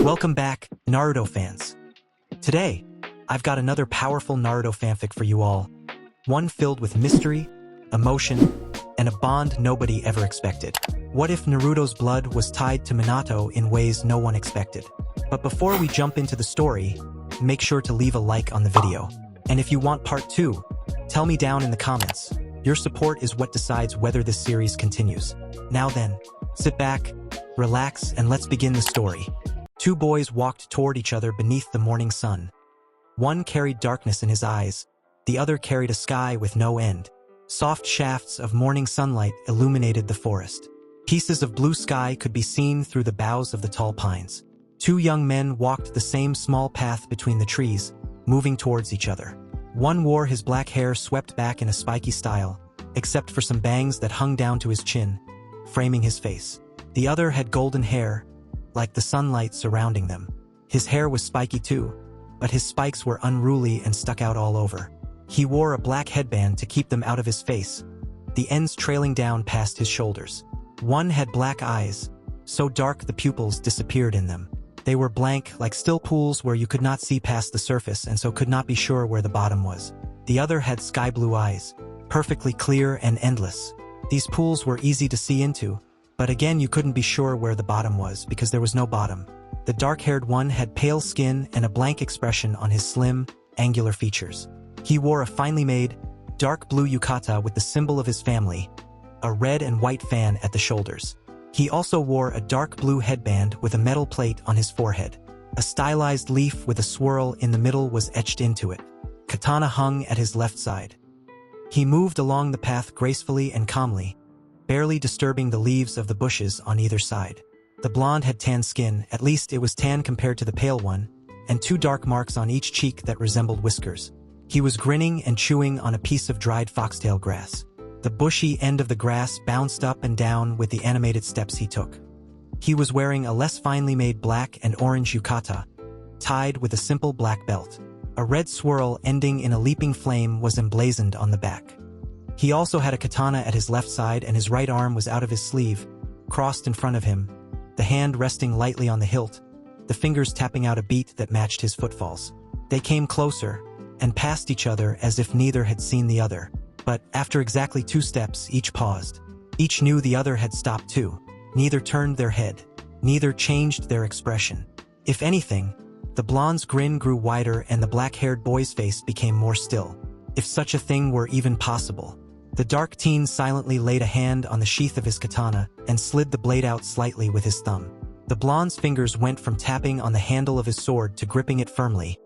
Welcome back, Naruto fans. Today, I've got another powerful Naruto fanfic for you all. One filled with mystery, emotion, and a bond nobody ever expected. What if Naruto's blood was tied to Minato in ways no one expected? But before we jump into the story, make sure to leave a like on the video. And if you want part 2, tell me down in the comments. Your support is what decides whether this series continues. Now then, sit back, relax, and let's begin the story. Two boys walked toward each other beneath the morning sun. One carried darkness in his eyes, the other carried a sky with no end. Soft shafts of morning sunlight illuminated the forest. Pieces of blue sky could be seen through the boughs of the tall pines. Two young men walked the same small path between the trees, moving towards each other. One wore his black hair swept back in a spiky style, except for some bangs that hung down to his chin, framing his face. The other had golden hair, like the sunlight surrounding them. His hair was spiky too, but his spikes were unruly and stuck out all over. He wore a black headband to keep them out of his face, the ends trailing down past his shoulders. One had black eyes, so dark the pupils disappeared in them. They were blank, like still pools where you could not see past the surface and so could not be sure where the bottom was. The other had sky blue eyes, perfectly clear and endless. These pools were easy to see into, but again you couldn't be sure where the bottom was because there was no bottom. The dark-haired one had pale skin and a blank expression on his slim, angular features. He wore a finely made, dark blue yukata with the symbol of his family, a red and white fan at the shoulders. He also wore a dark blue headband with a metal plate on his forehead. A stylized leaf with a swirl in the middle was etched into it. Katana hung at his left side. He moved along the path gracefully and calmly, barely disturbing the leaves of the bushes on either side. The blonde had tan skin, at least it was tan compared to the pale one, and two dark marks on each cheek that resembled whiskers. He was grinning and chewing on a piece of dried foxtail grass. The bushy end of the grass bounced up and down with the animated steps he took. He was wearing a less finely made black and orange yukata, tied with a simple black belt. A red swirl ending in a leaping flame was emblazoned on the back. He also had a katana at his left side and his right arm was out of his sleeve, crossed in front of him, the hand resting lightly on the hilt, the fingers tapping out a beat that matched his footfalls. They came closer and passed each other as if neither had seen the other. But after exactly 2 steps, each paused. Each knew the other had stopped too. Neither turned their head. Neither changed their expression. If anything, the blonde's grin grew wider and the black-haired boy's face became more still. If such a thing were even possible. The dark teen silently laid a hand on the sheath of his katana and slid the blade out slightly with his thumb. The blonde's fingers went from tapping on the handle of his sword to gripping it firmly,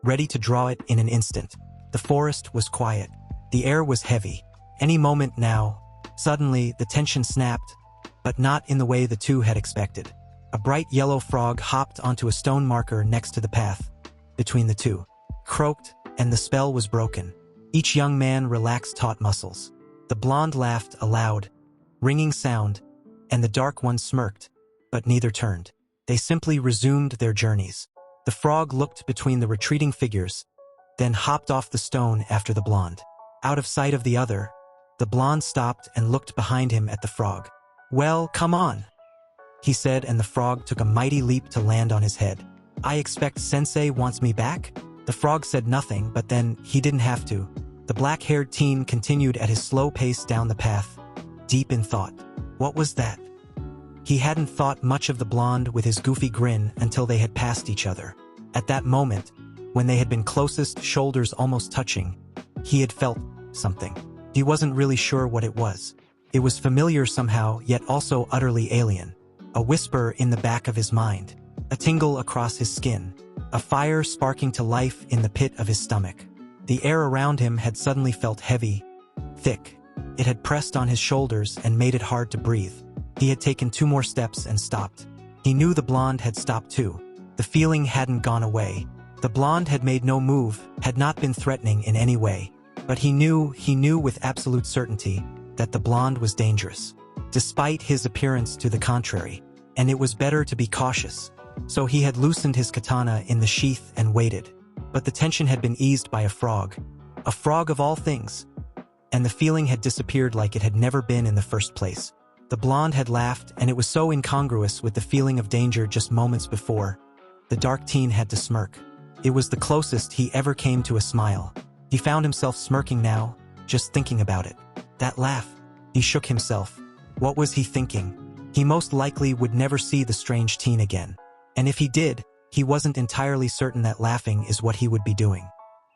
ready to draw it in an instant. The forest was quiet. The air was heavy. Any moment now. Suddenly, the tension snapped, but not in the way the two had expected. A bright yellow frog hopped onto a stone marker next to the path, between the two, croaked, and the spell was broken. Each young man relaxed taut muscles. The blonde laughed a loud, ringing sound, and the dark one smirked, but neither turned. They simply resumed their journeys. The frog looked between the retreating figures, then hopped off the stone after the blonde. Out of sight of the other, the blonde stopped and looked behind him at the frog. "Well, come on," he said, and the frog took a mighty leap to land on his head. "I expect Sensei wants me back?" The frog said nothing, but then he didn't have to. The black-haired teen continued at his slow pace down the path, deep in thought. What was that? He hadn't thought much of the blonde with his goofy grin until they had passed each other. At that moment, when they had been closest, shoulders almost touching, he had felt something. He wasn't really sure what it was. It was familiar somehow, yet also utterly alien. A whisper in the back of his mind. A tingle across his skin. A fire sparking to life in the pit of his stomach. The air around him had suddenly felt heavy, thick. It had pressed on his shoulders and made it hard to breathe. He had taken 2 more steps and stopped. He knew the blonde had stopped too. The feeling hadn't gone away. The blonde had made no move, had not been threatening in any way. But he knew with absolute certainty that the blonde was dangerous, despite his appearance to the contrary, and it was better to be cautious. So he had loosened his katana in the sheath and waited. But the tension had been eased by a frog of all things, and the feeling had disappeared like it had never been in the first place. The blonde had laughed, and it was so incongruous with the feeling of danger just moments before. The dark teen had to smirk. It was the closest he ever came to a smile. He found himself smirking now, just thinking about it. That laugh. He shook himself. What was he thinking? He most likely would never see the strange teen again. And if he did, he wasn't entirely certain that laughing is what he would be doing.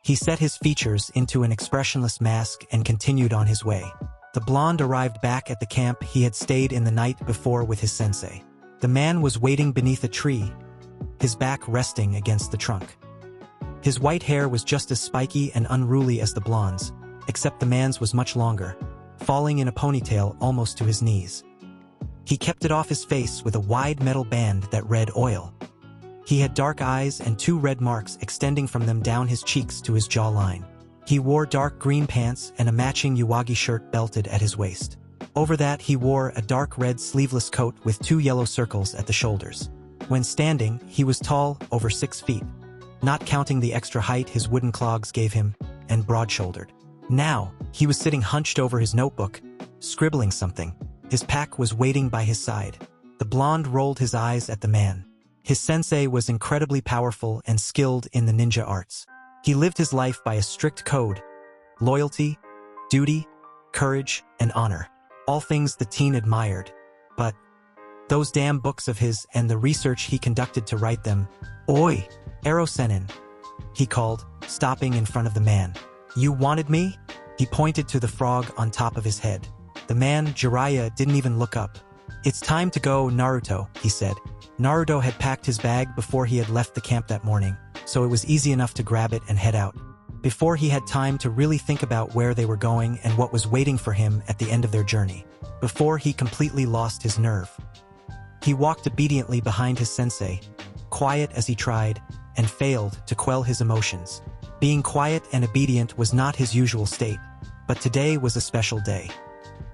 He set his features into an expressionless mask and continued on his way. The blonde arrived back at the camp he had stayed in the night before with his sensei. The man was waiting beneath a tree, his back resting against the trunk. His white hair was just as spiky and unruly as the blonde's, except the man's was much longer, falling in a ponytail almost to his knees. He kept it off his face with a wide metal band that read oil. He had dark eyes and 2 red marks extending from them down his cheeks to his jawline. He wore dark green pants and a matching Uwagi shirt belted at his waist. Over that he wore a dark red sleeveless coat with 2 yellow circles at the shoulders. When standing, he was tall, over 6 feet, not counting the extra height his wooden clogs gave him, and broad-shouldered. Now, he was sitting hunched over his notebook, scribbling something. His pack was waiting by his side. The blonde rolled his eyes at the man. His sensei was incredibly powerful and skilled in the ninja arts. He lived his life by a strict code: loyalty, duty, courage, and honor. All things the teen admired. But those damn books of his and the research he conducted to write them. "Oi, Ero-senin," he called, stopping in front of the man. "You wanted me?" He pointed to the frog on top of his head. The man, Jiraiya, didn't even look up. "It's time to go, Naruto," he said. Naruto had packed his bag before he had left the camp that morning, so it was easy enough to grab it and head out. Before he had time to really think about where they were going and what was waiting for him at the end of their journey. Before he completely lost his nerve. He walked obediently behind his sensei, quiet as he tried, and failed to quell his emotions. Being quiet and obedient was not his usual state, but today was a special day.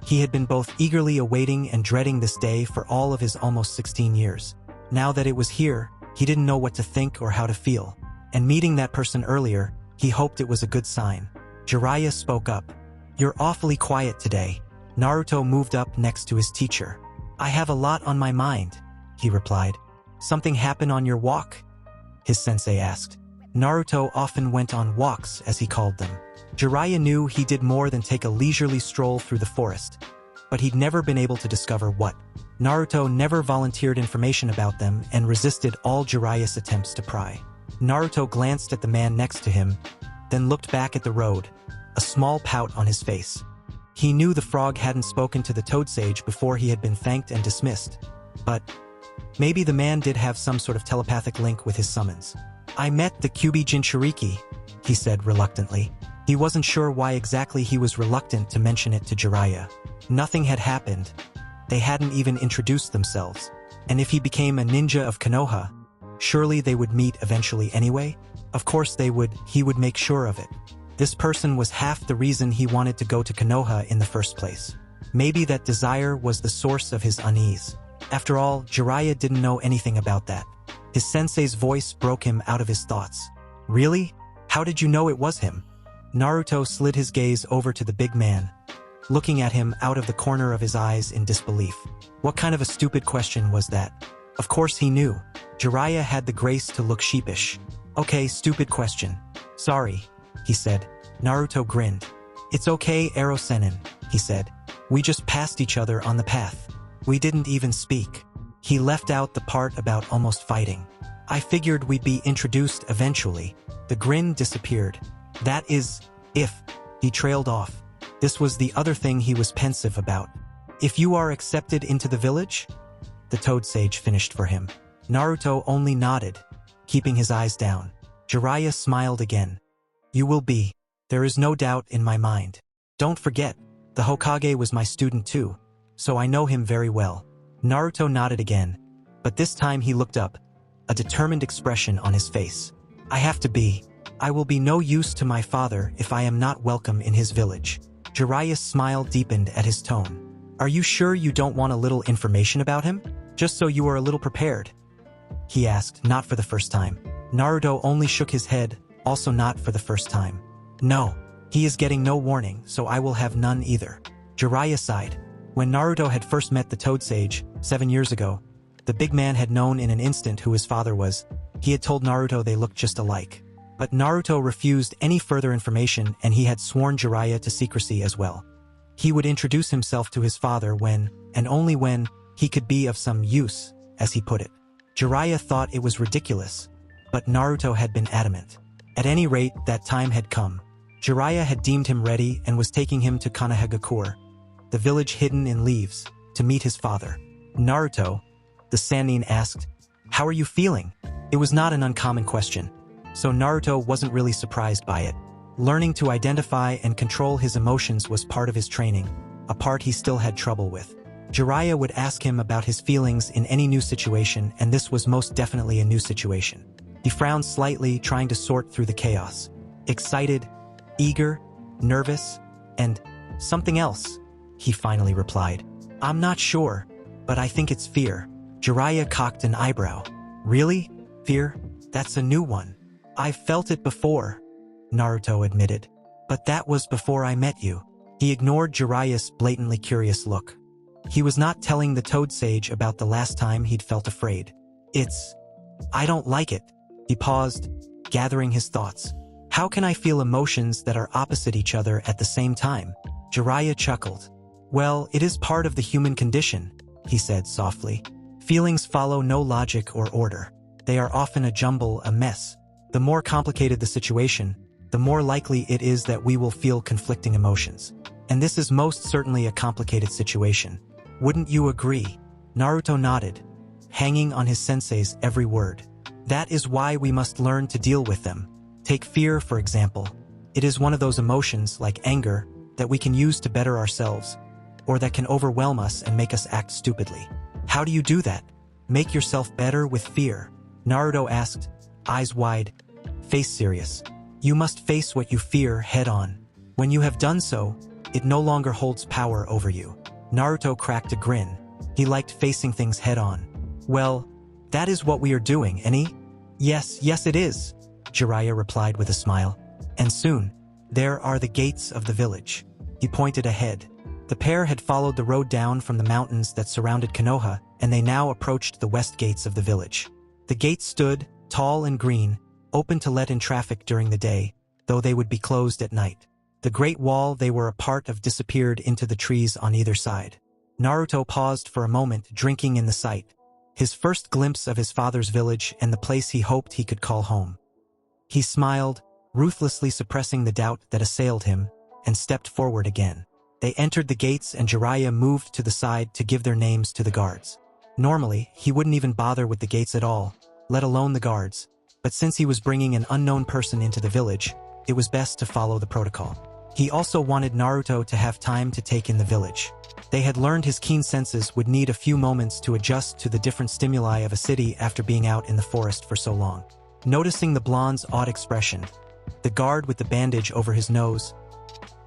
He had been both eagerly awaiting and dreading this day for all of his almost 16 years. Now that it was here, he didn't know what to think or how to feel. And meeting that person earlier, he hoped it was a good sign. Jiraiya spoke up. "You're awfully quiet today." Naruto moved up next to his teacher. "I have a lot on my mind," he replied. "Something happened on your walk?" his sensei asked. Naruto often went on walks, as he called them. Jiraiya knew he did more than take a leisurely stroll through the forest, but he'd never been able to discover what. Naruto never volunteered information about them and resisted all Jiraiya's attempts to pry. Naruto glanced at the man next to him, then looked back at the road, a small pout on his face. He knew the frog hadn't spoken to the toad sage before he had been thanked and dismissed, but maybe the man did have some sort of telepathic link with his summons. "I met the Kyuubi Jinchuriki," he said reluctantly. He wasn't sure why exactly he was reluctant to mention it to Jiraiya. Nothing had happened. They hadn't even introduced themselves. And if he became a ninja of Konoha, surely they would meet eventually anyway? Of course they would, he would make sure of it. This person was half the reason he wanted to go to Konoha in the first place. Maybe that desire was the source of his unease. After all, Jiraiya didn't know anything about that. His sensei's voice broke him out of his thoughts. "Really? How did you know it was him?" Naruto slid his gaze over to the big man, looking at him out of the corner of his eyes in disbelief. What kind of a stupid question was that? Of course he knew. Jiraiya had the grace to look sheepish. "Okay, stupid question. Sorry," he said. Naruto grinned. "It's okay, Ero-senin," he said. "We just passed each other on the path. We didn't even speak." He left out the part about almost fighting. "I figured we'd be introduced eventually." The grin disappeared. "That is, if," he trailed off. This was the other thing he was pensive about. "If you are accepted into the village?" The toad sage finished for him. Naruto only nodded, keeping his eyes down. Jiraiya smiled again. "You will be. There is no doubt in my mind. Don't forget, the Hokage was my student too, so I know him very well." Naruto nodded again, but this time he looked up, a determined expression on his face. "I have to be. I will be no use to my father if I am not welcome in his village." Jiraiya's smile deepened at his tone. "Are you sure you don't want a little information about him? Just so you are a little prepared?" he asked, not for the first time. Naruto only shook his head, also not for the first time. "No, he is getting no warning, so I will have none either." Jiraiya sighed. When Naruto had first met the toad sage, 7 years ago, the big man had known in an instant who his father was, He had told Naruto they looked just alike. But Naruto refused any further information, and he had sworn Jiraiya to secrecy as well. He would introduce himself to his father when, and only when, he could be of some use, as he put it. Jiraiya thought it was ridiculous, but Naruto had been adamant. At any rate, that time had come. Jiraiya had deemed him ready and was taking him to Konohagakure, the village hidden in leaves, to meet his father. Naruto, the Sannin asked, "How are you feeling?" It was not an uncommon question, so Naruto wasn't really surprised by it. Learning to identify and control his emotions was part of his training, a part he still had trouble with. Jiraiya would ask him about his feelings in any new situation, and this was most definitely a new situation. He frowned slightly, trying to sort through the chaos. Excited, eager, nervous, and something else, he finally replied. "I'm not sure, but I think it's fear." Jiraiya cocked an eyebrow. "Really? Fear? That's a new one. I've felt it before," Naruto admitted. "But that was before I met you." He ignored Jiraiya's blatantly curious look. He was not telling the Toad Sage about the last time he'd felt afraid. I don't like it." He paused, gathering his thoughts. "How can I feel emotions that are opposite each other at the same time?" Jiraiya chuckled. "Well, it is part of the human condition," he said softly. "Feelings follow no logic or order. They are often a jumble, a mess. The more complicated the situation, the more likely it is that we will feel conflicting emotions. And this is most certainly a complicated situation. Wouldn't you agree?" Naruto nodded, hanging on his sensei's every word. "That is why we must learn to deal with them. Take fear, for example. It is one of those emotions, like anger, that we can use to better ourselves, or that can overwhelm us and make us act stupidly. How do you do that? Make yourself better with fear?" Naruto asked, eyes wide, face serious. "You must face what you fear head-on. When you have done so, it no longer holds power over you." Naruto cracked a grin. He liked facing things head-on. "Well, that is what we are doing, any?" Yes, it is," Jiraiya replied with a smile. "And soon, there are the gates of the village." He pointed ahead. The pair had followed the road down from the mountains that surrounded Konoha, and they now approached the west gates of the village. The gates stood, tall and green, open to let in traffic during the day, though they would be closed at night. The great wall they were a part of disappeared into the trees on either side. Naruto paused for a moment, drinking in the sight. His first glimpse of his father's village and the place he hoped he could call home. He smiled, ruthlessly suppressing the doubt that assailed him, and stepped forward again. They entered the gates and Jiraiya moved to the side to give their names to the guards. Normally, he wouldn't even bother with the gates at all, let alone the guards, but since he was bringing an unknown person into the village, it was best to follow the protocol. He also wanted Naruto to have time to take in the village. They had learned his keen senses would need a few moments to adjust to the different stimuli of a city after being out in the forest for so long. Noticing the blonde's odd expression, the guard with the bandage over his nose,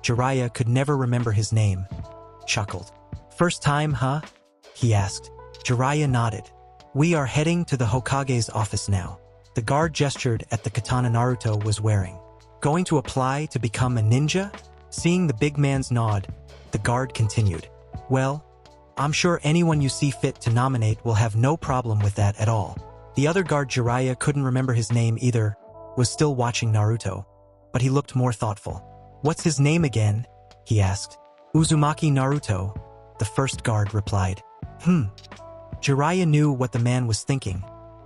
Jiraiya could never remember his name, chuckled. "First time, huh?" he asked. Jiraiya nodded. "We are heading to the Hokage's office now." The guard gestured at the katana Naruto was wearing. "Going to apply to become a ninja?" Seeing the big man's nod, the guard continued. "Well, I'm sure anyone you see fit to nominate will have no problem with that at all." The other guard, Jiraiya couldn't remember his name either, was still watching Naruto, but he looked more thoughtful. "What's his name again?" he asked. "Uzumaki Naruto," the first guard replied. Jiraiya knew what the man was thinking,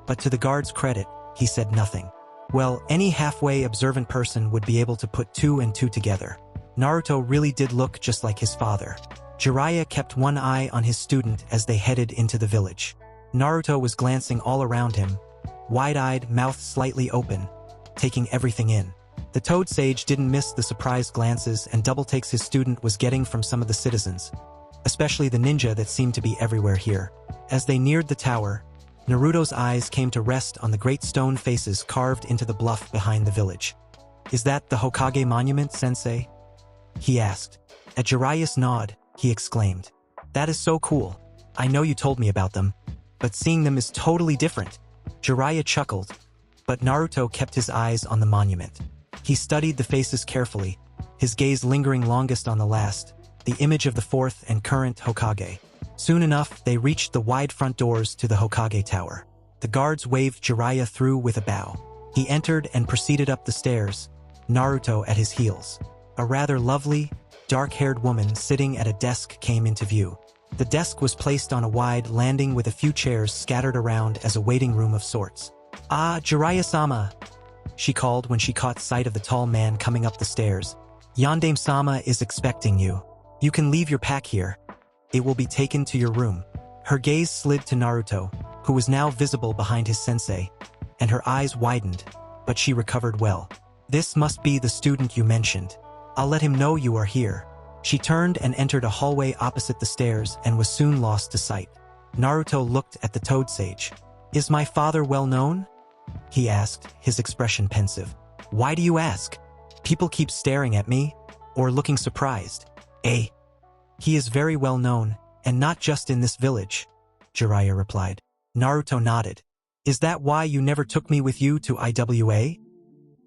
but to the guard's credit, he said nothing. Well, any halfway observant person would be able to put two and two together. Naruto really did look just like his father. Jiraiya kept one eye on his student as they headed into the village. Naruto was glancing all around him, wide-eyed, mouth slightly open, taking everything in. The Toad Sage didn't miss the surprised glances and double takes his student was getting from some of the citizens, especially the ninja that seemed to be everywhere here. As they neared the tower, Naruto's eyes came to rest on the great stone faces carved into the bluff behind the village. "Is that the Hokage monument, sensei?" he asked. At Jiraiya's nod, he exclaimed, "That is so cool. I know you told me about them, but seeing them is totally different." Jiraiya chuckled, but Naruto kept his eyes on the monument. He studied the faces carefully, his gaze lingering longest on the last, the image of the fourth and current Hokage. Soon enough, they reached the wide front doors to the Hokage Tower. The guards waved Jiraiya through with a bow. He entered and proceeded up the stairs, Naruto at his heels. A rather lovely, dark-haired woman sitting at a desk came into view. The desk was placed on a wide landing with a few chairs scattered around as a waiting room of sorts. "Ah, Jiraiya-sama," she called when she caught sight of the tall man coming up the stairs. "Yandame-sama is expecting you. You can leave your pack here. It will be taken to your room." Her gaze slid to Naruto, who was now visible behind his sensei, and her eyes widened, but she recovered well. "This must be the student you mentioned. I'll let him know you are here." She turned and entered a hallway opposite the stairs and was soon lost to sight. Naruto looked at the Toad Sage. "Is my father well known?" he asked, his expression pensive. "Why do you ask? People keep staring at me, or looking surprised." "Eh? He is very well known, and not just in this village," Jiraiya replied. Naruto nodded. "Is that why you never took me with you to IWA?"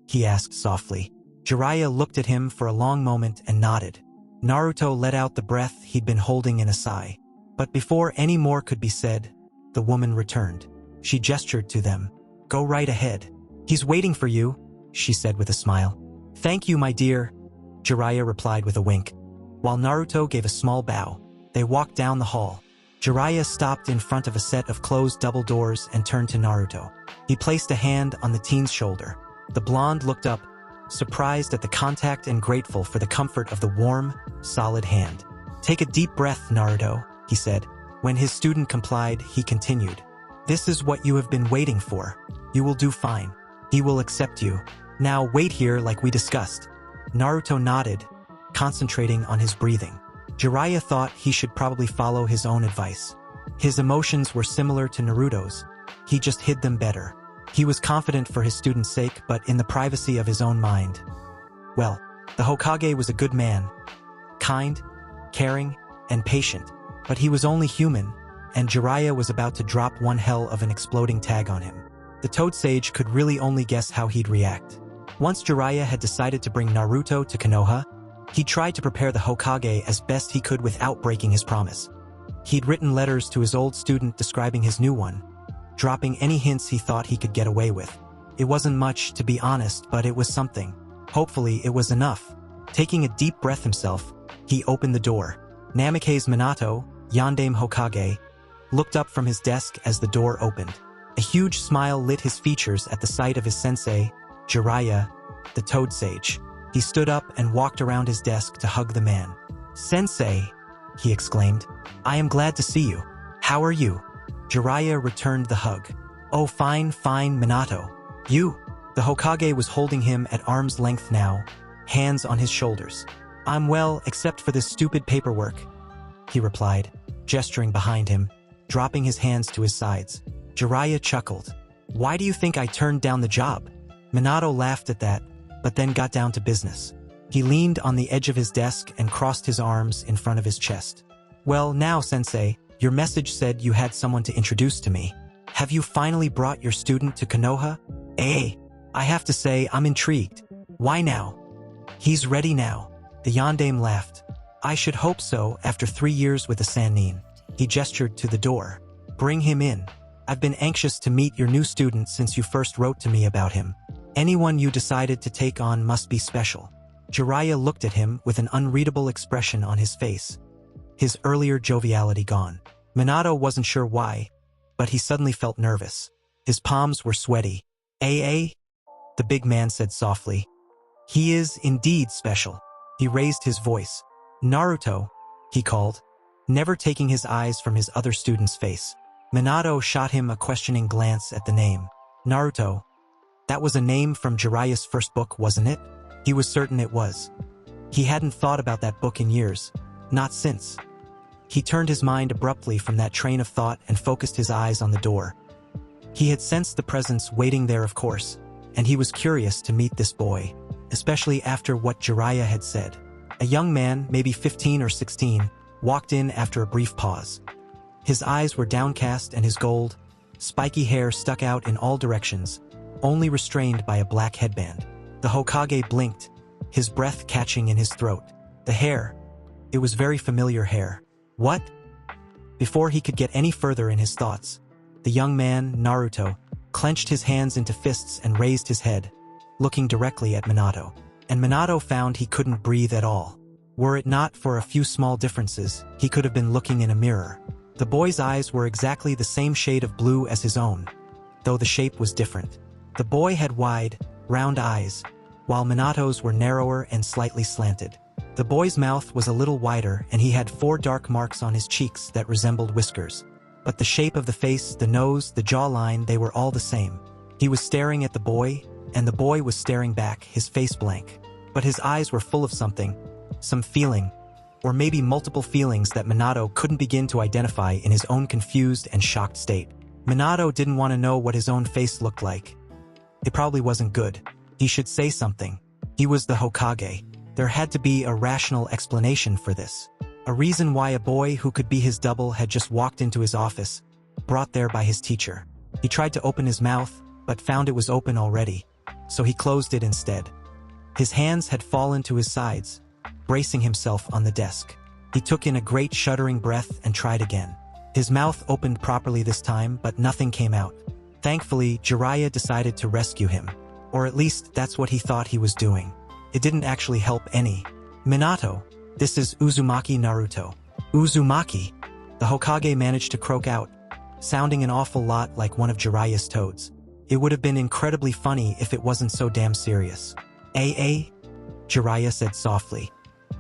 he asked softly. Jiraiya looked at him for a long moment and nodded. Naruto let out the breath he'd been holding in a sigh. But before any more could be said, the woman returned. She gestured to them. "Go right ahead. He's waiting for you," she said with a smile. "Thank you, my dear," Jiraiya replied with a wink. While Naruto gave a small bow, they walked down the hall. Jiraiya stopped in front of a set of closed double doors and turned to Naruto. He placed a hand on the teen's shoulder. The blonde looked up, surprised at the contact and grateful for the comfort of the warm, solid hand. "Take a deep breath, Naruto," he said. When his student complied, he continued. "This is what you have been waiting for. You will do fine. He will accept you. Now wait here like we discussed." Naruto nodded, concentrating on his breathing. Jiraiya thought he should probably follow his own advice. His emotions were similar to Naruto's. He just hid them better. He was confident for his student's sake, but in the privacy of his own mind. Well, the Hokage was a good man. Kind, caring, and patient. But he was only human, and Jiraiya was about to drop one hell of an exploding tag on him. The Toad Sage could really only guess how he'd react. Once Jiraiya had decided to bring Naruto to Konoha, he tried to prepare the Hokage as best he could without breaking his promise. He'd written letters to his old student describing his new one, dropping any hints he thought he could get away with. It wasn't much, to be honest, but it was something. Hopefully, it was enough. Taking a deep breath himself, he opened the door. Namake's Minato, Yandame Hokage, looked up from his desk as the door opened. A huge smile lit his features at the sight of his sensei, Jiraiya, the Toad Sage. He stood up and walked around his desk to hug the man. "Sensei," he exclaimed, "I am glad to see you. How are you?" Jiraiya returned the hug. "Oh, fine, Minato. You?" The Hokage was holding him at arm's length now, hands on his shoulders. "I'm well, except for this stupid paperwork," he replied, gesturing behind him, dropping his hands to his sides. Jiraiya chuckled. "Why do you think I turned down the job?" Minato laughed at that, but then got down to business. He leaned on the edge of his desk and crossed his arms in front of his chest. "Well, now, Sensei, your message said you had someone to introduce to me. Have you finally brought your student to Konoha?" "Eh, I have to say I'm intrigued. Why now?" "He's ready now." The Yandame laughed. "I should hope so after 3 years with the Sannin." He gestured to the door. "Bring him in. I've been anxious to meet your new student since you first wrote to me about him. Anyone you decided to take on must be special." Jiraiya looked at him with an unreadable expression on his face, his earlier joviality gone. Minato wasn't sure why, but he suddenly felt nervous. His palms were sweaty. "Eh? The big man said softly. "He is indeed special." He raised his voice. "Naruto," he called, never taking his eyes from his other student's face. Minato shot him a questioning glance at the name. Naruto. That was a name from Jiraiya's first book, wasn't it? He was certain it was. He hadn't thought about that book in years. Not since. He turned his mind abruptly from that train of thought and focused his eyes on the door. He had sensed the presence waiting there, of course, and he was curious to meet this boy, especially after what Jiraiya had said. A young man, maybe 15 or 16, walked in after a brief pause. His eyes were downcast and his gold, spiky hair stuck out in all directions, only restrained by a black headband. The Hokage blinked, his breath catching in his throat. The hair. It was very familiar hair. What? Before he could get any further in his thoughts, The young man, Naruto, clenched his hands into fists and raised his head, looking directly at Minato. And Minato found he couldn't breathe at all. Were it not for a few small differences, he could have been looking in a mirror. The boy's eyes were exactly the same shade of blue as his own, though the shape was different. The boy had wide, round eyes, while Minato's were narrower and slightly slanted. The boy's mouth was a little wider and he had 4 dark marks on his cheeks that resembled whiskers. But the shape of the face, the nose, the jawline, they were all the same. He was staring at the boy, and the boy was staring back, his face blank. But his eyes were full of something, some feeling, or maybe multiple feelings that Minato couldn't begin to identify in his own confused and shocked state. Minato didn't want to know what his own face looked like. It probably wasn't good. He should say something. He was the Hokage. There had to be a rational explanation for this. A reason why a boy who could be his double had just walked into his office, brought there by his teacher. He tried to open his mouth, but found it was open already, so he closed it instead. His hands had fallen to his sides, bracing himself on the desk. He took in a great shuddering breath and tried again. His mouth opened properly this time, but nothing came out. Thankfully, Jiraiya decided to rescue him. Or at least that's what he thought he was doing. It didn't actually help any. Minato, this is Uzumaki Naruto. Uzumaki? The Hokage managed to croak out, sounding an awful lot like one of Jiraiya's toads. It would have been incredibly funny if it wasn't so damn serious. Jiraiya said softly.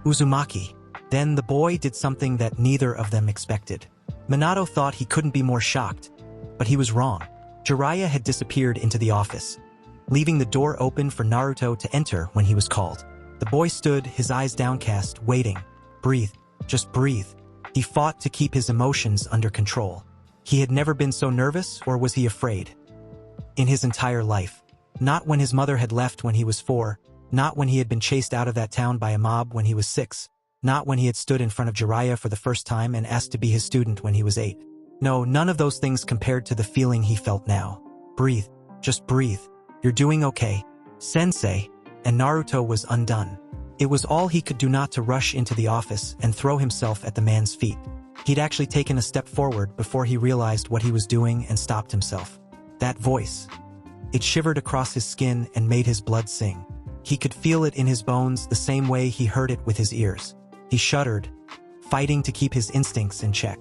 Uzumaki. Then the boy did something that neither of them expected. Minato thought he couldn't be more shocked, but he was wrong. Jiraiya had disappeared into the office, leaving the door open for Naruto to enter when he was called. The boy stood, his eyes downcast, waiting. Breathe. Just breathe. He fought to keep his emotions under control. He had never been so nervous, or was he afraid? In his entire life. Not when his mother had left when he was 4, not when he had been chased out of that town by a mob when he was 6, not when he had stood in front of Jiraiya for the first time and asked to be his student when he was 8. No, none of those things compared to the feeling he felt now. Breathe. Just breathe. You're doing okay, Sensei. And Naruto was undone. It was all he could do not to rush into the office and throw himself at the man's feet. He'd actually taken a step forward before he realized what he was doing and stopped himself. That voice. It shivered across his skin and made his blood sing. He could feel it in his bones the same way he heard it with his ears. He shuddered, fighting to keep his instincts in check.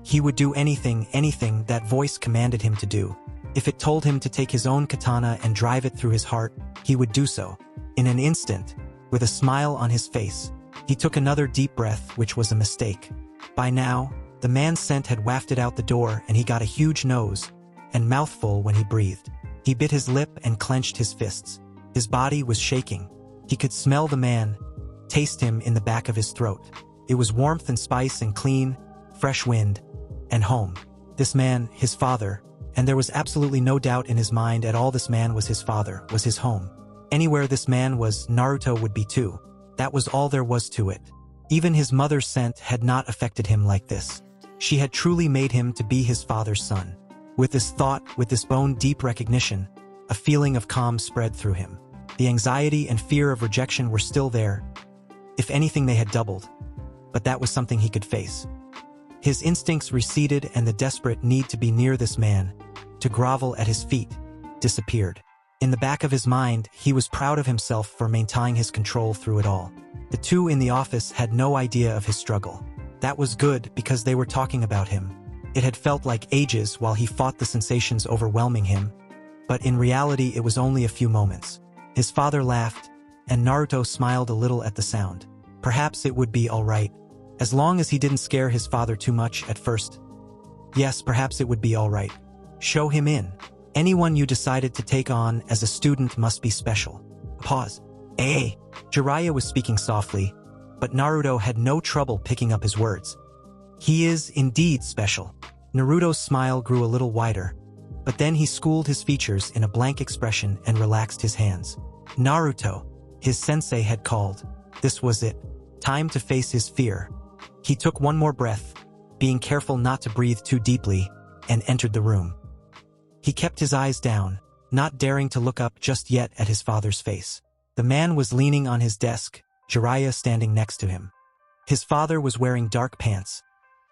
He would do anything that voice commanded him to do. If it told him to take his own katana and drive it through his heart, he would do so. In an instant, with a smile on his face, he took another deep breath, which was a mistake. By now, the man's scent had wafted out the door and he got a huge nose and mouthful when he breathed. He bit his lip and clenched his fists. His body was shaking. He could smell the man, taste him in the back of his throat. It was warmth and spice and clean, fresh wind, and home. This man, his father, and there was absolutely no doubt in his mind at all this man was his father, was his home. Anywhere this man was, Naruto would be too. That was all there was to it. Even his mother's scent had not affected him like this. She had truly made him to be his father's son. With this thought, with this bone-deep recognition, a feeling of calm spread through him. The anxiety and fear of rejection were still there. If anything, they had doubled. But that was something he could face. His instincts receded and the desperate need to be near this man, to grovel at his feet, disappeared. In the back of his mind, he was proud of himself for maintaining his control through it all. The two in the office had no idea of his struggle. That was good because they were talking about him. It had felt like ages while he fought the sensations overwhelming him, but in reality it was only a few moments. His father laughed, and Naruto smiled a little at the sound. Perhaps it would be all right, as long as he didn't scare his father too much at first. Yes, perhaps it would be all right. Show him in. Anyone you decided to take on as a student must be special. Pause. Jiraiya was speaking softly, but Naruto had no trouble picking up his words. He is indeed special. Naruto's smile grew a little wider, but then he schooled his features in a blank expression and relaxed his hands. Naruto, his sensei had called. This was it. Time to face his fear. He took one more breath, being careful not to breathe too deeply, and entered the room. He kept his eyes down, not daring to look up just yet at his father's face. The man was leaning on his desk, Jiraiya standing next to him. His father was wearing dark pants,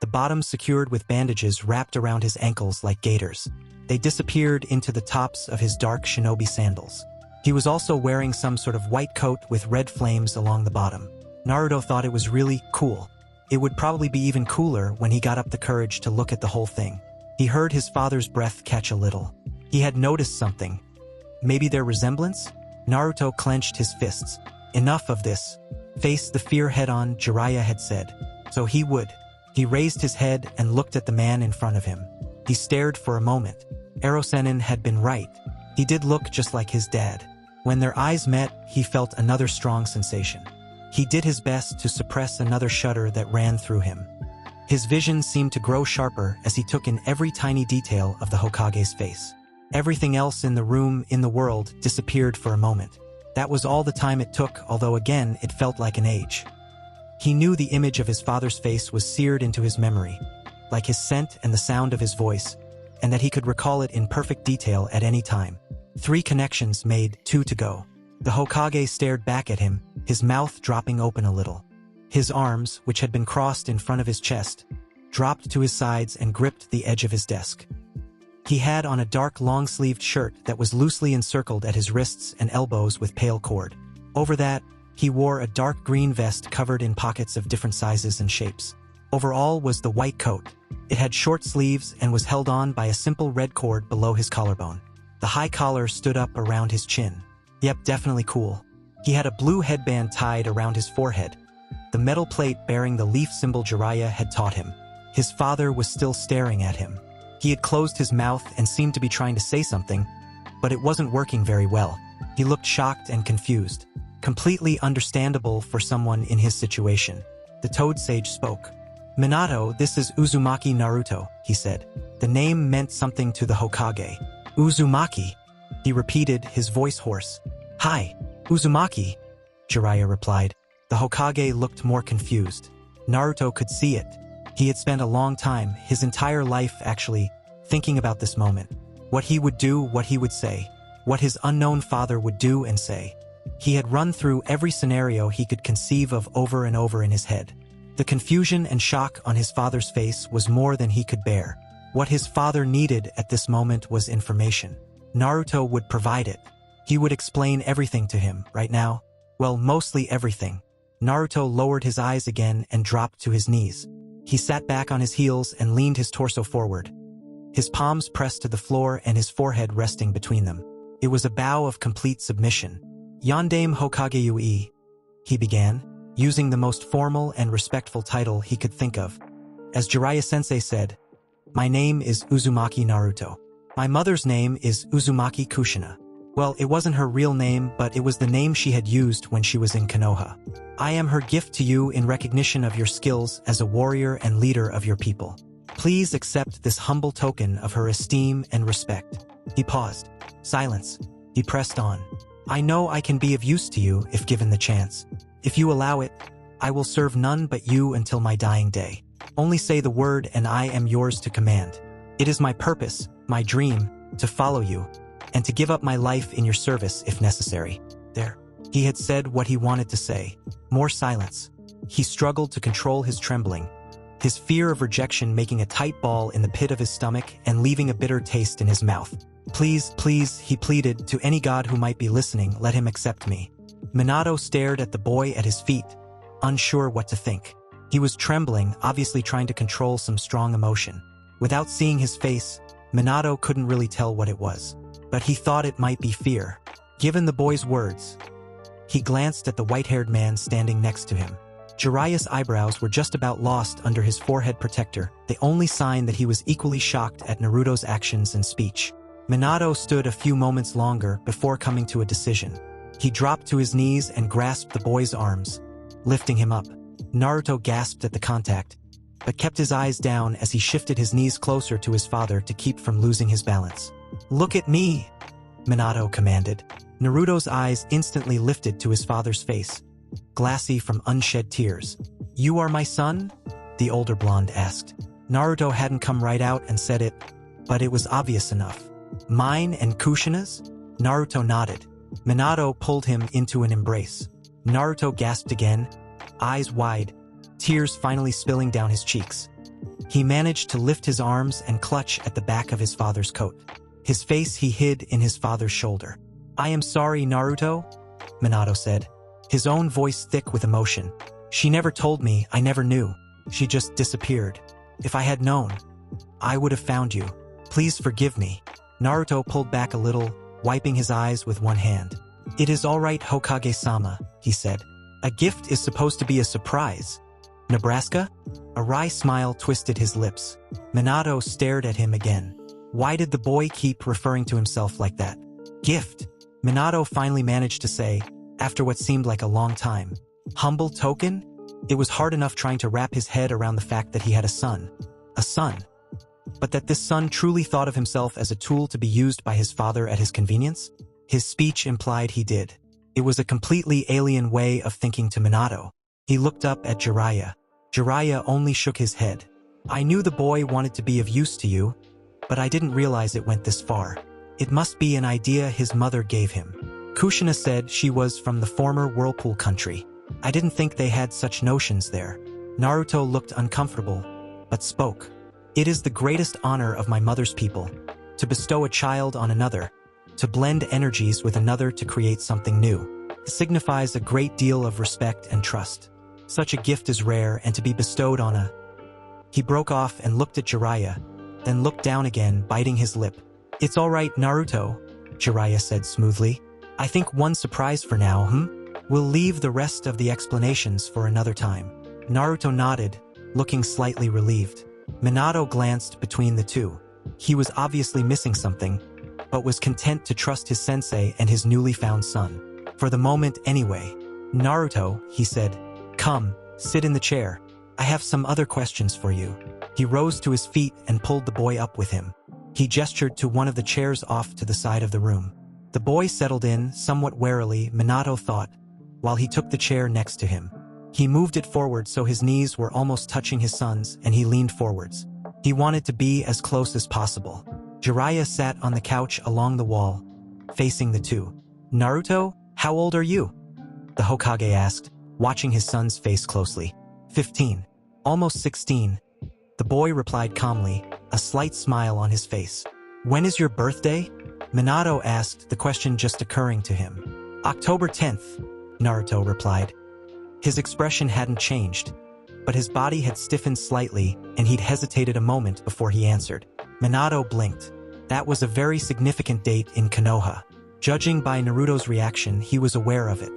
the bottom secured with bandages wrapped around his ankles like gaiters. They disappeared into the tops of his dark shinobi sandals. He was also wearing some sort of white coat with red flames along the bottom. Naruto thought it was really cool. It would probably be even cooler when he got up the courage to look at the whole thing. He heard his father's breath catch a little. He had noticed something. Maybe their resemblance? Naruto clenched his fists. Enough of this. Face the fear head-on, Jiraiya had said. So he would. He raised his head and looked at the man in front of him. He stared for a moment. Erosenin had been right. He did look just like his dad. When their eyes met, he felt another strong sensation. He did his best to suppress another shudder that ran through him. His vision seemed to grow sharper as he took in every tiny detail of the Hokage's face. Everything else in the room, in the world, disappeared for a moment. That was all the time it took, although again, it felt like an age. He knew the image of his father's face was seared into his memory, like his scent and the sound of his voice, and that he could recall it in perfect detail at any time. 3 connections made 2 to go. The Hokage stared back at him, his mouth dropping open a little. His arms, which had been crossed in front of his chest, dropped to his sides and gripped the edge of his desk. He had on a dark long-sleeved shirt that was loosely encircled at his wrists and elbows with pale cord. Over that, he wore a dark green vest covered in pockets of different sizes and shapes. Over all was the white coat. It had short sleeves and was held on by a simple red cord below his collarbone. The high collar stood up around his chin. Yep, definitely cool. He had a blue headband tied around his forehead, the metal plate bearing the leaf symbol Jiraiya had taught him. His father was still staring at him. He had closed his mouth and seemed to be trying to say something, but it wasn't working very well. He looked shocked and confused. Completely understandable for someone in his situation. The Toad Sage spoke. "Minato, this is Uzumaki Naruto," he said. The name meant something to the Hokage. "Uzumaki," he repeated, his voice hoarse. "Hi, Uzumaki," Jiraiya replied. The Hokage looked more confused. Naruto could see it. He had spent a long time, his entire life actually, thinking about this moment. What he would do, what he would say. What his unknown father would do and say. He had run through every scenario he could conceive of over and over in his head. The confusion and shock on his father's face was more than he could bear. What his father needed at this moment was information. Naruto would provide it. He would explain everything to him, right now. Well, mostly everything. Naruto lowered his eyes again and dropped to his knees. He sat back on his heels and leaned his torso forward. His palms pressed to the floor and his forehead resting between them. It was a bow of complete submission. "Yondaime Hokage Ui," he began, using the most formal and respectful title he could think of. As Jiraiya-sensei said, "My name is Uzumaki Naruto. My mother's name is Uzumaki Kushina." Well, it wasn't her real name, but it was the name she had used when she was in Konoha. "I am her gift to you in recognition of your skills as a warrior and leader of your people. Please accept this humble token of her esteem and respect." He paused. Silence. He pressed on. "I know I can be of use to you if given the chance. If you allow it, I will serve none but you until my dying day. Only say the word and I am yours to command. It is my purpose, my dream, to follow you, and to give up my life in your service if necessary." There. He had said what he wanted to say. More silence. He struggled to control his trembling, his fear of rejection making a tight ball in the pit of his stomach and leaving a bitter taste in his mouth. "Please, please," he pleaded, "to any god who might be listening, let him accept me." Minato stared at the boy at his feet, unsure what to think. He was trembling, obviously trying to control some strong emotion. Without seeing his face, Minato couldn't really tell what it was. But he thought it might be fear. Given the boy's words, he glanced at the white-haired man standing next to him. Jiraiya's eyebrows were just about lost under his forehead protector, the only sign that he was equally shocked at Naruto's actions and speech. Minato stood a few moments longer before coming to a decision. He dropped to his knees and grasped the boy's arms, lifting him up. Naruto gasped at the contact, but kept his eyes down as he shifted his knees closer to his father to keep from losing his balance. "Look at me," Minato commanded. Naruto's eyes instantly lifted to his father's face, glassy from unshed tears. "You are my son?" the older blonde asked. Naruto hadn't come right out and said it, but it was obvious enough. "Mine and Kushina's?" Naruto nodded. Minato pulled him into an embrace. Naruto gasped again, eyes wide, tears finally spilling down his cheeks. He managed to lift his arms and clutch at the back of his father's coat. His face he hid in his father's shoulder. "I am sorry, Naruto," Minato said, his own voice thick with emotion. "She never told me, I never knew. She just disappeared. If I had known, I would have found you. Please forgive me." Naruto pulled back a little, wiping his eyes with one hand. "It is all right, Hokage-sama," he said. "A gift is supposed to be a surprise. Nebraska?" A wry smile twisted his lips. Minato stared at him again. Why did the boy keep referring to himself like that? "Gift," Minato finally managed to say, after what seemed like a long time. "Humble token?" It was hard enough trying to wrap his head around the fact that he had a son. A son. But that this son truly thought of himself as a tool to be used by his father at his convenience? His speech implied he did. It was a completely alien way of thinking to Minato. He looked up at Jiraiya. Jiraiya only shook his head. "I knew the boy wanted to be of use to you, but I didn't realize it went this far. It must be an idea his mother gave him." Kushina said she was from the former Whirlpool country. "I didn't think they had such notions there." Naruto looked uncomfortable, but spoke. "It is the greatest honor of my mother's people, to bestow a child on another, to blend energies with another to create something new. It signifies a great deal of respect and trust. Such a gift is rare and to be bestowed on a..." He broke off and looked at Jiraiya, then looked down again, biting his lip. "It's all right, Naruto," Jiraiya said smoothly. "I think one surprise for now, We'll leave the rest of the explanations for another time." Naruto nodded, looking slightly relieved. Minato glanced between the two. He was obviously missing something, but was content to trust his sensei and his newly found son. For the moment anyway. "Naruto," he said, "come, sit in the chair. I have some other questions for you." He rose to his feet and pulled the boy up with him. He gestured to one of the chairs off to the side of the room. The boy settled in, somewhat warily, Minato thought, while he took the chair next to him. He moved it forward so his knees were almost touching his son's, and he leaned forwards. He wanted to be as close as possible. Jiraiya sat on the couch along the wall, facing the two. "Naruto, how old are you?" the Hokage asked, watching his son's face closely. 15. Almost 16. The boy replied calmly, a slight smile on his face. "When is your birthday?" Minato asked, the question just occurring to him. "October 10th, Naruto replied. His expression hadn't changed, but his body had stiffened slightly, and he'd hesitated a moment before he answered. Minato blinked. That was a very significant date in Konoha. Judging by Naruto's reaction, he was aware of it.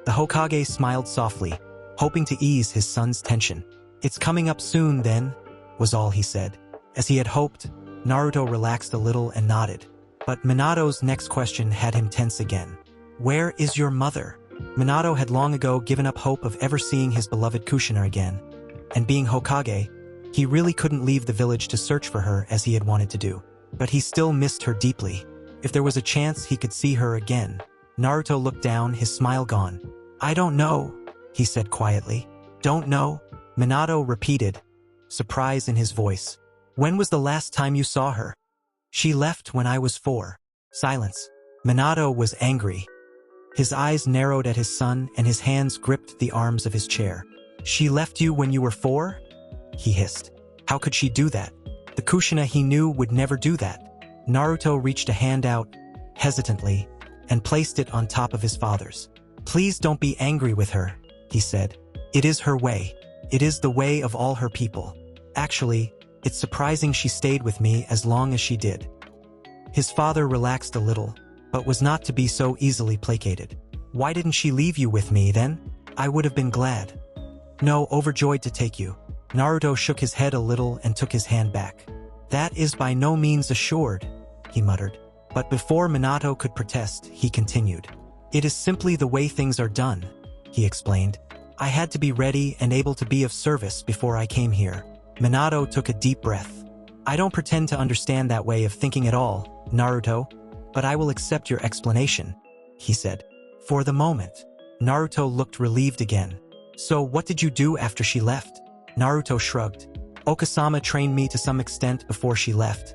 The Hokage smiled softly, hoping to ease his son's tension. "It's coming up soon, then," was all he said. As he had hoped, Naruto relaxed a little and nodded. But Minato's next question had him tense again. "Where is your mother?" Minato had long ago given up hope of ever seeing his beloved Kushina again, and being Hokage, he really couldn't leave the village to search for her as he had wanted to do. But he still missed her deeply. If there was a chance he could see her again. Naruto looked down, his smile gone. "I don't know," he said quietly. "Don't know?" Minato repeated, surprise in his voice. "When was the last time you saw her?" "She left when I was 4. Silence. Minato was angry. His eyes narrowed at his son and his hands gripped the arms of his chair. "She left you when you were 4? He hissed. "How could she do that? The Kushina he knew would never do that." Naruto reached a hand out, hesitantly, and placed it on top of his father's. "Please don't be angry with her," he said. "It is her way. It is the way of all her people. Actually, it's surprising she stayed with me as long as she did." His father relaxed a little, but was not to be so easily placated. "Why didn't she leave you with me, then? I would have been glad." "No, overjoyed to take you." Naruto shook his head a little and took his hand back. "That is by no means assured," he muttered. But before Minato could protest, he continued. "It is simply the way things are done," he explained. "I had to be ready and able to be of service before I came here." Minato took a deep breath. "I don't pretend to understand that way of thinking at all, Naruto, but I will accept your explanation," he said. "For the moment." Naruto looked relieved again. "So what did you do after she left?" Naruto shrugged. "Okasama trained me to some extent before she left,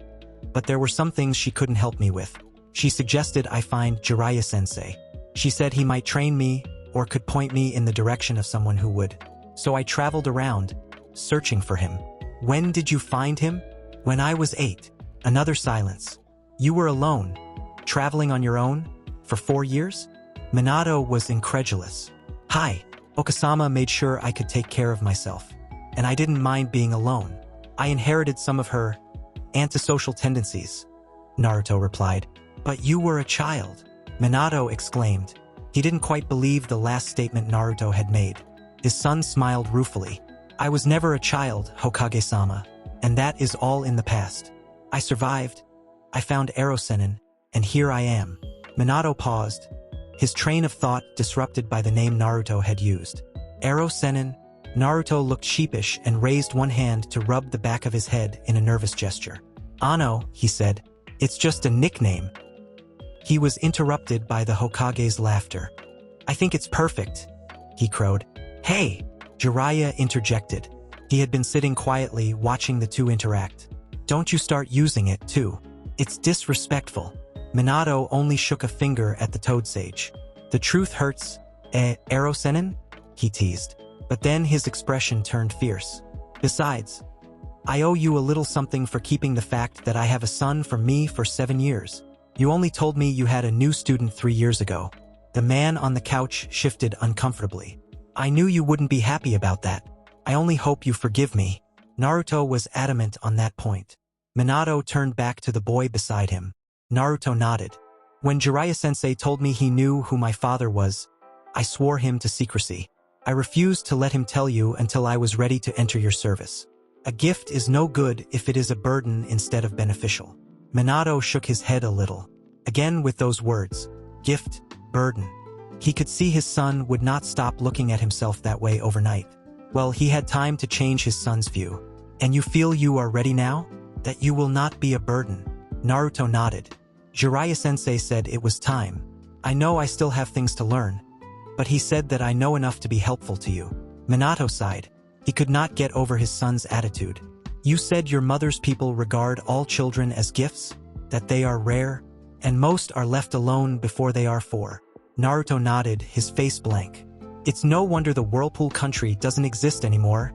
but there were some things she couldn't help me with. She suggested I find Jiraiya-sensei. She said he might train me or could point me in the direction of someone who would. So I traveled around, searching for him. When did you find him? When I was 8. Another silence. You were alone, traveling on your own, for 4 years? Minato was incredulous. Hi, Okasama made sure I could take care of myself, and I didn't mind being alone. I inherited some of her antisocial tendencies, Naruto replied. But you were a child, Minato exclaimed. He didn't quite believe the last statement Naruto had made. His son smiled ruefully. I was never a child, Hokage-sama, and that is all in the past. I survived. I found Erosenin, and here I am. Minato paused, his train of thought disrupted by the name Naruto had used. Erosenin? Naruto looked sheepish and raised one hand to rub the back of his head in a nervous gesture. Ano, he said, it's just a nickname. He was interrupted by the Hokage's laughter. I think it's perfect, he crowed. Hey, Jiraiya interjected. He had been sitting quietly watching the two interact. Don't you start using it, too. It's disrespectful. Minato only shook a finger at the toad sage. The truth hurts, Erosenin? He teased. But then his expression turned fierce. Besides, I owe you a little something for keeping the fact that I have a son from me for 7 years. You only told me you had a new student 3 years ago. The man on the couch shifted uncomfortably. I knew you wouldn't be happy about that. I only hope you forgive me. Naruto was adamant on that point. Minato turned back to the boy beside him. Naruto nodded. When Jiraiya-sensei told me he knew who my father was, I swore him to secrecy. I refused to let him tell you until I was ready to enter your service. A gift is no good if it is a burden instead of beneficial. Minato shook his head a little. Again with those words, gift, burden. He could see his son would not stop looking at himself that way overnight. Well, he had time to change his son's view. And you feel you are ready now? That you will not be a burden? Naruto nodded. Jiraiya-sensei said it was time. I know I still have things to learn, but he said that I know enough to be helpful to you. Minato sighed. He could not get over his son's attitude. You said your mother's people regard all children as gifts, that they are rare, and most are left alone before they are 4. Naruto nodded, his face blank. It's no wonder the Whirlpool country doesn't exist anymore,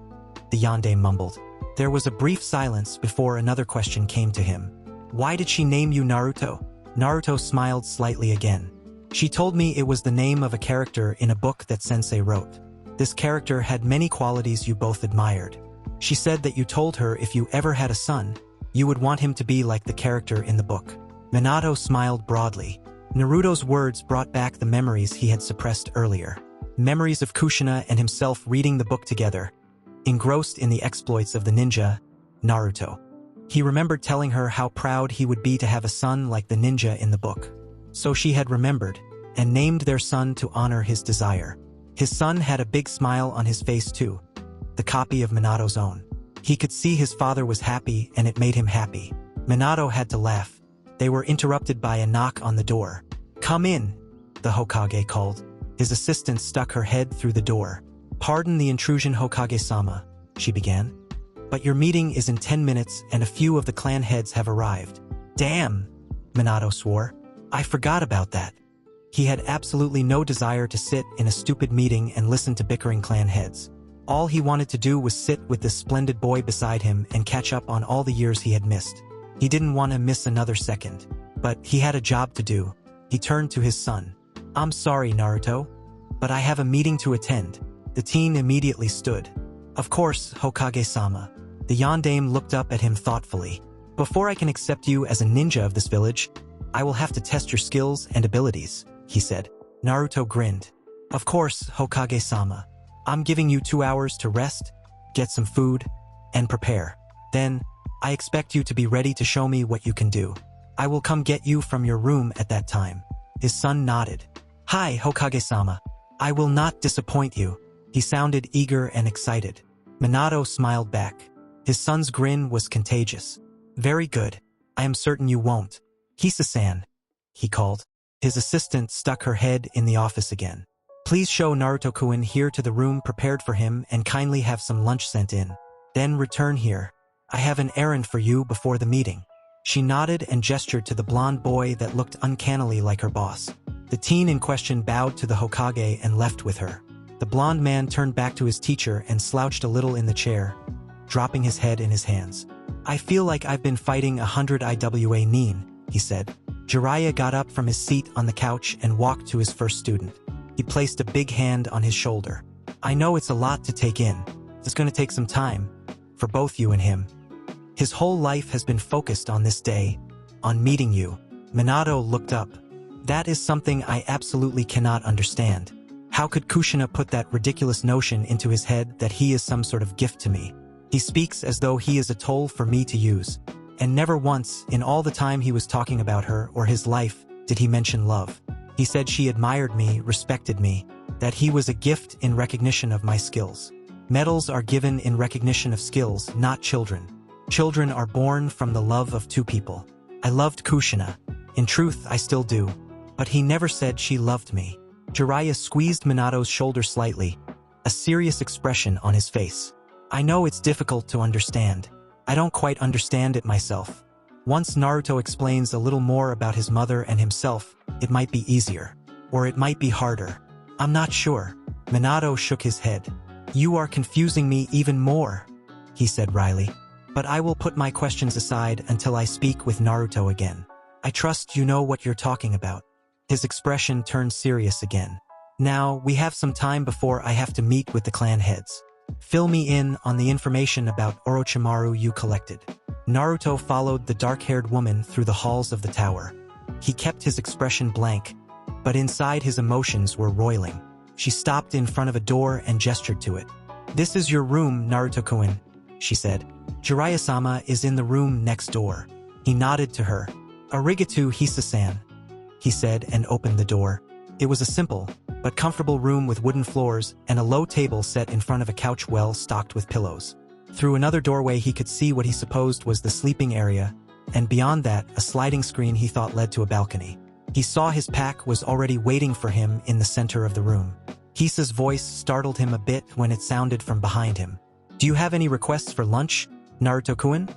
the yondaime mumbled. There was a brief silence before another question came to him. Why did she name you Naruto? Naruto smiled slightly again. She told me it was the name of a character in a book that sensei wrote. This character had many qualities you both admired. She said that you told her if you ever had a son, you would want him to be like the character in the book. Minato smiled broadly. Naruto's words brought back the memories he had suppressed earlier. Memories of Kushina and himself reading the book together, engrossed in the exploits of the ninja, Naruto. He remembered telling her how proud he would be to have a son like the ninja in the book. So she had remembered, and named their son to honor his desire. His son had a big smile on his face too, the copy of Minato's own. He could see his father was happy and it made him happy. Minato had to laugh. They were interrupted by a knock on the door. Come in, the Hokage called. His assistant stuck her head through the door. Pardon the intrusion, Hokage-sama, she began. But your meeting is in 10 minutes and a few of the clan heads have arrived. Damn, Minato swore. I forgot about that. He had absolutely no desire to sit in a stupid meeting and listen to bickering clan heads. All he wanted to do was sit with this splendid boy beside him and catch up on all the years he had missed. He didn't want to miss another second. But he had a job to do. He turned to his son. I'm sorry, Naruto, but I have a meeting to attend. The teen immediately stood. Of course, Hokage-sama. The yondaime looked up at him thoughtfully. Before I can accept you as a ninja of this village, I will have to test your skills and abilities, he said. Naruto grinned. Of course, Hokage-sama. I'm giving you 2 hours to rest, get some food, and prepare. Then, I expect you to be ready to show me what you can do. I will come get you from your room at that time. His son nodded. Hi, Hokage-sama. I will not disappoint you. He sounded eager and excited. Minato smiled back. His son's grin was contagious. Very good. I am certain you won't. Kisa-san, he called. His assistant stuck her head in the office again. Please show Naruto-kun here to the room prepared for him and kindly have some lunch sent in. Then return here. I have an errand for you before the meeting. She nodded and gestured to the blonde boy that looked uncannily like her boss. The teen in question bowed to the Hokage and left with her. The blonde man turned back to his teacher and slouched a little in the chair, dropping his head in his hands. I feel like I've been fighting 100 IWA Nin, he said. Jiraiya got up from his seat on the couch and walked to his first student. He placed a big hand on his shoulder. I know it's a lot to take in. It's going to take some time. For both you and him. His whole life has been focused on this day. On meeting you. Minato looked up. That is something I absolutely cannot understand. How could Kushina put that ridiculous notion into his head that he is some sort of gift to me? He speaks as though he is a tool for me to use. And never once, in all the time he was talking about her or his life, did he mention love. He said she admired me, respected me, that he was a gift in recognition of my skills. Medals are given in recognition of skills, not children. Children are born from the love of two people. I loved Kushina. In truth, I still do. But he never said she loved me. Jiraiya squeezed Minato's shoulder slightly, a serious expression on his face. I know it's difficult to understand. I don't quite understand it myself. Once Naruto explains a little more about his mother and himself, it might be easier. Or it might be harder. I'm not sure. Minato shook his head. You are confusing me even more, he said wryly. But I will put my questions aside until I speak with Naruto again. I trust you know what you're talking about. His expression turned serious again. Now, we have some time before I have to meet with the clan heads. Fill me in on the information about Orochimaru you collected. Naruto followed the dark-haired woman through the halls of the tower. He kept his expression blank, but inside his emotions were roiling. She stopped in front of a door and gestured to it. This is your room, Naruto-kun, she said. Jiraiya-sama is in the room next door. He nodded to her. Arigato Hisa-san, he said and opened the door. It was a simple, but comfortable room with wooden floors and a low table set in front of a couch well stocked with pillows. Through another doorway he could see what he supposed was the sleeping area, and beyond that, a sliding screen he thought led to a balcony. He saw his pack was already waiting for him in the center of the room. Hisa's voice startled him a bit when it sounded from behind him. Do you have any requests for lunch, Naruto-kun?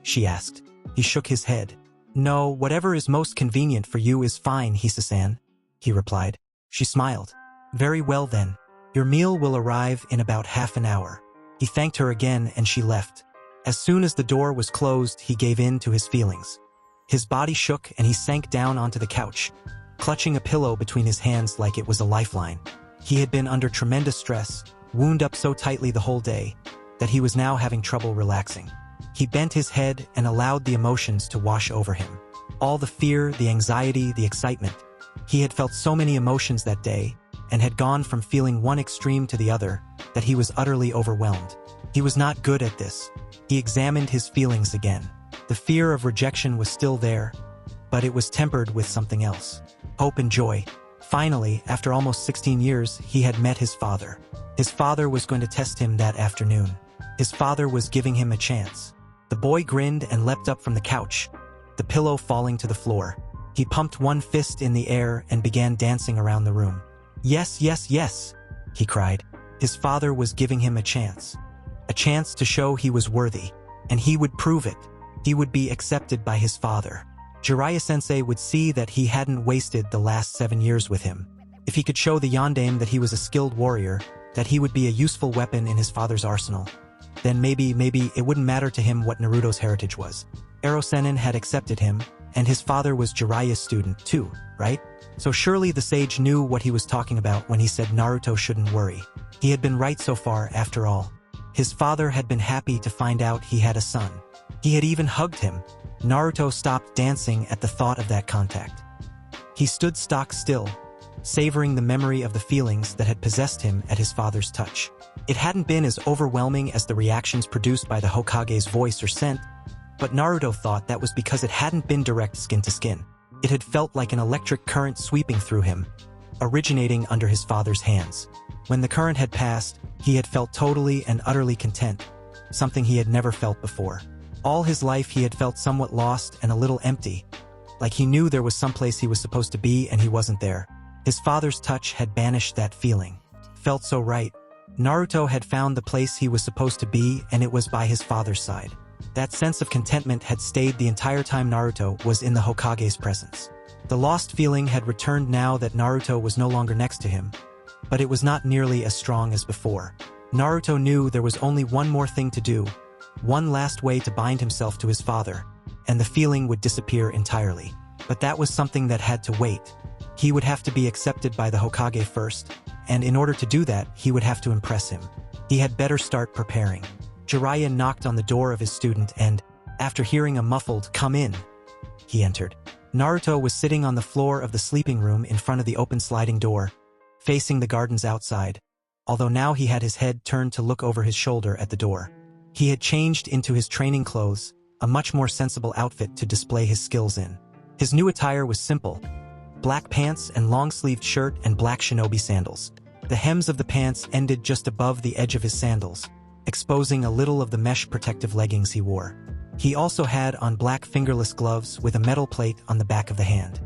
She asked. He shook his head. No, whatever is most convenient for you is fine, Hisa-san, he replied. She smiled. Very well then. Your meal will arrive in about half an hour. He thanked her again and she left. As soon as the door was closed, he gave in to his feelings. His body shook and he sank down onto the couch, clutching a pillow between his hands like it was a lifeline. He had been under tremendous stress, wound up so tightly the whole day, that he was now having trouble relaxing. He bent his head and allowed the emotions to wash over him. All the fear, the anxiety, the excitement. He had felt so many emotions that day, and had gone from feeling one extreme to the other, that he was utterly overwhelmed. He was not good at this. He examined his feelings again. The fear of rejection was still there, but it was tempered with something else. Hope and joy. Finally, after almost 16 years, he had met his father. His father was going to test him that afternoon. His father was giving him a chance. The boy grinned and leapt up from the couch, the pillow falling to the floor. He pumped one fist in the air and began dancing around the room. Yes, yes, yes, he cried. His father was giving him a chance to show he was worthy, and he would prove it. He would be accepted by his father. Jiraiya-sensei would see that he hadn't wasted the last 7 years with him. If he could show the Yondaime that he was a skilled warrior, that he would be a useful weapon in his father's arsenal, then maybe it wouldn't matter to him what Naruto's heritage was. Ero-sennin had accepted him, and his father was Jiraiya's student too, right? So surely the sage knew what he was talking about when he said Naruto shouldn't worry. He had been right so far, after all. His father had been happy to find out he had a son. He had even hugged him. Naruto stopped dancing at the thought of that contact. He stood stock still, savoring the memory of the feelings that had possessed him at his father's touch. It hadn't been as overwhelming as the reactions produced by the Hokage's voice or scent, but Naruto thought that was because it hadn't been direct skin to skin. It had felt like an electric current sweeping through him, originating under his father's hands. When the current had passed, he had felt totally and utterly content, something he had never felt before. All his life he had felt somewhat lost and a little empty, like he knew there was someplace he was supposed to be and he wasn't there. His father's touch had banished that feeling. Felt so right. Naruto had found the place he was supposed to be, and it was by his father's side. That sense of contentment had stayed the entire time Naruto was in the Hokage's presence. The lost feeling had returned now that Naruto was no longer next to him, but it was not nearly as strong as before. Naruto knew there was only one more thing to do, One last way to bind himself to his father, and the feeling would disappear entirely. But that was something that had to wait. He would have to be accepted by the Hokage first, and in order to do that, he would have to impress him. He had better start preparing. Jiraiya knocked on the door of his student and, after hearing a muffled "come in," he entered. Naruto was sitting on the floor of the sleeping room in front of the open sliding door, facing the gardens outside, although now he had his head turned to look over his shoulder at the door. He had changed into his training clothes, a much more sensible outfit to display his skills in. His new attire was simple: black pants and long-sleeved shirt and black shinobi sandals. The hems of the pants ended just above the edge of his sandals, exposing a little of the mesh protective leggings he wore. He also had on black fingerless gloves with a metal plate on the back of the hand.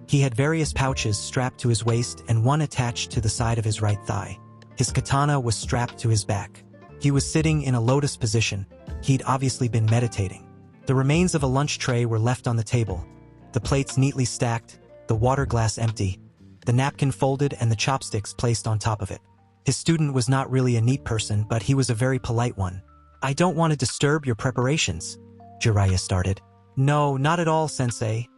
He had various pouches strapped to his waist and one attached to the side of his right thigh. His katana was strapped to his back. He was sitting in a lotus position. He'd obviously been meditating. The remains of a lunch tray were left on the table, the plates neatly stacked, the water glass empty, the napkin folded and the chopsticks placed on top of it. His student was not really a neat person, but he was a very polite one. "I don't want to disturb your preparations," Jiraiya started. "No, not at all, sensei,"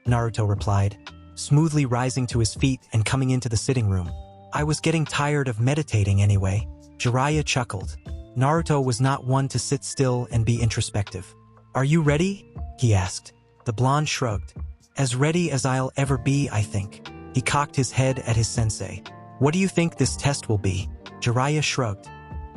Naruto replied, smoothly rising to his feet and coming into the sitting room. "I was getting tired of meditating anyway." Jiraiya chuckled. Naruto was not one to sit still and be introspective. "Are you ready?" he asked. The blonde shrugged. "As ready as I'll ever be, I think." He cocked his head at his sensei. "What do you think this test will be?" Jiraiya shrugged.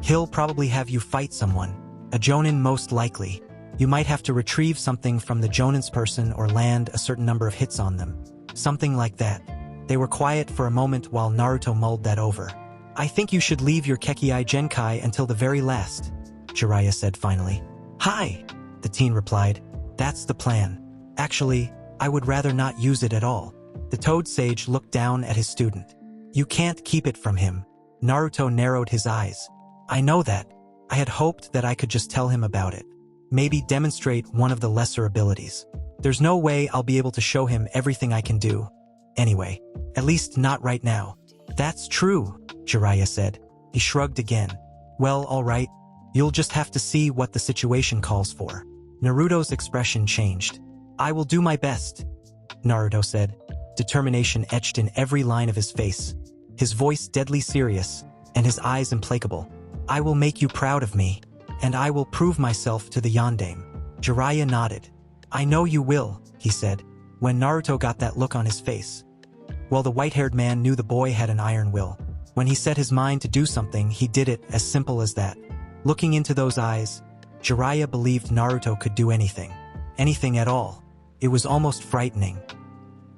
"He'll probably have you fight someone. A jonin most likely. You might have to retrieve something from the jonin's person or land a certain number of hits on them. Something like that." They were quiet for a moment while Naruto mulled that over. "I think you should leave your Kekkei Genkai until the very last," Jiraiya said finally. "Hi," the teen replied. "That's the plan. Actually, I would rather not use it at all." The Toad Sage looked down at his student. "You can't keep it from him." Naruto narrowed his eyes. "I know that. I had hoped that I could just tell him about it. Maybe demonstrate one of the lesser abilities. There's no way I'll be able to show him everything I can do. Anyway, at least not right now." "That's true," Jiraiya said. He shrugged again. "Well, all right. You'll just have to see what the situation calls for." Naruto's expression changed. "I will do my best," Naruto said, determination etched in every line of his face, his voice deadly serious, and his eyes implacable. "I will make you proud of me, and I will prove myself to the Yondaime." Jiraiya nodded. "I know you will," he said, when Naruto got that look on his face. Well, the white-haired man knew the boy had an iron will. When he set his mind to do something, he did it, as simple as that. Looking into those eyes, Jiraiya believed Naruto could do anything. Anything at all. It was almost frightening.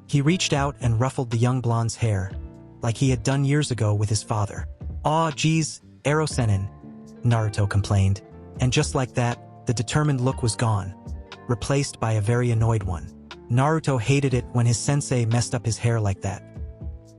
He reached out and ruffled the young blonde's hair, like he had done years ago with his father. "Aw, geez, Ero-senin," Naruto complained, and just like that, the determined look was gone, replaced by a very annoyed one. Naruto hated it when his sensei messed up his hair like that.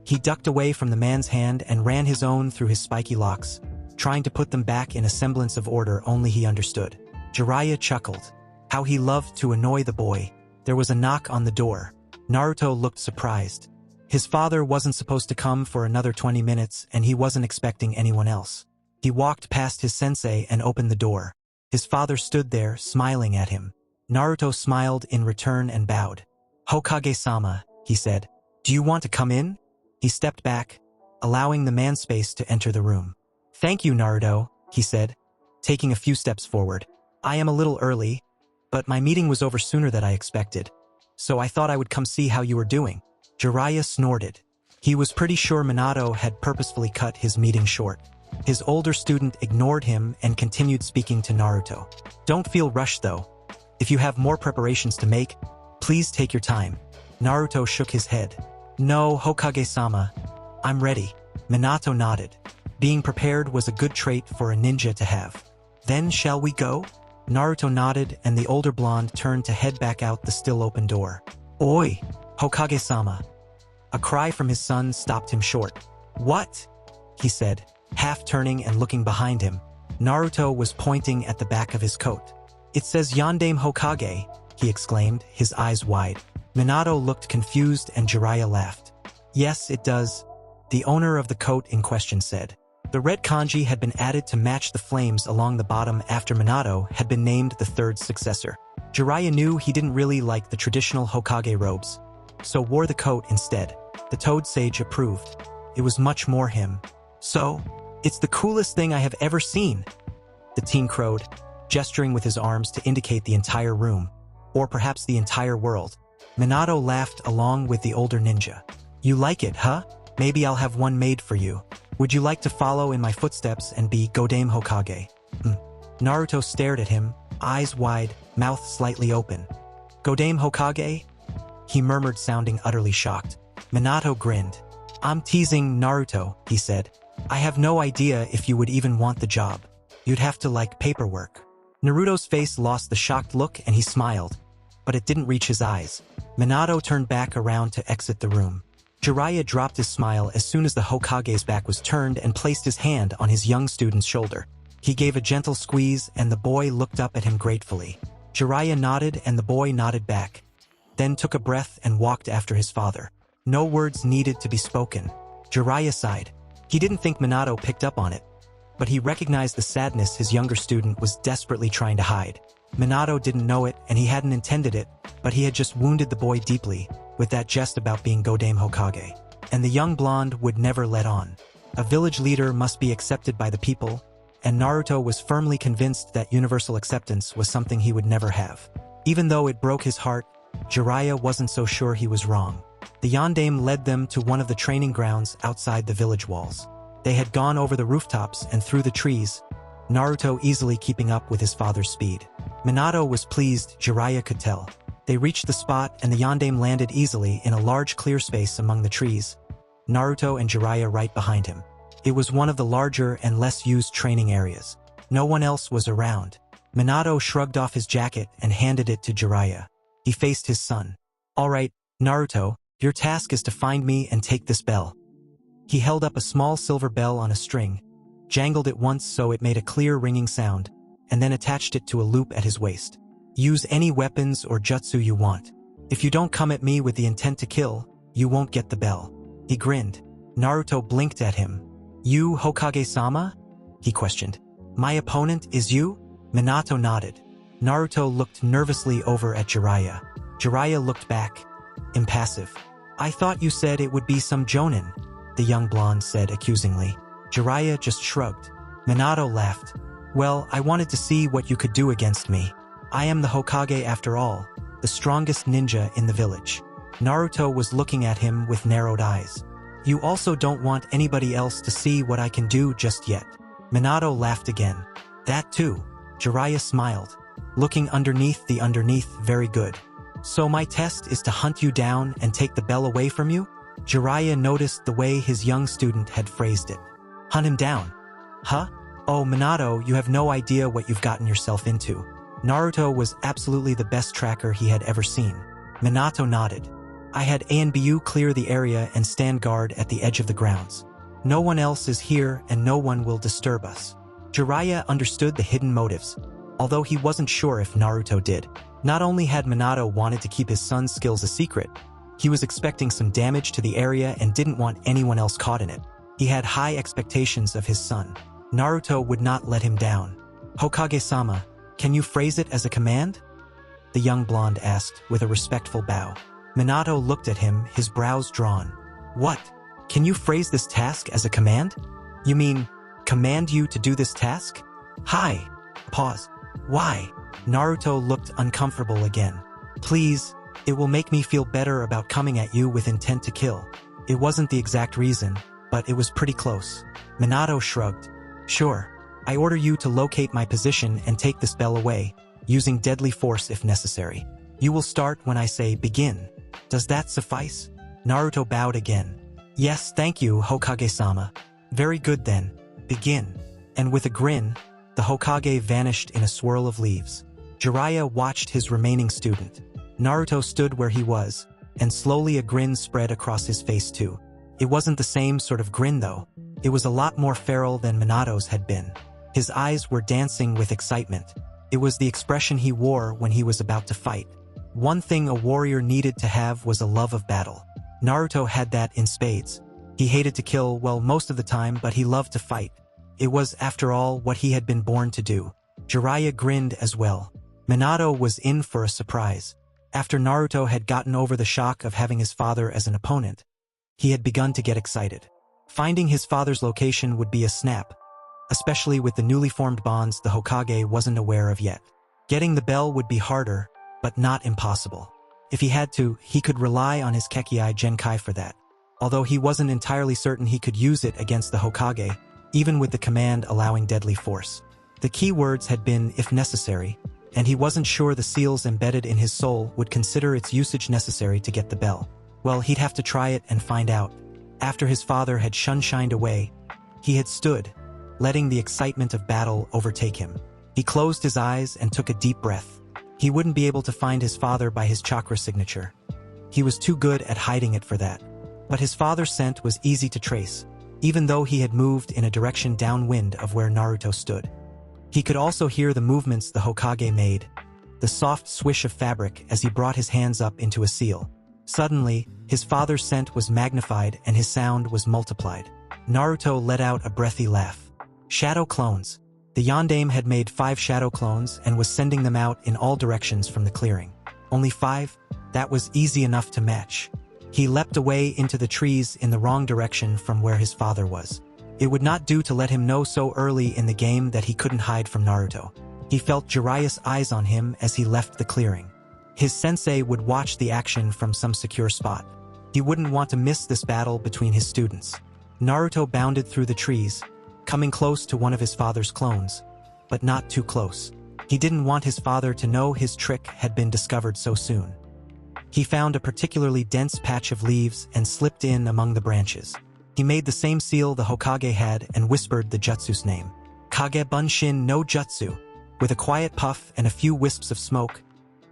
He ducked away from the man's hand and ran his own through his spiky locks, trying to put them back in a semblance of order only he understood. Jiraiya chuckled. How he loved to annoy the boy. There was a knock on the door. Naruto looked surprised. His father wasn't supposed to come for another 20 minutes and he wasn't expecting anyone else. He walked past his sensei and opened the door. His father stood there, smiling at him. Naruto smiled in return and bowed. "Hokage-sama," he said. "Do you want to come in?" He stepped back, allowing the man space to enter the room. "Thank you, Naruto," he said, taking a few steps forward. "I am a little early, but my meeting was over sooner than I expected, so I thought I would come see how you were doing." Jiraiya snorted. He was pretty sure Minato had purposefully cut his meeting short. His older student ignored him and continued speaking to Naruto. "Don't feel rushed though. If you have more preparations to make, please take your time." Naruto shook his head. "No, Hokage-sama. I'm ready." Minato nodded. Being prepared was a good trait for a ninja to have. "Then shall we go?" Naruto nodded and the older blonde turned to head back out the still open door. "Oi, Hokage-sama." A cry from his son stopped him short. "What?" he said, half turning and looking behind him. Naruto was pointing at the back of his coat. "It says Yondaime Hokage," he exclaimed, his eyes wide. Minato looked confused and Jiraiya laughed. "Yes, it does," the owner of the coat in question said. The red kanji had been added to match the flames along the bottom after Minato had been named the third successor. Jiraiya knew he didn't really like the traditional Hokage robes, so wore the coat instead. The Toad Sage approved. It was much more him. So, it's the coolest thing I have ever seen, the teen crowed, gesturing with his arms to indicate the entire room, or perhaps the entire world. Minato laughed along with the older ninja. You like it, huh? Maybe I'll have one made for you. Would you like to follow in my footsteps and be Godame Hokage? Naruto stared at him, eyes wide, mouth slightly open. Godame Hokage? He murmured, sounding utterly shocked. Minato grinned. I'm teasing, Naruto, he said. I have no idea if you would even want the job. You'd have to like paperwork. Naruto's face lost the shocked look and he smiled, but it didn't reach his eyes. Minato turned back around to exit the room. Jiraiya dropped his smile as soon as the Hokage's back was turned and placed his hand on his young student's shoulder. He gave a gentle squeeze and the boy looked up at him gratefully. Jiraiya nodded and the boy nodded back, then took a breath and walked after his father. No words needed to be spoken. Jiraiya sighed. He didn't think Minato picked up on it, but he recognized the sadness his younger student was desperately trying to hide. Minato didn't know it and he hadn't intended it, but he had just wounded the boy deeply with that jest about being Godame Hokage. And the young blonde would never let on. A village leader must be accepted by the people, and Naruto was firmly convinced that universal acceptance was something he would never have. Even though it broke his heart, Jiraiya wasn't so sure he was wrong. The yondaime led them to one of the training grounds outside the village walls. They had gone over the rooftops and through the trees, Naruto easily keeping up with his father's speed. Minato was pleased, Jiraiya could tell. They reached the spot and the yondaime landed easily in a large clear space among the trees, Naruto and Jiraiya right behind him. It was one of the larger and less used training areas. No one else was around. Minato shrugged off his jacket and handed it to Jiraiya. He faced his son. All right, Naruto, your task is to find me and take this bell. He held up a small silver bell on a string, jangled it once so it made a clear ringing sound, and then attached it to a loop at his waist. Use any weapons or jutsu you want. If you don't come at me with the intent to kill, you won't get the bell. He grinned. Naruto blinked at him. You Hokage-sama? He questioned. My opponent is you? Minato nodded. Naruto looked nervously over at Jiraiya. Jiraiya looked back, impassive. I thought you said it would be some jonin, the young blonde said accusingly. Jiraiya just shrugged. Minato laughed. Well, I wanted to see what you could do against me. I am the Hokage after all, the strongest ninja in the village. Naruto was looking at him with narrowed eyes. You also don't want anybody else to see what I can do just yet. Minato laughed again. That too. Jiraiya smiled, looking underneath, very good. So my test is to hunt you down and take the bell away from you? Jiraiya noticed the way his young student had phrased it. Hunt him down. Huh? Oh, Minato, you have no idea what you've gotten yourself into. Naruto was absolutely the best tracker he had ever seen. Minato nodded. I had Anbu clear the area and stand guard at the edge of the grounds. No one else is here and no one will disturb us. Jiraiya understood the hidden motives, although he wasn't sure if Naruto did. Not only had Minato wanted to keep his son's skills a secret, he was expecting some damage to the area and didn't want anyone else caught in it. He had high expectations of his son. Naruto would not let him down. Hokage-sama, can you phrase it as a command? The young blonde asked with a respectful bow. Minato looked at him, his brows drawn. What? Can you phrase this task as a command? You mean, command you to do this task? Hi. Pause. Why? Naruto looked uncomfortable again. Please, it will make me feel better about coming at you with intent to kill. It wasn't the exact reason, but it was pretty close. Minato shrugged. Sure. I order you to locate my position and take this bell away, using deadly force if necessary. You will start when I say begin. Does that suffice? Naruto bowed again. Yes, thank you, Hokage-sama. Very good then. Begin. And with a grin, the Hokage vanished in a swirl of leaves. Jiraiya watched his remaining student. Naruto stood where he was, and slowly a grin spread across his face too. It wasn't the same sort of grin though. It was a lot more feral than Minato's had been. His eyes were dancing with excitement. It was the expression he wore when he was about to fight. One thing a warrior needed to have was a love of battle. Naruto had that in spades. He hated to kill, well, most of the time, but he loved to fight. It was, after all, what he had been born to do. Jiraiya grinned as well. Minato was in for a surprise. After Naruto had gotten over the shock of having his father as an opponent, he had begun to get excited. Finding his father's location would be a snap, especially with the newly formed bonds the Hokage wasn't aware of yet. Getting the bell would be harder, but not impossible. If he had to, he could rely on his Kekkei Genkai for that. Although he wasn't entirely certain he could use it against the Hokage, even with the command allowing deadly force. The key words had been, if necessary, and he wasn't sure the seals embedded in his soul would consider its usage necessary to get the bell. Well, he'd have to try it and find out. After his father had shined away, he had stood, letting the excitement of battle overtake him. He closed his eyes and took a deep breath. He wouldn't be able to find his father by his chakra signature. He was too good at hiding it for that. But his father's scent was easy to trace, even though he had moved in a direction downwind of where Naruto stood. He could also hear the movements the Hokage made, the soft swish of fabric as he brought his hands up into a seal. Suddenly, his father's scent was magnified and his sound was multiplied. Naruto let out a breathy laugh. Shadow clones. The Yondaime had made 5 shadow clones and was sending them out in all directions from the clearing. Only 5? That was easy enough to match. He leapt away into the trees in the wrong direction from where his father was. It would not do to let him know so early in the game that he couldn't hide from Naruto. He felt Jiraiya's eyes on him as he left the clearing. His sensei would watch the action from some secure spot. He wouldn't want to miss this battle between his students. Naruto bounded through the trees, coming close to one of his father's clones, but not too close. He didn't want his father to know his trick had been discovered so soon. He found a particularly dense patch of leaves and slipped in among the branches. He made the same seal the Hokage had and whispered the jutsu's name. Kage Bunshin no Jutsu. With a quiet puff and a few wisps of smoke,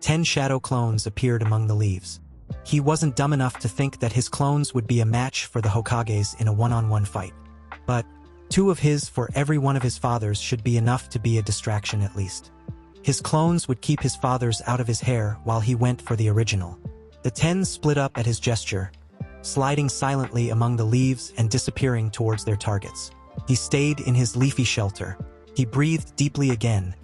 10 shadow clones appeared among the leaves. He wasn't dumb enough to think that his clones would be a match for the Hokage's in a one-on-one fight. But 2 of his for every one of his father's should be enough to be a distraction at least. His clones would keep his father's out of his hair while he went for the original. The 10 split up at his gesture, sliding silently among the leaves and disappearing towards their targets. He stayed in his leafy shelter. He breathed deeply again,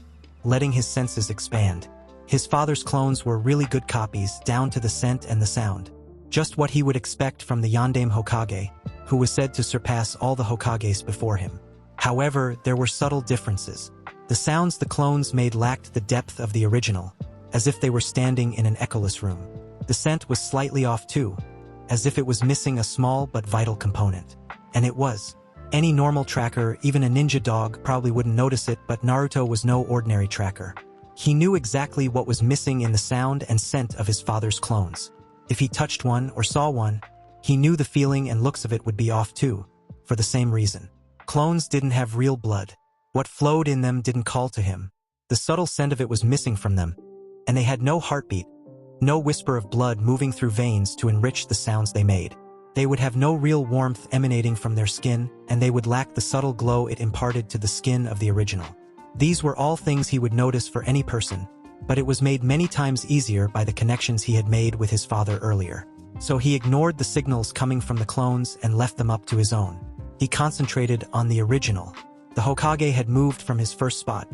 letting his senses expand. His father's clones were really good copies, down to the scent and the sound. Just what he would expect from the Yondaime Hokage, who was said to surpass all the Hokages before him. However, there were subtle differences. The sounds the clones made lacked the depth of the original, as if they were standing in an echoless room. The scent was slightly off too, as if it was missing a small but vital component. And it was. Any normal tracker, even a ninja dog, probably wouldn't notice it, but Naruto was no ordinary tracker. He knew exactly what was missing in the sound and scent of his father's clones. If he touched one or saw one, he knew the feeling and looks of it would be off too, for the same reason. Clones didn't have real blood. What flowed in them didn't call to him. The subtle scent of it was missing from them, and they had no heartbeat, no whisper of blood moving through veins to enrich the sounds they made. They would have no real warmth emanating from their skin, and they would lack the subtle glow it imparted to the skin of the original. These were all things he would notice for any person, but it was made many times easier by the connections he had made with his father earlier. So he ignored the signals coming from the clones and left them up to his own. He concentrated on the original. The Hokage had moved from his first spot,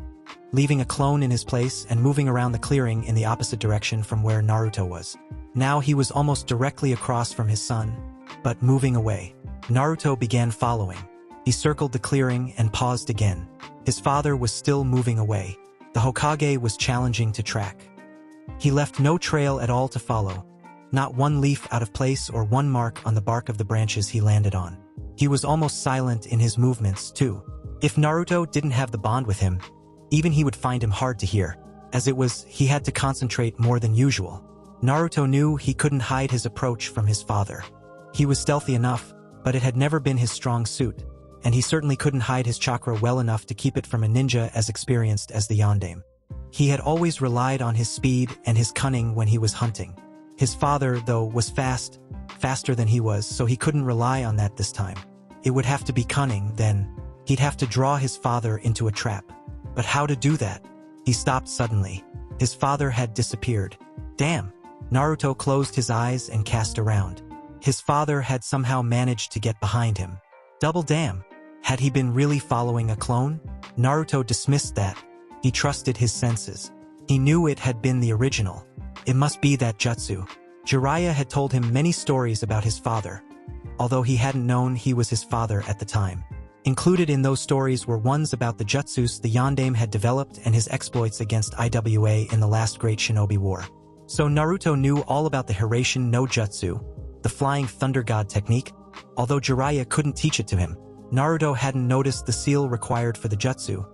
leaving a clone in his place and moving around the clearing in the opposite direction from where Naruto was. Now he was almost directly across from his son, but moving away. Naruto began following. He circled the clearing and paused again. His father was still moving away. The Hokage was challenging to track. He left no trail at all to follow, not one leaf out of place or one mark on the bark of the branches he landed on. He was almost silent in his movements, too. If Naruto didn't have the bond with him, even he would find him hard to hear. As it was, he had to concentrate more than usual. Naruto knew he couldn't hide his approach from his father. He was stealthy enough, but it had never been his strong suit, and he certainly couldn't hide his chakra well enough to keep it from a ninja as experienced as the Yondaime. He had always relied on his speed and his cunning when he was hunting. His father, though, was faster than he was, so he couldn't rely on that this time. It would have to be cunning, then. He'd have to draw his father into a trap. But how to do that? He stopped suddenly. His father had disappeared. Damn! Naruto closed his eyes and cast around. His father had somehow managed to get behind him. Double damn. Had he been really following a clone? Naruto dismissed that. He trusted his senses. He knew it had been the original. It must be that jutsu. Jiraiya had told him many stories about his father, although he hadn't known he was his father at the time. Included in those stories were ones about the jutsus the Yondaime had developed and his exploits against IWA in the last great shinobi war. So Naruto knew all about the Hiraishin no Jutsu, the flying thunder god technique, although Jiraiya couldn't teach it to him. Naruto hadn't noticed the seal required for the jutsu,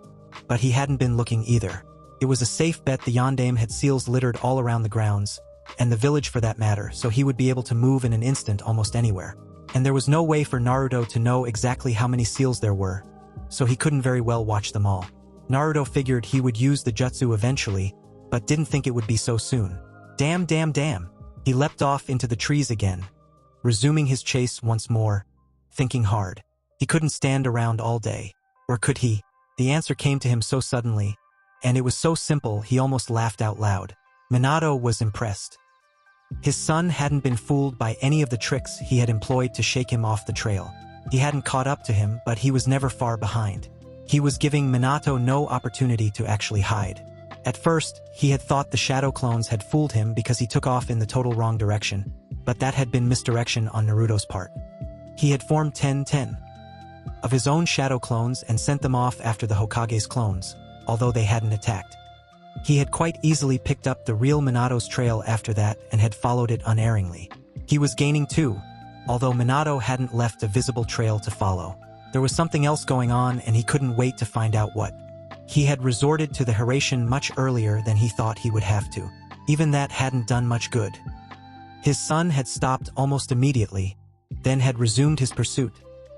but he hadn't been looking either. It was a safe bet the Yondaime had seals littered all around the grounds, and the village for that matter, so he would be able to move in an instant almost anywhere. And there was no way for Naruto to know exactly how many seals there were, so he couldn't very well watch them all. Naruto figured he would use the jutsu eventually, but didn't think it would be so soon. Damn. He leapt off into the trees again, resuming his chase once more, thinking hard. He couldn't stand around all day. Or could he? The answer came to him so suddenly, and it was so simple he almost laughed out loud. Minato was impressed. His son hadn't been fooled by any of the tricks he had employed to shake him off the trail. He hadn't caught up to him, but he was never far behind. He was giving Minato no opportunity to actually hide. At first, he had thought the shadow clones had fooled him because he took off in the total wrong direction, but that had been misdirection on Naruto's part. He had formed 10 of his own shadow clones and sent them off after the Hokage's clones, although they hadn't attacked. He had quite easily picked up the real Minato's trail after that and had followed it unerringly. He was gaining too, although Minato hadn't left a visible trail to follow. There was something else going on and he couldn't wait to find out what. He had resorted to the Hiraishin much earlier than he thought he would have to. Even that hadn't done much good. His son had stopped almost immediately, then had resumed his pursuit,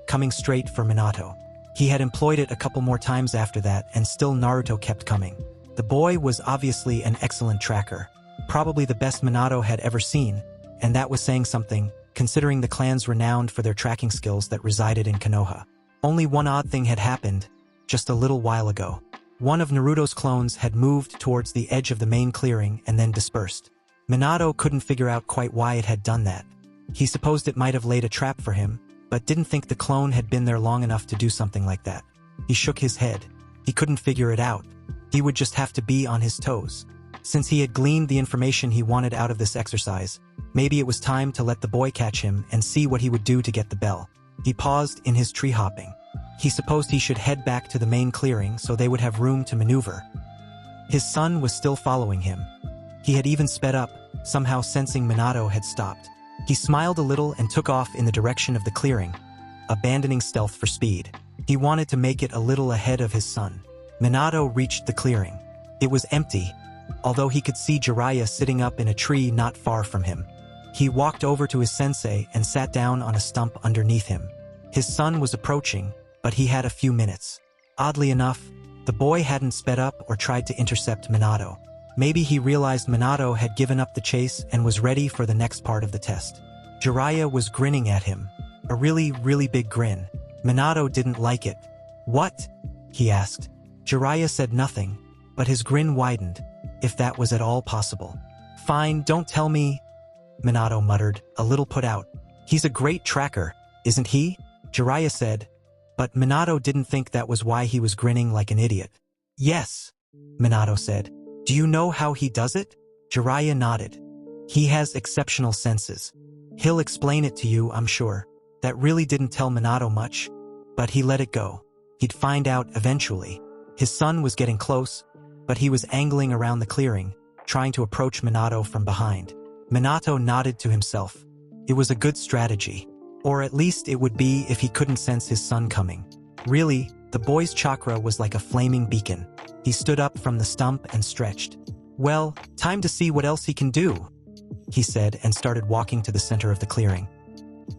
coming straight for Minato. He had employed it a couple more times after that and still Naruto kept coming. The boy was obviously an excellent tracker, probably the best Minato had ever seen, and that was saying something, considering the clans renowned for their tracking skills that resided in Konoha. Only one odd thing had happened, just a little while ago. One of Naruto's clones had moved towards the edge of the main clearing and then dispersed. Minato couldn't figure out quite why it had done that. He supposed it might have laid a trap for him, but didn't think the clone had been there long enough to do something like that. He shook his head. He couldn't figure it out. He would just have to be on his toes. Since he had gleaned the information he wanted out of this exercise, maybe it was time to let the boy catch him and see what he would do to get the bell. He paused in his tree hopping. He supposed he should head back to the main clearing so they would have room to maneuver. His son was still following him. He had even sped up, somehow sensing Minato had stopped. He smiled a little and took off in the direction of the clearing, abandoning stealth for speed. He wanted to make it a little ahead of his son. Minato reached the clearing. It was empty, although he could see Jiraiya sitting up in a tree not far from him. He walked over to his sensei and sat down on a stump underneath him. His son was approaching, but he had a few minutes. Oddly enough, the boy hadn't sped up or tried to intercept Minato. Maybe he realized Minato had given up the chase and was ready for the next part of the test. Jiraiya was grinning at him. A really big grin. Minato didn't like it. "What?" he asked. Jiraiya said nothing, but his grin widened, if that was at all possible. "Fine, don't tell me," Minato muttered, a little put out. "He's a great tracker, isn't he?" Jiraiya said, but Minato didn't think that was why he was grinning like an idiot. "Yes," Minato said. "Do you know how he does it?" Jiraiya nodded. "He has exceptional senses. He'll explain it to you, I'm sure." That really didn't tell Minato much, but he let it go. He'd find out eventually. His son was getting close, but he was angling around the clearing, trying to approach Minato from behind. Minato nodded to himself. It was a good strategy. Or at least it would be if he couldn't sense his son coming. Really, the boy's chakra was like a flaming beacon. He stood up from the stump and stretched. "Well, time to see what else he can do," he said and started walking to the center of the clearing.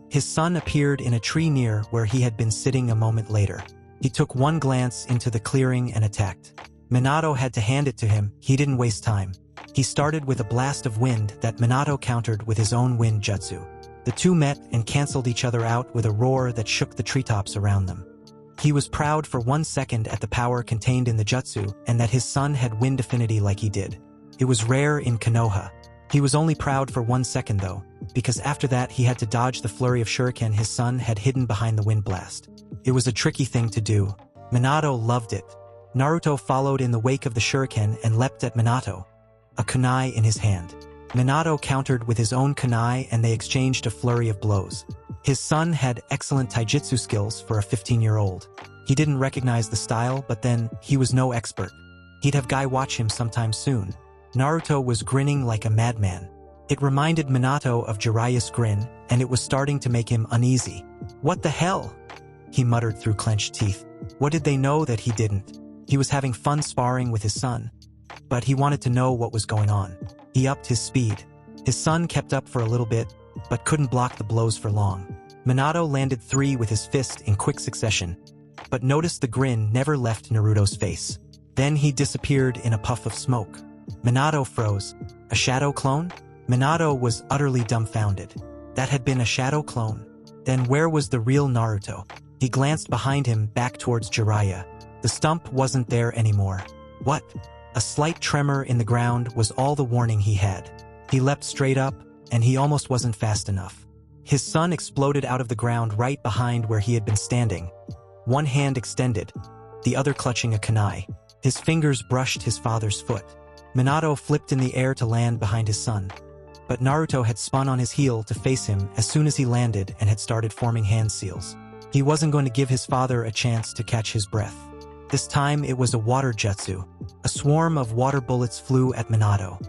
His son appeared in a tree near where he had been sitting a moment later. He took one glance into the clearing and attacked. Minato had to hand it to him. He didn't waste time. He started with a blast of wind that Minato countered with his own wind jutsu. The two met and canceled each other out with a roar that shook the treetops around them. He was proud for 1 second at the power contained in the jutsu and that his son had wind affinity like he did. It was rare in Konoha. He was only proud for 1 second though, because after that he had to dodge the flurry of shuriken his son had hidden behind the wind blast. It was a tricky thing to do. Minato loved it. Naruto followed in the wake of the shuriken and leapt at Minato, a kunai in his hand. Minato countered with his own kunai and they exchanged a flurry of blows. His son had excellent taijutsu skills for a 15-year-old. He didn't recognize the style, but then he was no expert. He'd have Guy watch him sometime soon. Naruto was grinning like a madman. It reminded Minato of Jiraiya's grin, and it was starting to make him uneasy. "What the hell?" he muttered through clenched teeth. What did they know that he didn't? He was having fun sparring with his son, but he wanted to know what was going on. He upped his speed. His son kept up for a little bit, but couldn't block the blows for long. Minato landed 3 with his fist in quick succession, but noticed the grin never left Naruto's face. Then he disappeared in a puff of smoke. Minato froze. A shadow clone? Minato was utterly dumbfounded. That had been a shadow clone. Then where was the real Naruto? He glanced behind him back towards Jiraiya. The stump wasn't there anymore. What? A slight tremor in the ground was all the warning he had. He leapt straight up, and he almost wasn't fast enough. His son exploded out of the ground right behind where he had been standing. One hand extended, the other clutching a kunai. His fingers brushed his father's foot. Minato flipped in the air to land behind his son. But Naruto had spun on his heel to face him as soon as he landed and had started forming hand seals. He wasn't going to give his father a chance to catch his breath. This time it was a water jutsu. A swarm of water bullets flew at Minato.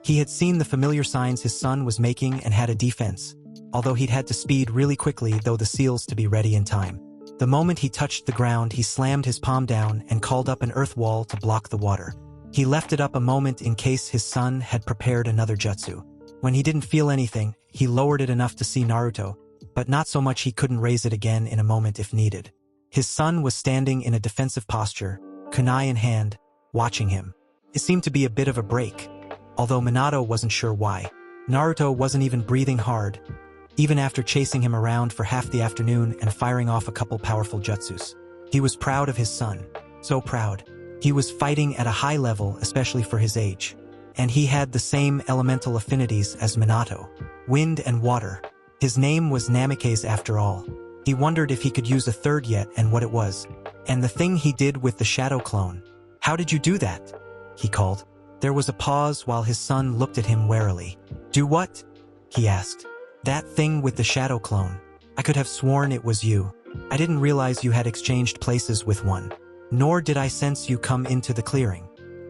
He had seen the familiar signs his son was making and had a defense, although he'd had to speed really quickly though the seals to be ready in time. The moment he touched the ground, he slammed his palm down and called up an earth wall to block the water. He left it up a moment in case his son had prepared another jutsu. When he didn't feel anything, he lowered it enough to see Naruto, but not so much he couldn't raise it again in a moment if needed. His son was standing in a defensive posture, kunai in hand, watching him. It seemed to be a bit of a break, although Minato wasn't sure why. Naruto wasn't even breathing hard, even after chasing him around for half the afternoon and firing off a couple powerful jutsus. He was proud of his son. So proud. He was fighting at a high level, especially for his age. And he had the same elemental affinities as Minato. Wind and water. His name was Namikaze after all. He wondered if he could use a third yet and what it was. And the thing he did with the shadow clone. "How did you do that?" he called. There was a pause while his son looked at him warily. "Do what?" he asked. "That thing with the shadow clone. I could have sworn it was you. I didn't realize you had exchanged places with one. Nor did I sense you come into the clearing."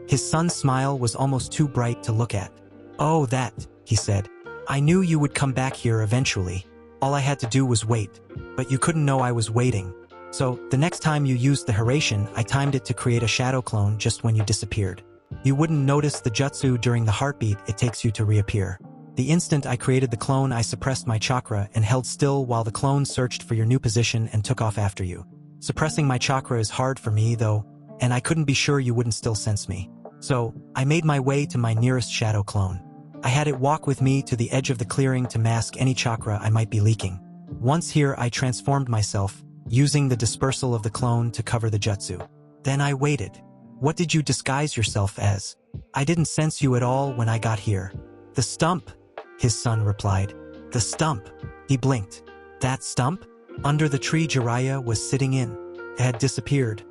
His son's smile was almost too bright to look at. "Oh, that," he said. "I knew you would come back here eventually. All I had to do was wait. But you couldn't know I was waiting. So, the next time you used the Hiraishin, I timed it to create a shadow clone just when you disappeared. You wouldn't notice the jutsu during the heartbeat it takes you to reappear. The instant I created the clone, I suppressed my chakra and held still while the clone searched for your new position and took off after you. Suppressing my chakra is hard for me, though, and I couldn't be sure you wouldn't still sense me. So, I made my way to my nearest shadow clone. I had it walk with me to the edge of the clearing to mask any chakra I might be leaking. Once here, I transformed myself, using the dispersal of the clone to cover the jutsu. Then I waited. What did you disguise yourself as? I didn't sense you at all when I got here. The stump, his son replied. The stump. He blinked. That stump? Under the tree Jiraiya was sitting in. It had disappeared.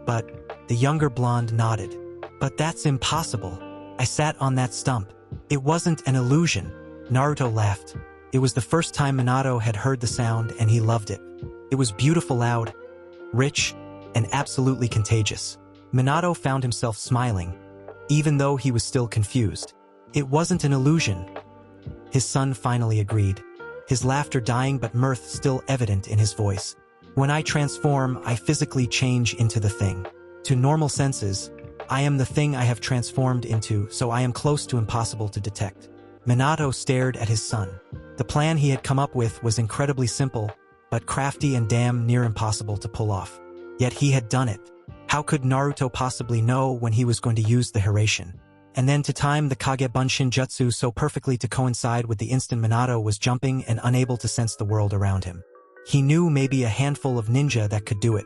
But, the younger blonde nodded. But that's impossible. I sat on that stump. It wasn't an illusion. Naruto laughed. It was the first time Minato had heard the sound and he loved it. It was beautiful, loud, rich, and absolutely contagious. Minato found himself smiling, even though he was still confused. It wasn't an illusion. His son finally agreed, his laughter dying but mirth still evident in his voice. When I transform, I physically change into the thing. To normal senses, I am the thing I have transformed into, so I am close to impossible to detect. Minato stared at his son. The plan he had come up with was incredibly simple, but crafty and damn near impossible to pull off. Yet he had done it. How could Naruto possibly know when he was going to use the Hiraishin? And then to time the Kage Bunshin Jutsu so perfectly to coincide with the instant Minato was jumping and unable to sense the world around him. He knew maybe a handful of ninja that could do it,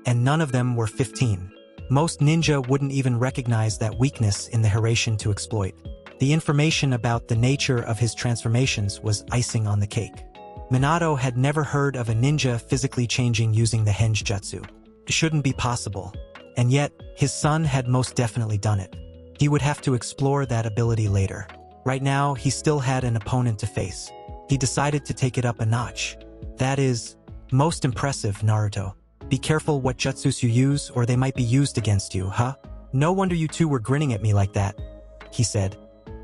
and none of them were 15. Most ninja wouldn't even recognize that weakness in the Hiraishin to exploit. The information about the nature of his transformations was icing on the cake. Minato had never heard of a ninja physically changing using the henge jutsu. It shouldn't be possible. And yet, his son had most definitely done it. He would have to explore that ability later. Right now, he still had an opponent to face. He decided to take it up a notch. That is, most impressive, Naruto. Be careful what jutsus you use or they might be used against you, huh? No wonder you two were grinning at me like that, he said,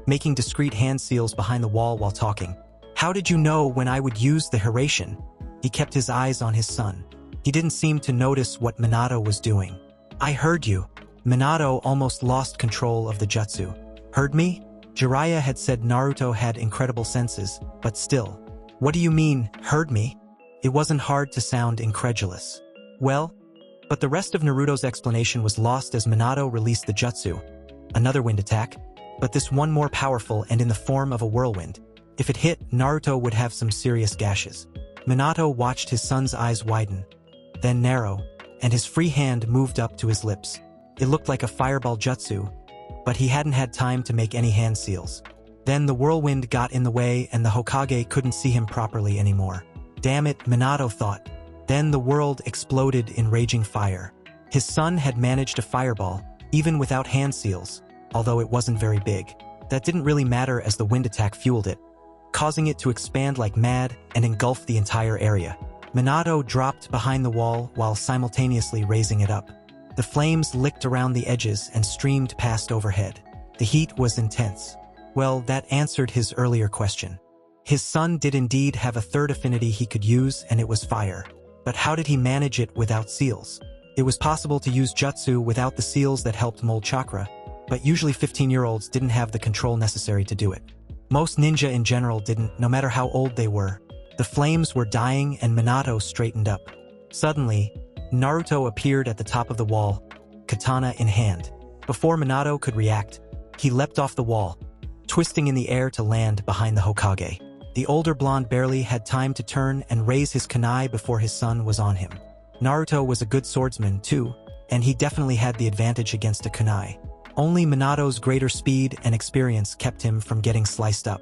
making discreet hand seals behind the wall while talking. How did you know when I would use the Hiraishin? He kept his eyes on his son. He didn't seem to notice what Minato was doing. I heard you. Minato almost lost control of the jutsu. Heard me? Jiraiya had said Naruto had incredible senses, but still. What do you mean, heard me? It wasn't hard to sound incredulous. Well, but the rest of Naruto's explanation was lost as Minato released the jutsu. Another wind attack, but this one more powerful and in the form of a whirlwind. If it hit, Naruto would have some serious gashes. Minato watched his son's eyes widen, then narrow, and his free hand moved up to his lips. It looked like a fireball jutsu, but he hadn't had time to make any hand seals. Then the whirlwind got in the way and the Hokage couldn't see him properly anymore. Damn it, Minato thought. Then the world exploded in raging fire. His son had managed a fireball, even without hand seals, although it wasn't very big. That didn't really matter as the wind attack fueled it, causing it to expand like mad and engulf the entire area. Minato dropped behind the wall while simultaneously raising it up. The flames licked around the edges and streamed past overhead. The heat was intense. Well, that answered his earlier question. His son did indeed have a third affinity he could use, and it was fire. But how did he manage it without seals? It was possible to use jutsu without the seals that helped mold chakra, but usually 15-year-olds didn't have the control necessary to do it. Most ninja in general didn't, no matter how old they were. The flames were dying and Minato straightened up. Suddenly, Naruto appeared at the top of the wall, katana in hand. Before Minato could react, he leapt off the wall, twisting in the air to land behind the Hokage. The older blonde barely had time to turn and raise his kunai before his son was on him. Naruto was a good swordsman too, and he definitely had the advantage against a kunai. Only Minato's greater speed and experience kept him from getting sliced up.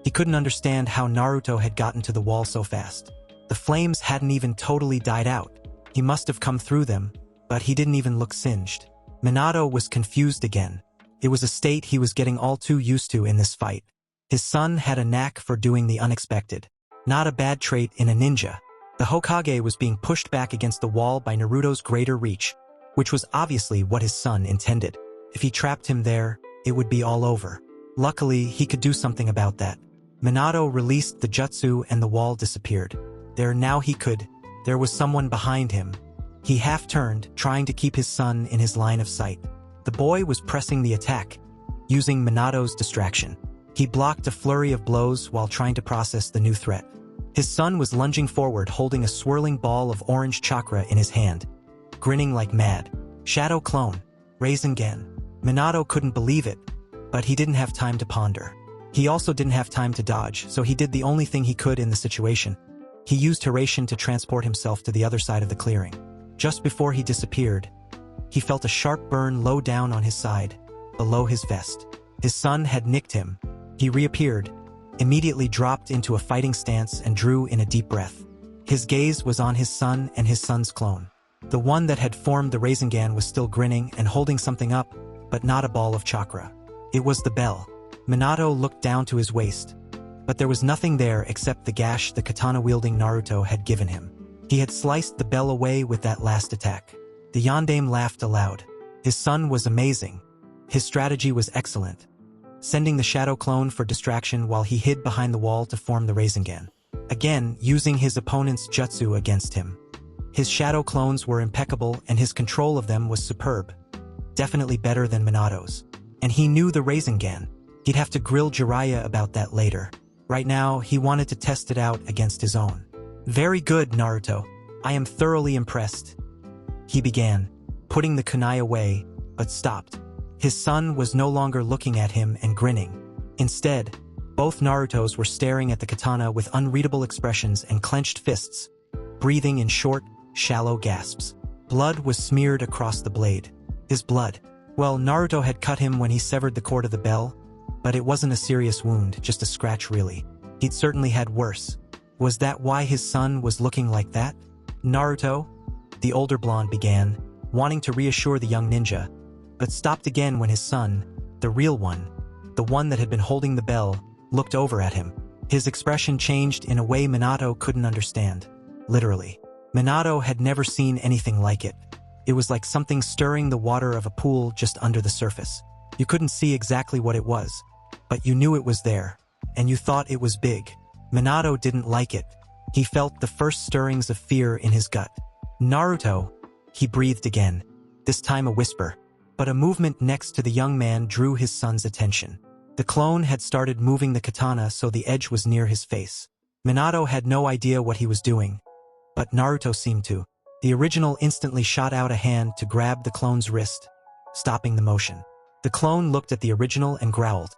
He couldn't understand how Naruto had gotten to the wall so fast. The flames hadn't even totally died out. He must have come through them, but he didn't even look singed. Minato was confused again. It was a state he was getting all too used to in this fight. His son had a knack for doing the unexpected. Not a bad trait in a ninja. The Hokage was being pushed back against the wall by Naruto's greater reach, which was obviously what his son intended. If he trapped him there, it would be all over. Luckily, he could do something about that. Minato released the jutsu and the wall disappeared. There was someone behind him. He half-turned, trying to keep his son in his line of sight. The boy was pressing the attack, using Minato's distraction. He blocked a flurry of blows while trying to process the new threat. His son was lunging forward, holding a swirling ball of orange chakra in his hand, grinning like mad. Shadow clone. Rasengan. Minato couldn't believe it, but he didn't have time to ponder. He also didn't have time to dodge, so he did the only thing he could in the situation. He used Hiraishin to transport himself to the other side of the clearing. Just before he disappeared, he felt a sharp burn low down on his side, below his vest. His son had nicked him. He reappeared, immediately dropped into a fighting stance and drew in a deep breath. His gaze was on his son and his son's clone. The one that had formed the Rasengan was still grinning and holding something up, but not a ball of chakra. It was the bell. Minato looked down to his waist, but there was nothing there except the gash the katana-wielding Naruto had given him. He had sliced the bell away with that last attack. The yondaime laughed aloud. His son was amazing. His strategy was excellent, sending the shadow clone for distraction while he hid behind the wall to form the Rasengan, again using his opponent's jutsu against him. His shadow clones were impeccable and his control of them was superb. Definitely better than Minato's. And he knew the Rasengan. He'd have to grill Jiraiya about that later. Right now, he wanted to test it out against his own. Very good, Naruto. I am thoroughly impressed. He began, putting the kunai away, but stopped. His son was no longer looking at him and grinning. Instead, both Narutos were staring at the katana with unreadable expressions and clenched fists, breathing in short, shallow gasps. Blood was smeared across the blade. His blood. Well, Naruto had cut him when he severed the cord of the bell, But it wasn't a serious wound, just a scratch really. He'd certainly had worse. Was that why his son was looking like that? Naruto? The older blonde began, wanting to reassure the young ninja, but stopped again when his son, the real one, the one that had been holding the bell, looked over at him. His expression changed in a way Minato couldn't understand. Literally. Minato had never seen anything like it. It was like something stirring the water of a pool just under the surface. You couldn't see exactly what it was, but you knew it was there, and you thought it was big. Minato didn't like it. He felt the first stirrings of fear in his gut. Naruto, he breathed again, this time a whisper, but a movement next to the young man drew his son's attention. The clone had started moving the katana so the edge was near his face. Minato had no idea what he was doing, but Naruto seemed to. The original instantly shot out a hand to grab the clone's wrist, stopping the motion. The clone looked at the original and growled.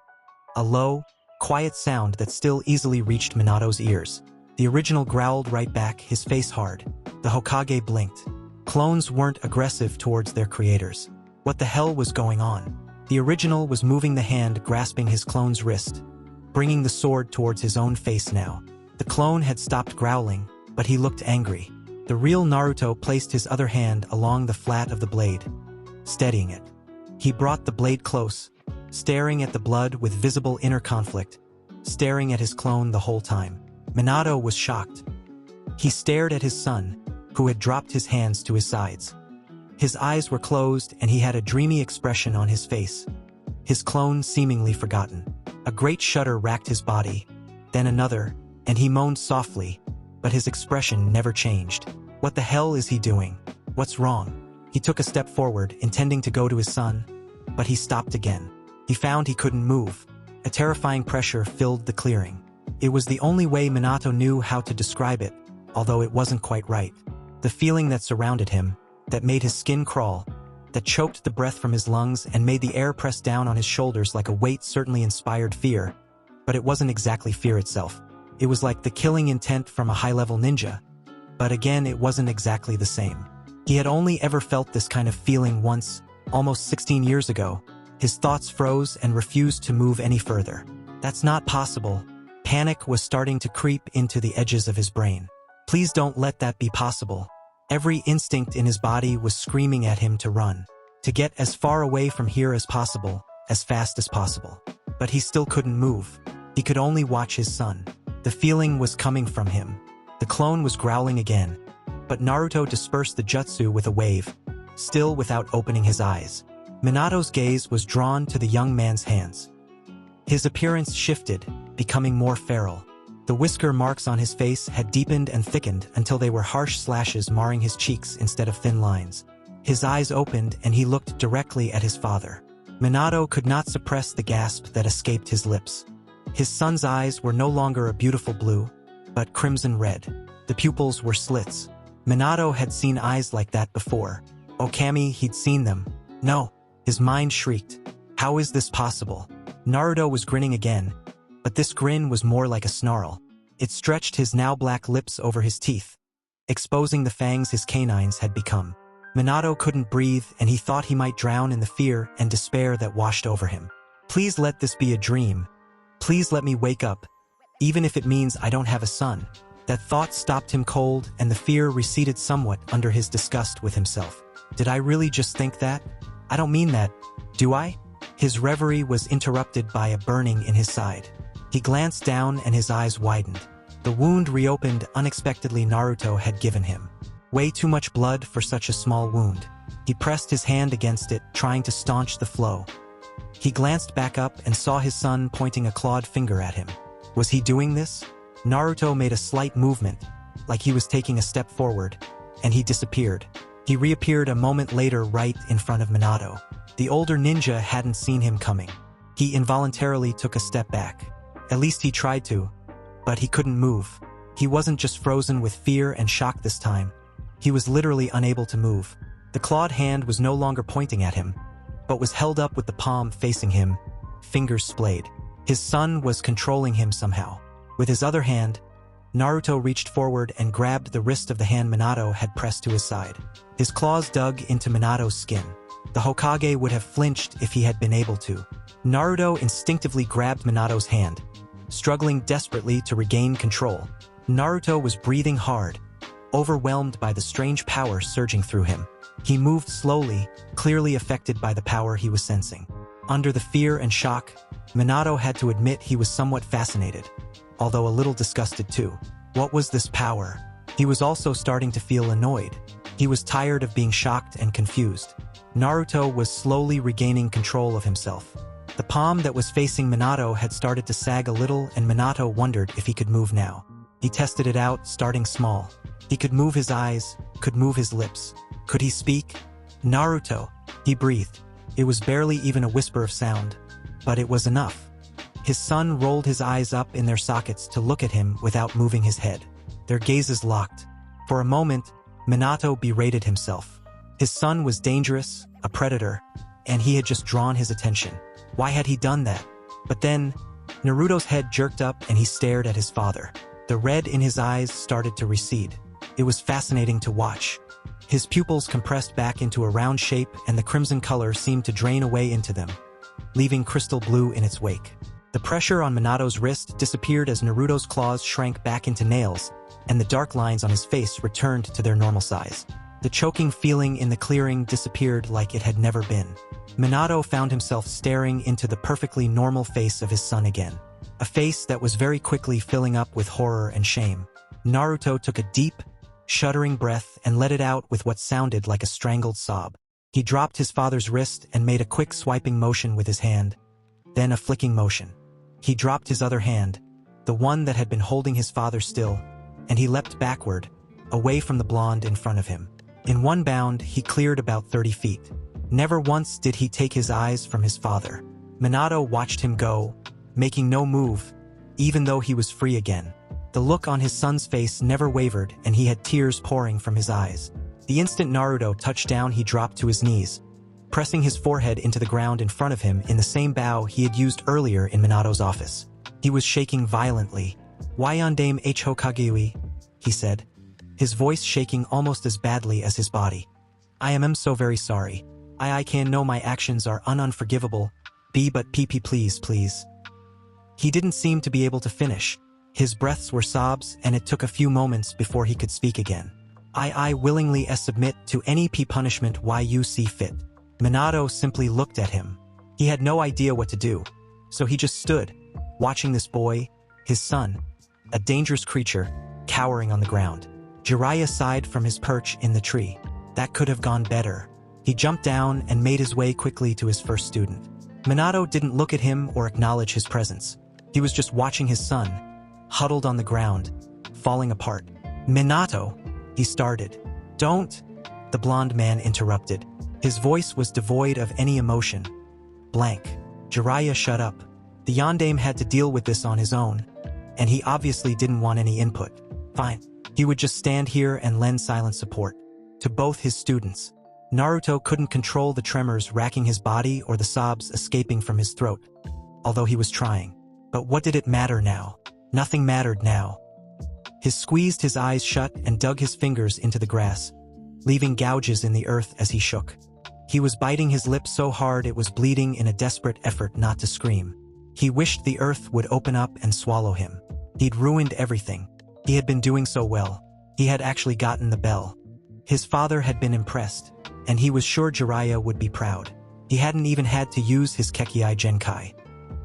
A low, quiet sound that still easily reached Minato's ears. The original growled right back, his face hard. The Hokage blinked. Clones weren't aggressive towards their creators. What the hell was going on? The original was moving the hand grasping his clone's wrist, bringing the sword towards his own face now. The clone had stopped growling, but he looked angry. The real Naruto placed his other hand along the flat of the blade, steadying it. He brought the blade close, staring at the blood with visible inner conflict, staring at his clone the whole time. Minato was shocked. He stared at his son, who had dropped his hands to his sides. His eyes were closed and he had a dreamy expression on his face, his clone seemingly forgotten. A great shudder racked his body, then another, and he moaned softly, but his expression never changed. What the hell is he doing? What's wrong? He took a step forward, intending to go to his son, but he stopped again. He found he couldn't move. A terrifying pressure filled the clearing. It was the only way Minato knew how to describe it, although it wasn't quite right. The feeling that surrounded him, that made his skin crawl, that choked the breath from his lungs and made the air press down on his shoulders like a weight, certainly inspired fear, but it wasn't exactly fear itself. It was like the killing intent from a high-level ninja, but again it wasn't exactly the same. He had only ever felt this kind of feeling once, almost 16 years ago. His thoughts froze and refused to move any further. That's not possible. Panic was starting to creep into the edges of his brain. Please don't let that be possible. Every instinct in his body was screaming at him to run, to get as far away from here as possible, as fast as possible. But he still couldn't move. He could only watch his son. The feeling was coming from him. The clone was growling again, but Naruto dispersed the jutsu with a wave, still without opening his eyes. Minato's gaze was drawn to the young man's hands. His appearance shifted, becoming more feral. The whisker marks on his face had deepened and thickened until they were harsh slashes marring his cheeks instead of thin lines. His eyes opened and he looked directly at his father. Minato could not suppress the gasp that escaped his lips. His son's eyes were no longer a beautiful blue, but crimson red. The pupils were slits. Minato had seen eyes like that before. Okami, he'd seen them. No, his mind shrieked. How is this possible? Naruto was grinning again, but this grin was more like a snarl. It stretched his now black lips over his teeth, exposing the fangs his canines had become. Minato couldn't breathe and he thought he might drown in the fear and despair that washed over him. Please let this be a dream. Please let me wake up, even if it means I don't have a son. That thought stopped him cold and the fear receded somewhat under his disgust with himself. Did I really just think that? I don't mean that, do I? His reverie was interrupted by a burning in his side. He glanced down and his eyes widened. The wound reopened unexpectedly Naruto had given him. Way too much blood for such a small wound. He pressed his hand against it, trying to staunch the flow. He glanced back up and saw his son pointing a clawed finger at him. Was he doing this? Naruto made a slight movement, like he was taking a step forward, and he disappeared. He reappeared a moment later right in front of Minato. The older ninja hadn't seen him coming. He involuntarily took a step back. At least he tried to, but he couldn't move. He wasn't just frozen with fear and shock this time. He was literally unable to move. The clawed hand was no longer pointing at him, but was held up with the palm facing him, fingers splayed. His son was controlling him somehow. With his other hand, Naruto reached forward and grabbed the wrist of the hand Minato had pressed to his side. His claws dug into Minato's skin. The Hokage would have flinched if he had been able to, Naruto instinctively grabbed Minato's hand, struggling desperately to regain control. Naruto was breathing hard, overwhelmed by the strange power surging through him. He moved slowly, clearly affected by the power he was sensing. Under the fear and shock, Minato had to admit he was somewhat fascinated, although a little disgusted too. What was this power? He was also starting to feel annoyed. He was tired of being shocked and confused. Naruto was slowly regaining control of himself. The palm that was facing Minato had started to sag a little, and Minato wondered if he could move now. He tested it out, starting small. He could move his eyes, could move his lips. Could he speak? Naruto, he breathed. It was barely even a whisper of sound, but it was enough. His son rolled his eyes up in their sockets to look at him without moving his head. Their gazes locked. For a moment, Minato berated himself. His son was dangerous, a predator, and he had just drawn his attention. Why had he done that? But then, Naruto's head jerked up and he stared at his father. The red in his eyes started to recede. It was fascinating to watch. His pupils compressed back into a round shape and the crimson color seemed to drain away into them, leaving crystal blue in its wake. The pressure on Minato's wrist disappeared as Naruto's claws shrank back into nails, and the dark lines on his face returned to their normal size. The choking feeling in the clearing disappeared like it had never been. Minato found himself staring into the perfectly normal face of his son again. A face that was very quickly filling up with horror and shame. Naruto took a deep, shuddering breath and let it out with what sounded like a strangled sob. He dropped his father's wrist and made a quick swiping motion with his hand, then a flicking motion. He dropped his other hand, the one that had been holding his father still, and he leapt backward, away from the blonde in front of him. In one bound, he cleared about 30 feet. Never once did he take his eyes from his father. Minato watched him go, making no move, even though he was free again. The look on his son's face never wavered, and he had tears pouring from his eyes. The instant Naruto touched down, he dropped to his knees, pressing his forehead into the ground in front of him in the same bow he had used earlier in Minato's office. He was shaking violently. "Wyandame H Hokage," he said, his voice shaking almost as badly as his body. "I am so very sorry. I can know my actions are unforgivable. But PP please." He didn't seem to be able to finish. His breaths were sobs, and it took a few moments before he could speak again. I willingly submit to any punishment you see fit." Minato simply looked at him. He had no idea what to do, so he just stood, watching this boy, his son, a dangerous creature, cowering on the ground. Jiraiya sighed from his perch in the tree. That could have gone better. He jumped down and made his way quickly to his first student. Minato didn't look at him or acknowledge his presence. He was just watching his son, huddled on the ground, falling apart. "Minato," he started. "Don't," the blonde man interrupted. His voice was devoid of any emotion. Blank. Jiraiya shut up. The yandame had to deal with this on his own, and he obviously didn't want any input. Fine. He would just stand here and lend silent support to both his students. Naruto couldn't control the tremors racking his body or the sobs escaping from his throat, although he was trying. But what did it matter now? Nothing mattered now. He squeezed his eyes shut and dug his fingers into the grass, leaving gouges in the earth as he shook. He was biting his lip so hard it was bleeding in a desperate effort not to scream. He wished the earth would open up and swallow him. He'd ruined everything. He had been doing so well. He had actually gotten the bell. His father had been impressed, and he was sure Jiraiya would be proud. He hadn't even had to use his Kekkei Genkai.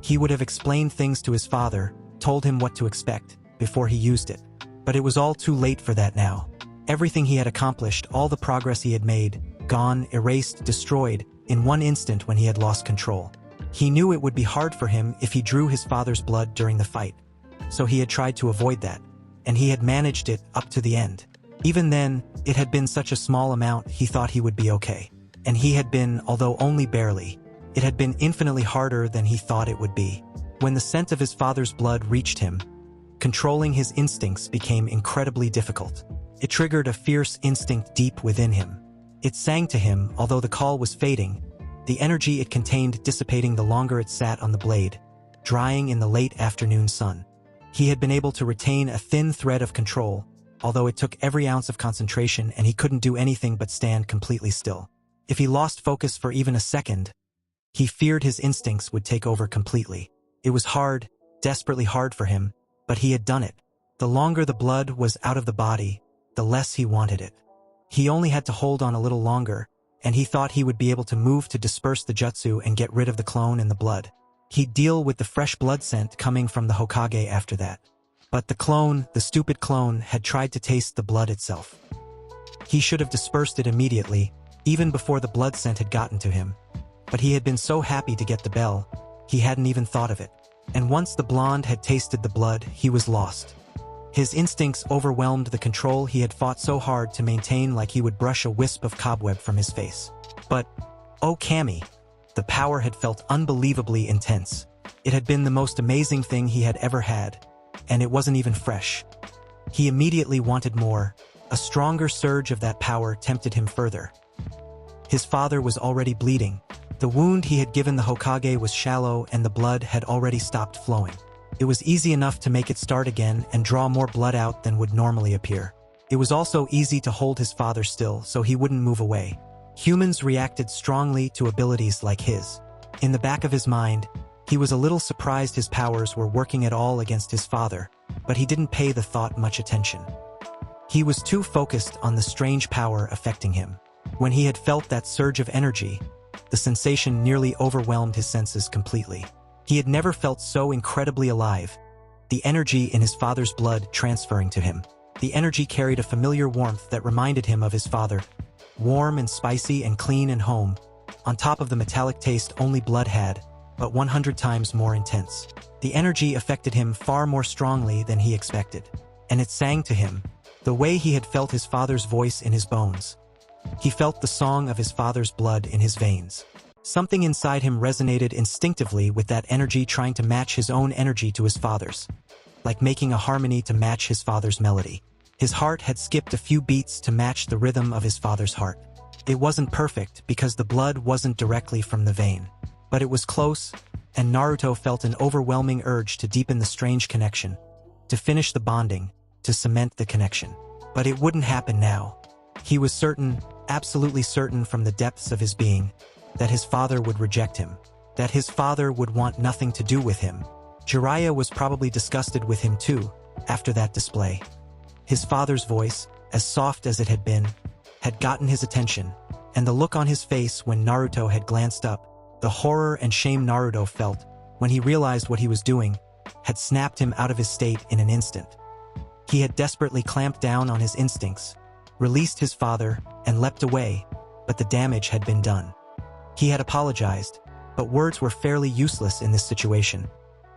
He would have explained things to his father, told him what to expect, before he used it. But it was all too late for that now. Everything he had accomplished, all the progress he had made, gone, erased, destroyed, in one instant when he had lost control. He knew it would be hard for him if he drew his father's blood during the fight. So he had tried to avoid that, and he had managed it up to the end. Even then, it had been such a small amount he thought he would be okay. And he had been, although only barely, it had been infinitely harder than he thought it would be. When the scent of his father's blood reached him, controlling his instincts became incredibly difficult. It triggered a fierce instinct deep within him. It sang to him, although the call was fading, the energy it contained dissipating the longer it sat on the blade, drying in the late afternoon sun. He had been able to retain a thin thread of control, although it took every ounce of concentration and he couldn't do anything but stand completely still. If he lost focus for even a second, He feared his instincts would take over completely. It was hard, desperately hard for him, but he had done it. The longer the blood was out of the body, the less he wanted it. He only had to hold on a little longer, and he thought he would be able to move to disperse the jutsu and get rid of the clone in the blood. He'd deal with the fresh blood scent coming from the Hokage after that. But the clone, the stupid clone, had tried to taste the blood itself. He should have dispersed it immediately, even before the blood scent had gotten to him. But he had been so happy to get the bell, he hadn't even thought of it. And once the blonde had tasted the blood, he was lost. His instincts overwhelmed the control he had fought so hard to maintain, like he would brush a wisp of cobweb from his face. But, oh Kami, the power had felt unbelievably intense. It had been the most amazing thing he had ever had, and it wasn't even fresh. He immediately wanted more. A stronger surge of that power tempted him further. His father was already bleeding. The wound he had given the Hokage was shallow and the blood had already stopped flowing. It was easy enough to make it start again and draw more blood out than would normally appear. It was also easy to hold his father still so he wouldn't move away. Humans reacted strongly to abilities like his. In the back of his mind, he was a little surprised his powers were working at all against his father, but he didn't pay the thought much attention. He was too focused on the strange power affecting him. When he had felt that surge of energy, the sensation nearly overwhelmed his senses completely. He had never felt so incredibly alive. The energy in his father's blood transferring to him. The energy carried a familiar warmth that reminded him of his father. Warm and spicy and clean and home. On top of the metallic taste only blood had, but 100 times more intense. The energy affected him far more strongly than he expected. And it sang to him, the way he had felt his father's voice in his bones. He felt the song of his father's blood in his veins. Something inside him resonated instinctively with that energy, trying to match his own energy to his father's, like making a harmony to match his father's melody. His heart had skipped a few beats to match the rhythm of his father's heart. It wasn't perfect because the blood wasn't directly from the vein, but it was close, and Naruto felt an overwhelming urge to deepen the strange connection, to finish the bonding, to cement the connection. But it wouldn't happen now. He was certain, absolutely certain from the depths of his being, that his father would reject him, that his father would want nothing to do with him. Jiraiya was probably disgusted with him too, after that display. His father's voice, as soft as it had been, had gotten his attention, and the look on his face when Naruto had glanced up, the horror and shame Naruto felt when he realized what he was doing, had snapped him out of his state in an instant. He had desperately clamped down on his instincts, released his father, and leapt away, but the damage had been done. He had apologized, but words were fairly useless in this situation,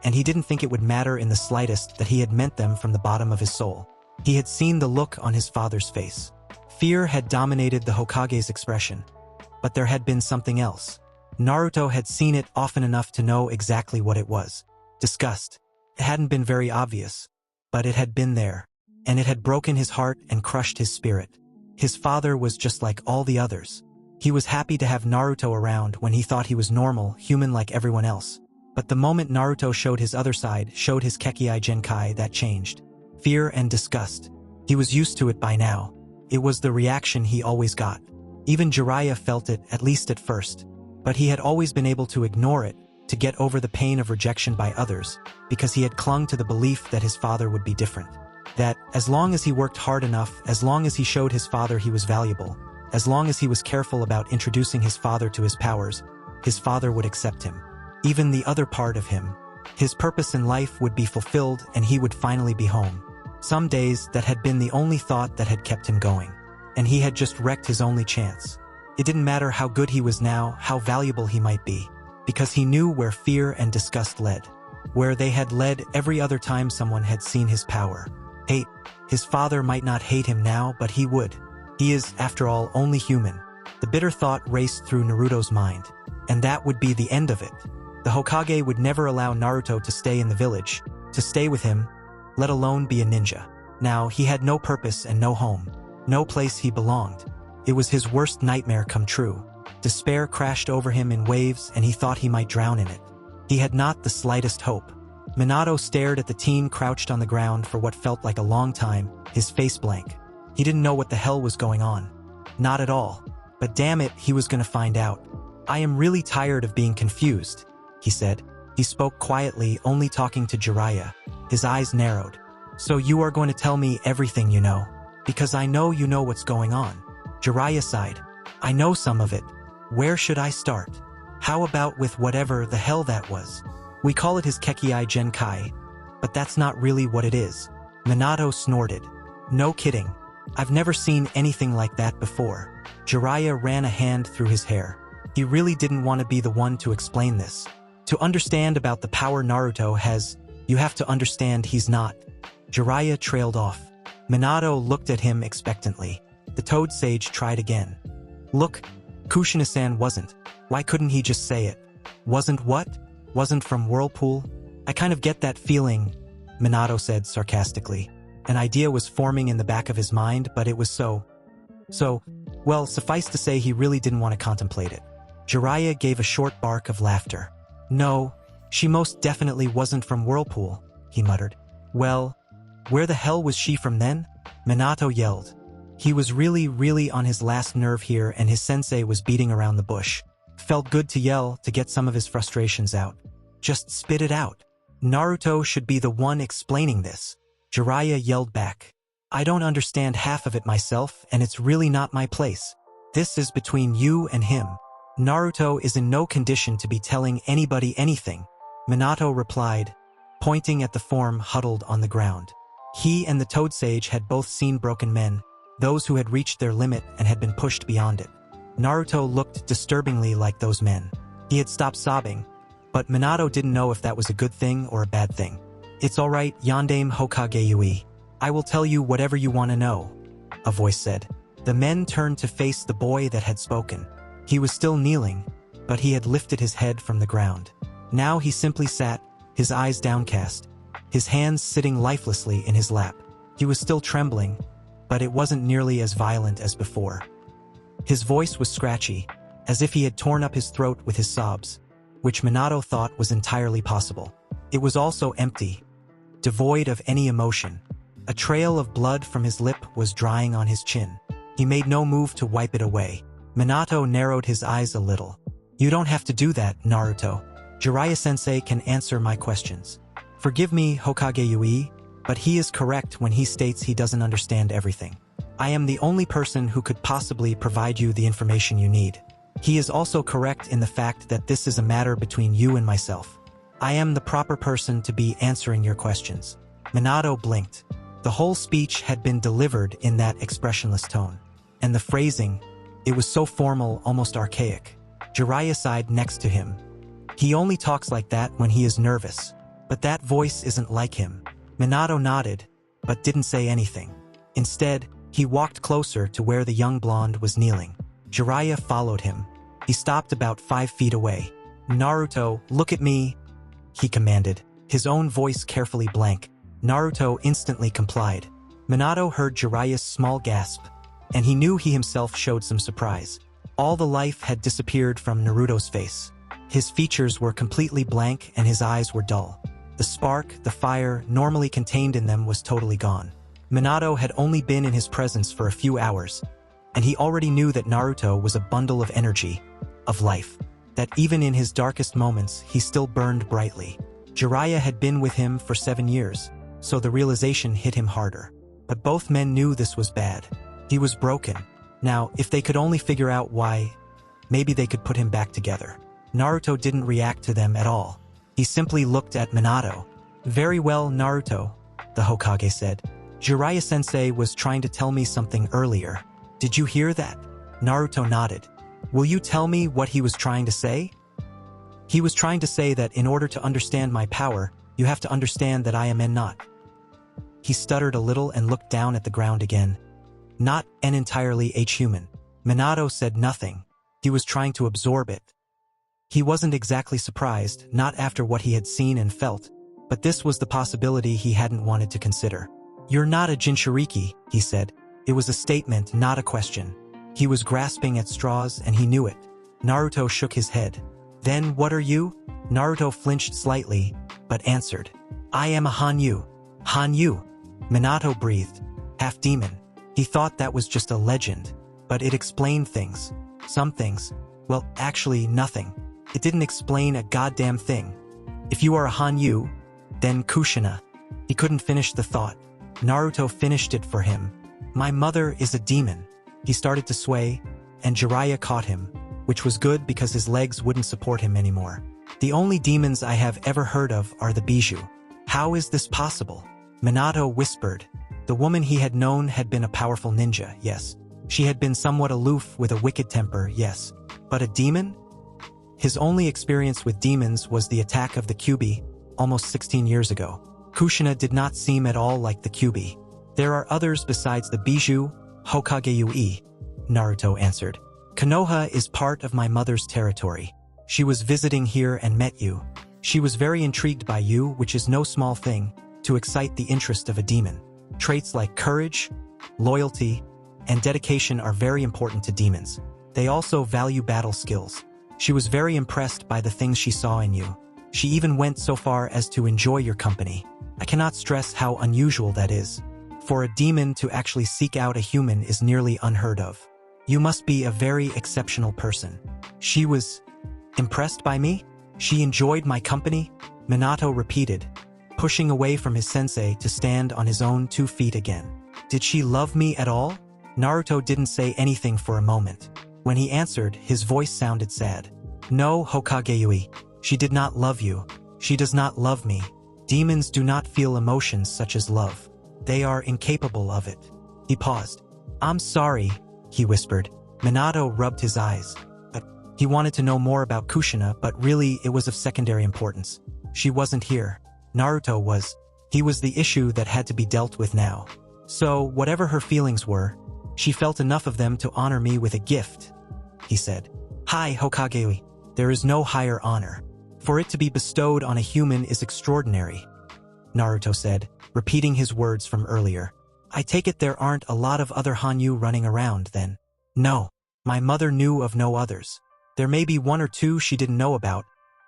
and he didn't think it would matter in the slightest that he had meant them from the bottom of his soul. He had seen the look on his father's face. Fear had dominated the Hokage's expression, but there had been something else. Naruto had seen it often enough to know exactly what it was. Disgust. It hadn't been very obvious, but it had been there, and it had broken his heart and crushed his spirit. His father was just like all the others. He was happy to have Naruto around when he thought he was normal, human like everyone else. But the moment Naruto showed his other side, showed his Kekkai Genkai, that changed. Fear and disgust. He was used to it by now. It was the reaction he always got. Even Jiraiya felt it, at least at first. But he had always been able to ignore it, to get over the pain of rejection by others, because he had clung to the belief that his father would be different. That, as long as he worked hard enough, as long as he showed his father he was valuable, as long as he was careful about introducing his father to his powers, his father would accept him. Even the other part of him. His purpose in life would be fulfilled and he would finally be home. Some days that had been the only thought that had kept him going. And he had just wrecked his only chance. It didn't matter how good he was now, how valuable he might be, because he knew where fear and disgust led. Where they had led every other time someone had seen his power. Hate. His father might not hate him now, but he would. He is, after all, only human. The bitter thought raced through Naruto's mind. And that would be the end of it. The Hokage would never allow Naruto to stay in the village, to stay with him, let alone be a ninja. Now, he had no purpose and no home, no place he belonged. It was his worst nightmare come true. Despair crashed over him in waves and he thought he might drown in it. He had not the slightest hope. Minato stared at the teen crouched on the ground for what felt like a long time, his face blank. He didn't know what the hell was going on. Not at all. But damn it, he was gonna find out. I am really tired of being confused, he said. He spoke quietly, only talking to Jiraiya. His eyes narrowed. So you are going to tell me everything you know? Because I know you know what's going on. Jiraiya sighed. I know some of it. Where should I start? How about with whatever the hell that was? We call it his Kekkei Genkai, but that's not really what it is. Minato snorted. No kidding. I've never seen anything like that before. Jiraiya ran a hand through his hair. He really didn't want to be the one to explain this. To understand about the power Naruto has, you have to understand he's not. Jiraiya trailed off. Minato looked at him expectantly. The Toad Sage tried again. Look, Kushina-san wasn't. Why couldn't he just say it? Wasn't what? Wasn't from Whirlpool? I kind of get that feeling, Minato said sarcastically. An idea was forming in the back of his mind, but it was well, suffice to say he really didn't want to contemplate it. Jiraiya gave a short bark of laughter. No, she most definitely wasn't from Whirlpool, he muttered. Well, where the hell was she from then? Minato yelled. He was really on his last nerve here, and his sensei was beating around the bush. Felt good to yell to get some of his frustrations out. Just spit it out. Naruto should be the one explaining this. Jiraiya yelled back. I don't understand half of it myself, and it's really not my place. This is between you and him. Naruto is in no condition to be telling anybody anything, Minato replied, pointing at the form huddled on the ground. He and the Toad Sage had both seen broken men, those who had reached their limit and had been pushed beyond it. Naruto looked disturbingly like those men. He had stopped sobbing, but Minato didn't know if that was a good thing or a bad thing. It's alright, Yondaime Hokage Yui. I will tell you whatever you want to know, a voice said. The men turned to face the boy that had spoken. He was still kneeling, but he had lifted his head from the ground. Now he simply sat, his eyes downcast, his hands sitting lifelessly in his lap. He was still trembling, but it wasn't nearly as violent as before. His voice was scratchy, as if he had torn up his throat with his sobs, which Minato thought was entirely possible. It was also empty, devoid of any emotion. A trail of blood from his lip was drying on his chin. He made no move to wipe it away. Minato narrowed his eyes a little. You don't have to do that, Naruto. Jiraiya-sensei can answer my questions. Forgive me, Hokage Yui, but he is correct when he states he doesn't understand everything. I am the only person who could possibly provide you the information you need. He is also correct in the fact that this is a matter between you and myself. I am the proper person to be answering your questions. Minato blinked. The whole speech had been delivered in that expressionless tone. And the phrasing, it was so formal, almost archaic. Jiraiya sighed next to him. He only talks like that when he is nervous. But that voice isn't like him. Minato nodded, but didn't say anything. Instead, he walked closer to where the young blonde was kneeling. Jiraiya followed him. He stopped about 5 feet away. Naruto, look at me, he commanded, his own voice carefully blank. Naruto instantly complied. Minato heard Jiraiya's small gasp, and he knew he himself showed some surprise. All the life had disappeared from Naruto's face. His features were completely blank and his eyes were dull. The spark, the fire, normally contained in them was totally gone. Minato had only been in his presence for a few hours, and he already knew that Naruto was a bundle of energy, of life, that even in his darkest moments he still burned brightly. Jiraiya had been with him for 7 years, so the realization hit him harder. But both men knew this was bad. He was broken. Now, if they could only figure out why, maybe they could put him back together. Naruto didn't react to them at all. He simply looked at Minato. Very well, Naruto, the Hokage said. Jiraiya-sensei was trying to tell me something earlier. Did you hear that? Naruto nodded. Will you tell me what he was trying to say? He was trying to say that in order to understand my power, you have to understand that I am not. He stuttered a little and looked down at the ground again. Not an entirely human. Minato said nothing. He was trying to absorb it. He wasn't exactly surprised, not after what he had seen and felt, but this was the possibility he hadn't wanted to consider. You're not a Jinchuriki, he said. It was a statement, not a question. He was grasping at straws and he knew it. Naruto shook his head. Then what are you? Naruto flinched slightly, but answered. I am a Hanyu. Hanyu. Minato breathed. Half demon. He thought that was just a legend, but it explained things. Some things. Well, actually, nothing. It didn't explain a goddamn thing. If you are a Hanyu, then Kushina. He couldn't finish the thought. Naruto finished it for him. My mother is a demon. He started to sway, and Jiraiya caught him, which was good because his legs wouldn't support him anymore. The only demons I have ever heard of are the Bijou. How is this possible? Minato whispered. The woman he had known had been a powerful ninja, yes. She had been somewhat aloof with a wicked temper, yes. But a demon? His only experience with demons was the attack of the Kyuubi, almost 16 years ago. Kushina did not seem at all like the Kyuubi. There are others besides the Bijou, Hokage-ue, Naruto answered. Konoha is part of my mother's territory. She was visiting here and met you. She was very intrigued by you, which is no small thing, to excite the interest of a demon. Traits like courage, loyalty, and dedication are very important to demons. They also value battle skills. She was very impressed by the things she saw in you. She even went so far as to enjoy your company. I cannot stress how unusual that is. For a demon to actually seek out a human is nearly unheard of. You must be a very exceptional person. She was impressed by me? She enjoyed my company? Minato repeated, pushing away from his sensei to stand on his own 2 feet again. Did she love me at all? Naruto didn't say anything for a moment. When he answered, his voice sounded sad. No, Hokage-ue. She did not love you. She does not love me. Demons do not feel emotions such as love. They are incapable of it. He paused. I'm sorry, he whispered. Minato rubbed his eyes. He wanted to know more about Kushina, but really it was of secondary importance. She wasn't here. Naruto was. He was the issue that had to be dealt with now. So, whatever her feelings were, she felt enough of them to honor me with a gift, he said. Hi, Hokage-ue. There is no higher honor. For it to be bestowed on a human is extraordinary, Naruto said, repeating his words from earlier. I take it there aren't a lot of other Hanyu running around, then? No. My mother knew of no others. There may be 1 or 2 she didn't know about,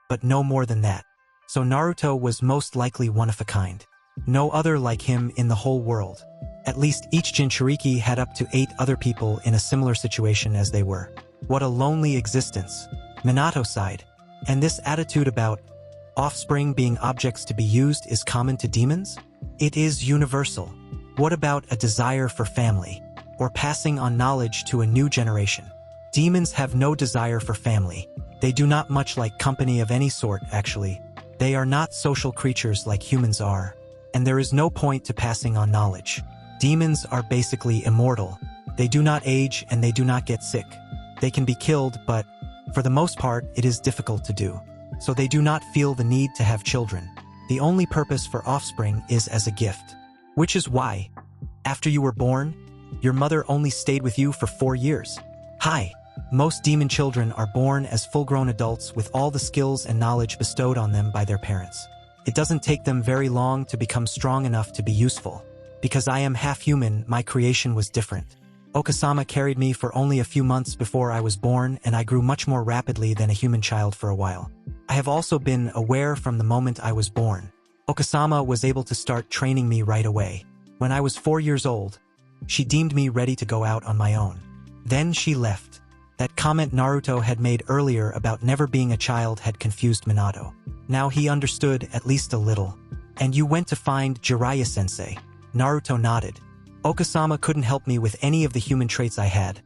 but no more than that. So Naruto was most likely one of a kind. No other like him in the whole world. At least each Jinchuriki had up to 8 other people in a similar situation as they were. What a lonely existence. Minato sighed. And this attitude about offspring being objects to be used is common to demons? It is universal. What about a desire for family, or passing on knowledge to a new generation? Demons have no desire for family. They do not much like company of any sort, actually. They are not social creatures like humans are, and there is no point to passing on knowledge. Demons are basically immortal. They do not age and they do not get sick. They can be killed, but for the most part, it is difficult to do. So they do not feel the need to have children. The only purpose for offspring is as a gift. Which is why, after you were born, your mother only stayed with you for 4 years. Hi. Most demon children are born as full-grown adults with all the skills and knowledge bestowed on them by their parents. It doesn't take them very long to become strong enough to be useful. Because I am half human, my creation was different. Okasama carried me for only a few months before I was born, and I grew much more rapidly than a human child for a while. I have also been aware from the moment I was born. Okasama was able to start training me right away. When I was 4 years old, she deemed me ready to go out on my own. Then she left. That comment Naruto had made earlier about never being a child had confused Minato. Now he understood at least a little. And you went to find Jiraiya-sensei. Naruto nodded. Okasama couldn't help me with any of the human traits I had,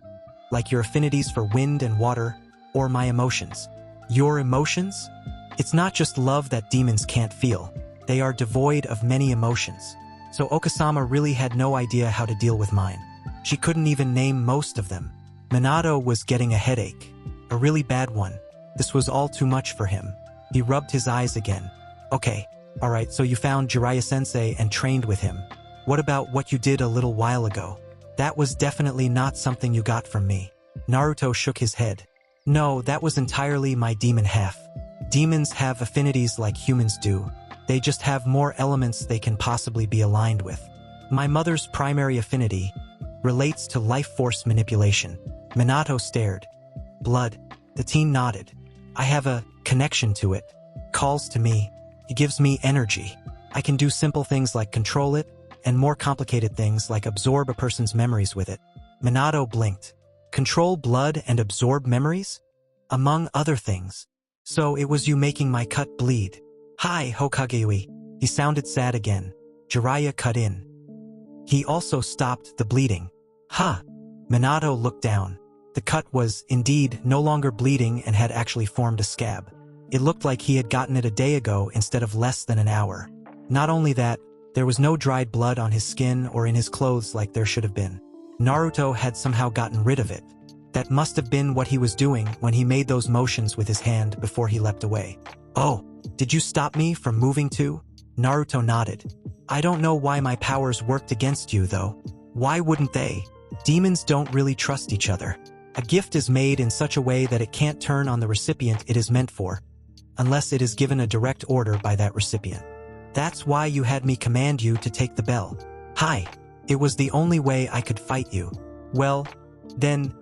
like your affinities for wind and water, or my emotions. Your emotions? It's not just love that demons can't feel. They are devoid of many emotions. So Okasama really had no idea how to deal with mine. She couldn't even name most of them. Minato was getting a headache. A really bad one. This was all too much for him. He rubbed his eyes again. Okay, alright, so you found Jiraiya-sensei and trained with him. What about what you did a little while ago? That was definitely not something you got from me. Naruto shook his head. No, that was entirely my demon half. Demons have affinities like humans do. They just have more elements they can possibly be aligned with. My mother's primary affinity relates to life force manipulation. Minato stared. Blood. The teen nodded. I have a connection to it. Calls to me. It gives me energy. I can do simple things like control it, and more complicated things like absorb a person's memories with it. Minato blinked. Control blood and absorb memories? among other things. So it was you making my cut bleed. Hi, Hokage. He sounded sad again. Jiraiya cut in. He also stopped the bleeding. Huh. Minato looked down. The cut was, indeed, no longer bleeding and had actually formed a scab. It looked like he had gotten it a day ago instead of less than an hour. Not only that, there was no dried blood on his skin or in his clothes like there should have been. Naruto had somehow gotten rid of it. That must have been what he was doing when he made those motions with his hand before he leapt away. Oh, did you stop me from moving too? Naruto nodded. I don't know why my powers worked against you though. Why wouldn't they? Demons don't really trust each other. A gift is made in such a way that it can't turn on the recipient it is meant for, unless it is given a direct order by that recipient. That's why you had me command you to take the bell. Hi. It was the only way I could fight you. Well, then,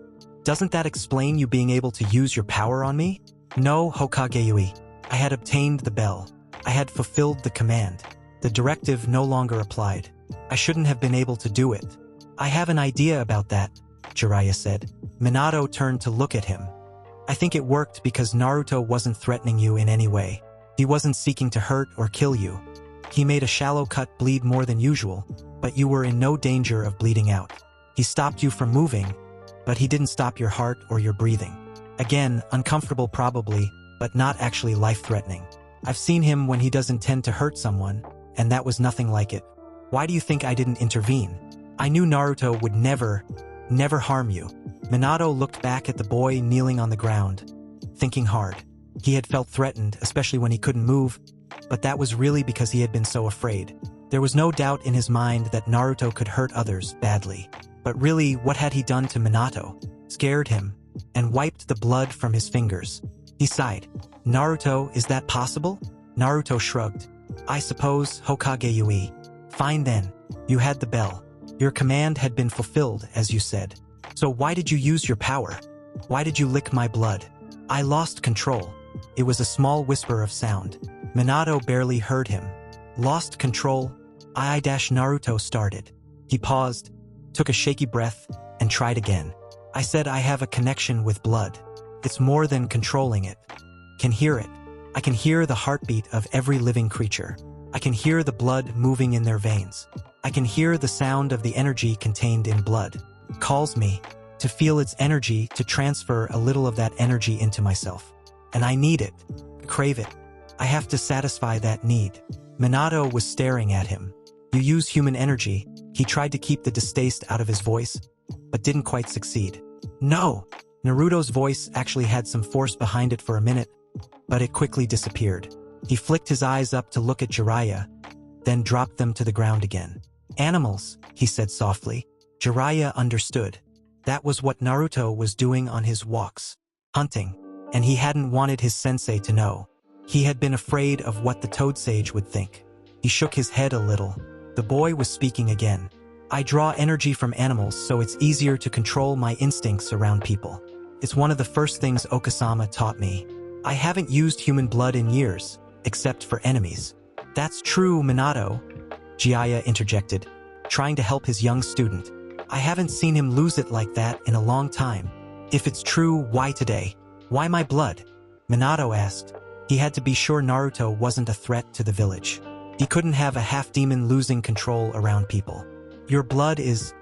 doesn't that explain you being able to use your power on me? No, Hokage. I had obtained the bell. I had fulfilled the command. The directive no longer applied. I shouldn't have been able to do it. I have an idea about that, Jiraiya said. Minato turned to look at him. I think it worked because Naruto wasn't threatening you in any way. He wasn't seeking to hurt or kill you. He made a shallow cut bleed more than usual, but you were in no danger of bleeding out. He stopped you from moving, but he didn't stop your heart or your breathing. Again, uncomfortable probably, but not actually life-threatening. I've seen him when he doesn't tend to hurt someone, and that was nothing like it. Why do you think I didn't intervene? I knew Naruto would never harm you. Minato looked back at the boy kneeling on the ground, thinking hard. He had felt threatened, especially when he couldn't move, but that was really because he had been so afraid. There was no doubt in his mind that Naruto could hurt others badly. But really, what had he done to Minato? Scared him, and wiped the blood from his fingers. He sighed. Naruto, is that possible? Naruto shrugged. I suppose, Hokage. Fine then. You had the bell. Your command had been fulfilled, as you said. So why did you use your power? Why did you lick my blood? I lost control. It was a small whisper of sound. Minato barely heard him. Lost control? Naruto started. He paused, took a shaky breath, and tried again. I said I have a connection with blood. It's more than controlling it. Can hear it. I can hear the heartbeat of every living creature. I can hear the blood moving in their veins. I can hear the sound of the energy contained in blood. It calls me to feel its energy, to transfer a little of that energy into myself. And I need it. Crave it. I have to satisfy that need. Minato was staring at him. You use human energy. He tried to keep the distaste out of his voice, but didn't quite succeed. No! Naruto's voice actually had some force behind it for a minute, but it quickly disappeared. He flicked his eyes up to look at Jiraiya, then dropped them to the ground again. Animals, he said softly. Jiraiya understood. That was what Naruto was doing on his walks. Hunting. And he hadn't wanted his sensei to know. He had been afraid of what the Toad Sage would think. He shook his head a little. The boy was speaking again. I draw energy from animals so it's easier to control my instincts around people. It's one of the first things Okasama taught me. I haven't used human blood in years, except for enemies. That's true, Minato, Jiraiya interjected, trying to help his young student. I haven't seen him lose it like that in a long time. If it's true, why today? Why my blood? Minato asked. He had to be sure Naruto wasn't a threat to the village. He couldn't have a half-demon losing control around people. Your blood is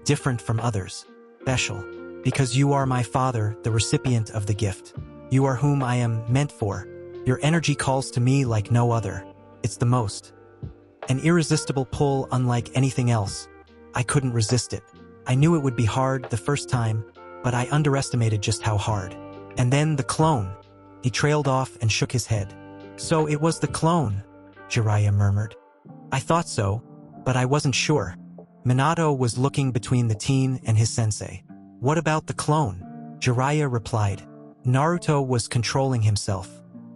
different from others, special, because you are my father, the recipient of the gift. You are whom I am meant for. Your energy calls to me like no other. It's the most. An irresistible pull unlike anything else. I couldn't resist it. I knew it would be hard the first time, but I underestimated just how hard. And then the clone. He trailed off and shook his head. So it was the clone, Jiraiya murmured. I thought so, but I wasn't sure. Minato was looking between the teen and his sensei. What about the clone? Jiraiya replied. Naruto was controlling himself.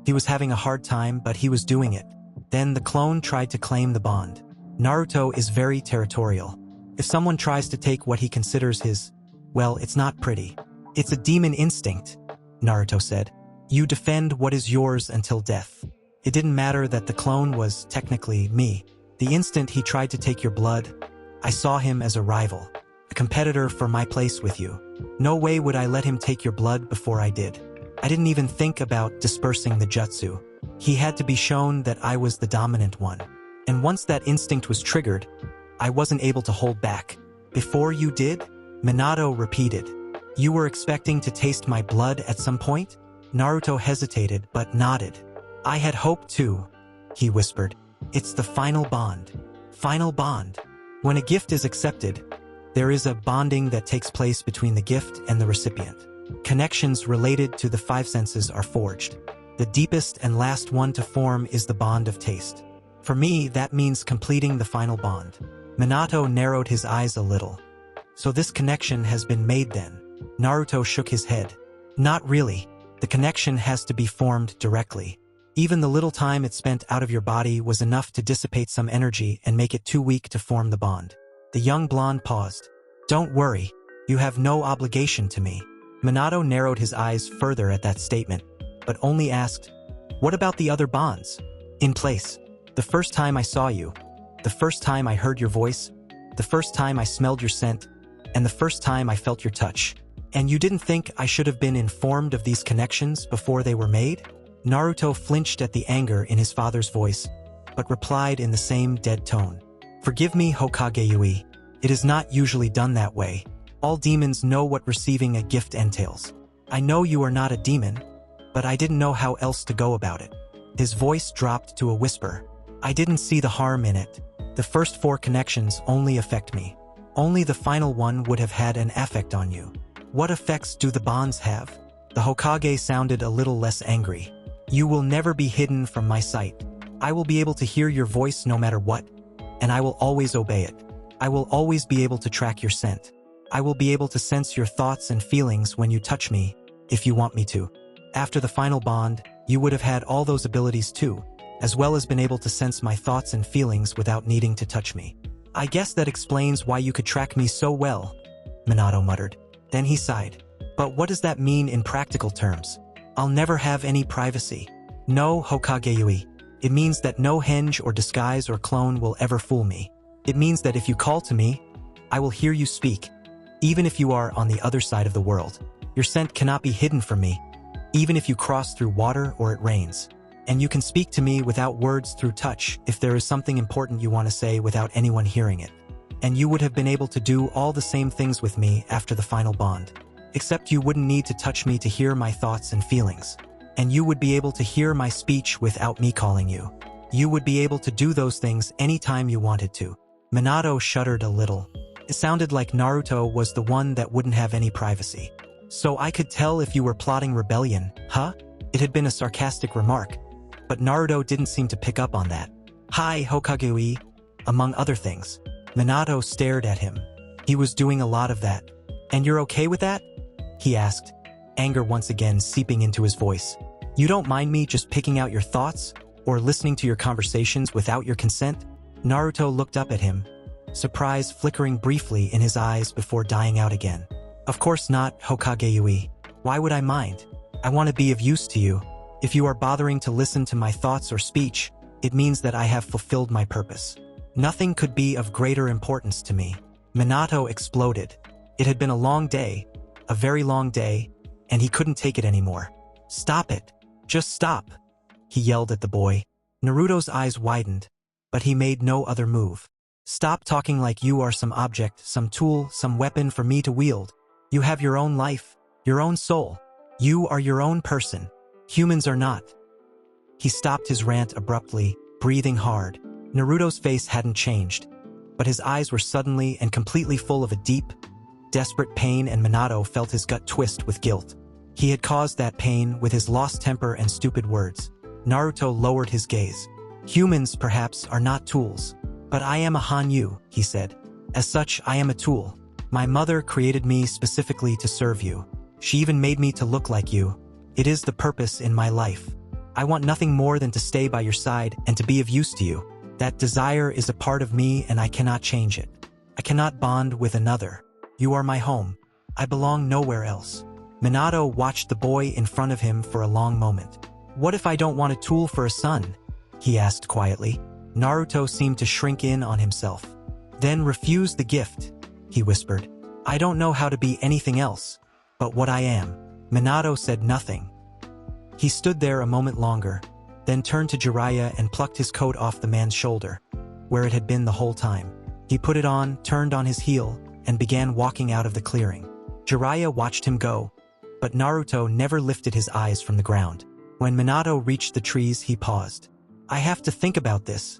He was having a hard time, but he was doing it. Then the clone tried to claim the bond. Naruto is very territorial. If someone tries to take what he considers his, well, it's not pretty. It's a demon instinct, Naruto said. You defend what is yours until death. It didn't matter that the clone was technically me. The instant he tried to take your blood, I saw him as a rival, a competitor for my place with you. No way would I let him take your blood before I did. I didn't even think about dispersing the jutsu. He had to be shown that I was the dominant one. And once that instinct was triggered, I wasn't able to hold back. Before you did? Minato repeated. You were expecting to taste my blood at some point? Naruto hesitated but nodded. I had hoped to, he whispered. It's the final bond. Final bond. When a gift is accepted, there is a bonding that takes place between the gift and the recipient. Connections related to the five senses are forged. The deepest and last one to form is the bond of taste. For me, that means completing the final bond. Minato narrowed his eyes a little. So this connection has been made then? Naruto shook his head. Not really. The connection has to be formed directly. Even the little time it spent out of your body was enough to dissipate some energy and make it too weak to form the bond. The young blonde paused. Don't worry. You have no obligation to me. Minato narrowed his eyes further at that statement, but only asked, what about the other bonds? In place. The first time I saw you, the first time I heard your voice, the first time I smelled your scent, and the first time I felt your touch. And you didn't think I should have been informed of these connections before they were made? Naruto flinched at the anger in his father's voice, but replied in the same dead tone. Forgive me, Hokage Yui. It is not usually done that way. All demons know what receiving a gift entails. I know you are not a demon, but I didn't know how else to go about it. His voice dropped to a whisper. I didn't see the harm in it. The first 4 connections only affect me. Only the final one would have had an effect on you. What effects do the bonds have? The Hokage sounded a little less angry. You will never be hidden from my sight. I will be able to hear your voice no matter what, and I will always obey it. I will always be able to track your scent. I will be able to sense your thoughts and feelings when you touch me, if you want me to. After the final bond, you would have had all those abilities too, as well as been able to sense my thoughts and feelings without needing to touch me. I guess that explains why you could track me so well, Minato muttered. Then he sighed. But what does that mean in practical terms? I'll never have any privacy. No, Hokage Yui. It means that no henge or disguise or clone will ever fool me. It means that if you call to me, I will hear you speak, even if you are on the other side of the world. Your scent cannot be hidden from me, even if you cross through water or it rains. And you can speak to me without words through touch if there is something important you want to say without anyone hearing it. And you would have been able to do all the same things with me after the final bond. Except you wouldn't need to touch me to hear my thoughts and feelings. And you would be able to hear my speech without me calling you. You would be able to do those things anytime you wanted to. Minato shuddered a little. It sounded like Naruto was the one that wouldn't have any privacy. So I could tell if you were plotting rebellion, huh? It had been a sarcastic remark, but Naruto didn't seem to pick up on that. Hi, Hokage, among other things. Minato stared at him. He was doing a lot of that. And you're okay with that? He asked, anger once again seeping into his voice. You don't mind me just picking out your thoughts or listening to your conversations without your consent? Naruto looked up at him, surprise flickering briefly in his eyes before dying out again. Of course not, Hokage Yui. Why would I mind? I want to be of use to you. If you are bothering to listen to my thoughts or speech, it means that I have fulfilled my purpose. Nothing could be of greater importance to me. Minato exploded. It had been a long day, a very long day, and he couldn't take it anymore. Stop it. Just stop, he yelled at the boy. Naruto's eyes widened, but he made no other move. Stop talking like you are some object, some tool, some weapon for me to wield. You have your own life, your own soul. You are your own person. Humans are not. He stopped his rant abruptly, breathing hard. Naruto's face hadn't changed, but his eyes were suddenly and completely full of a deep, desperate pain, and Minato felt his gut twist with guilt. He had caused that pain with his lost temper and stupid words. Naruto lowered his gaze. Humans, perhaps, are not tools. But I am a Hanyu, he said. As such, I am a tool. My mother created me specifically to serve you. She even made me to look like you. It is the purpose in my life. I want nothing more than to stay by your side and to be of use to you. That desire is a part of me and I cannot change it. I cannot bond with another. You are my home. I belong nowhere else. Minato watched the boy in front of him for a long moment. What if I don't want a tool for a son? He asked quietly. Naruto seemed to shrink in on himself. Then refuse the gift, he whispered. I don't know how to be anything else, but what I am. Minato said nothing. He stood there a moment longer, then turned to Jiraiya and plucked his coat off the man's shoulder, where it had been the whole time. He put it on, turned on his heel, and began walking out of the clearing. Jiraiya watched him go, but Naruto never lifted his eyes from the ground. When Minato reached the trees, he paused. "I have to think about this,"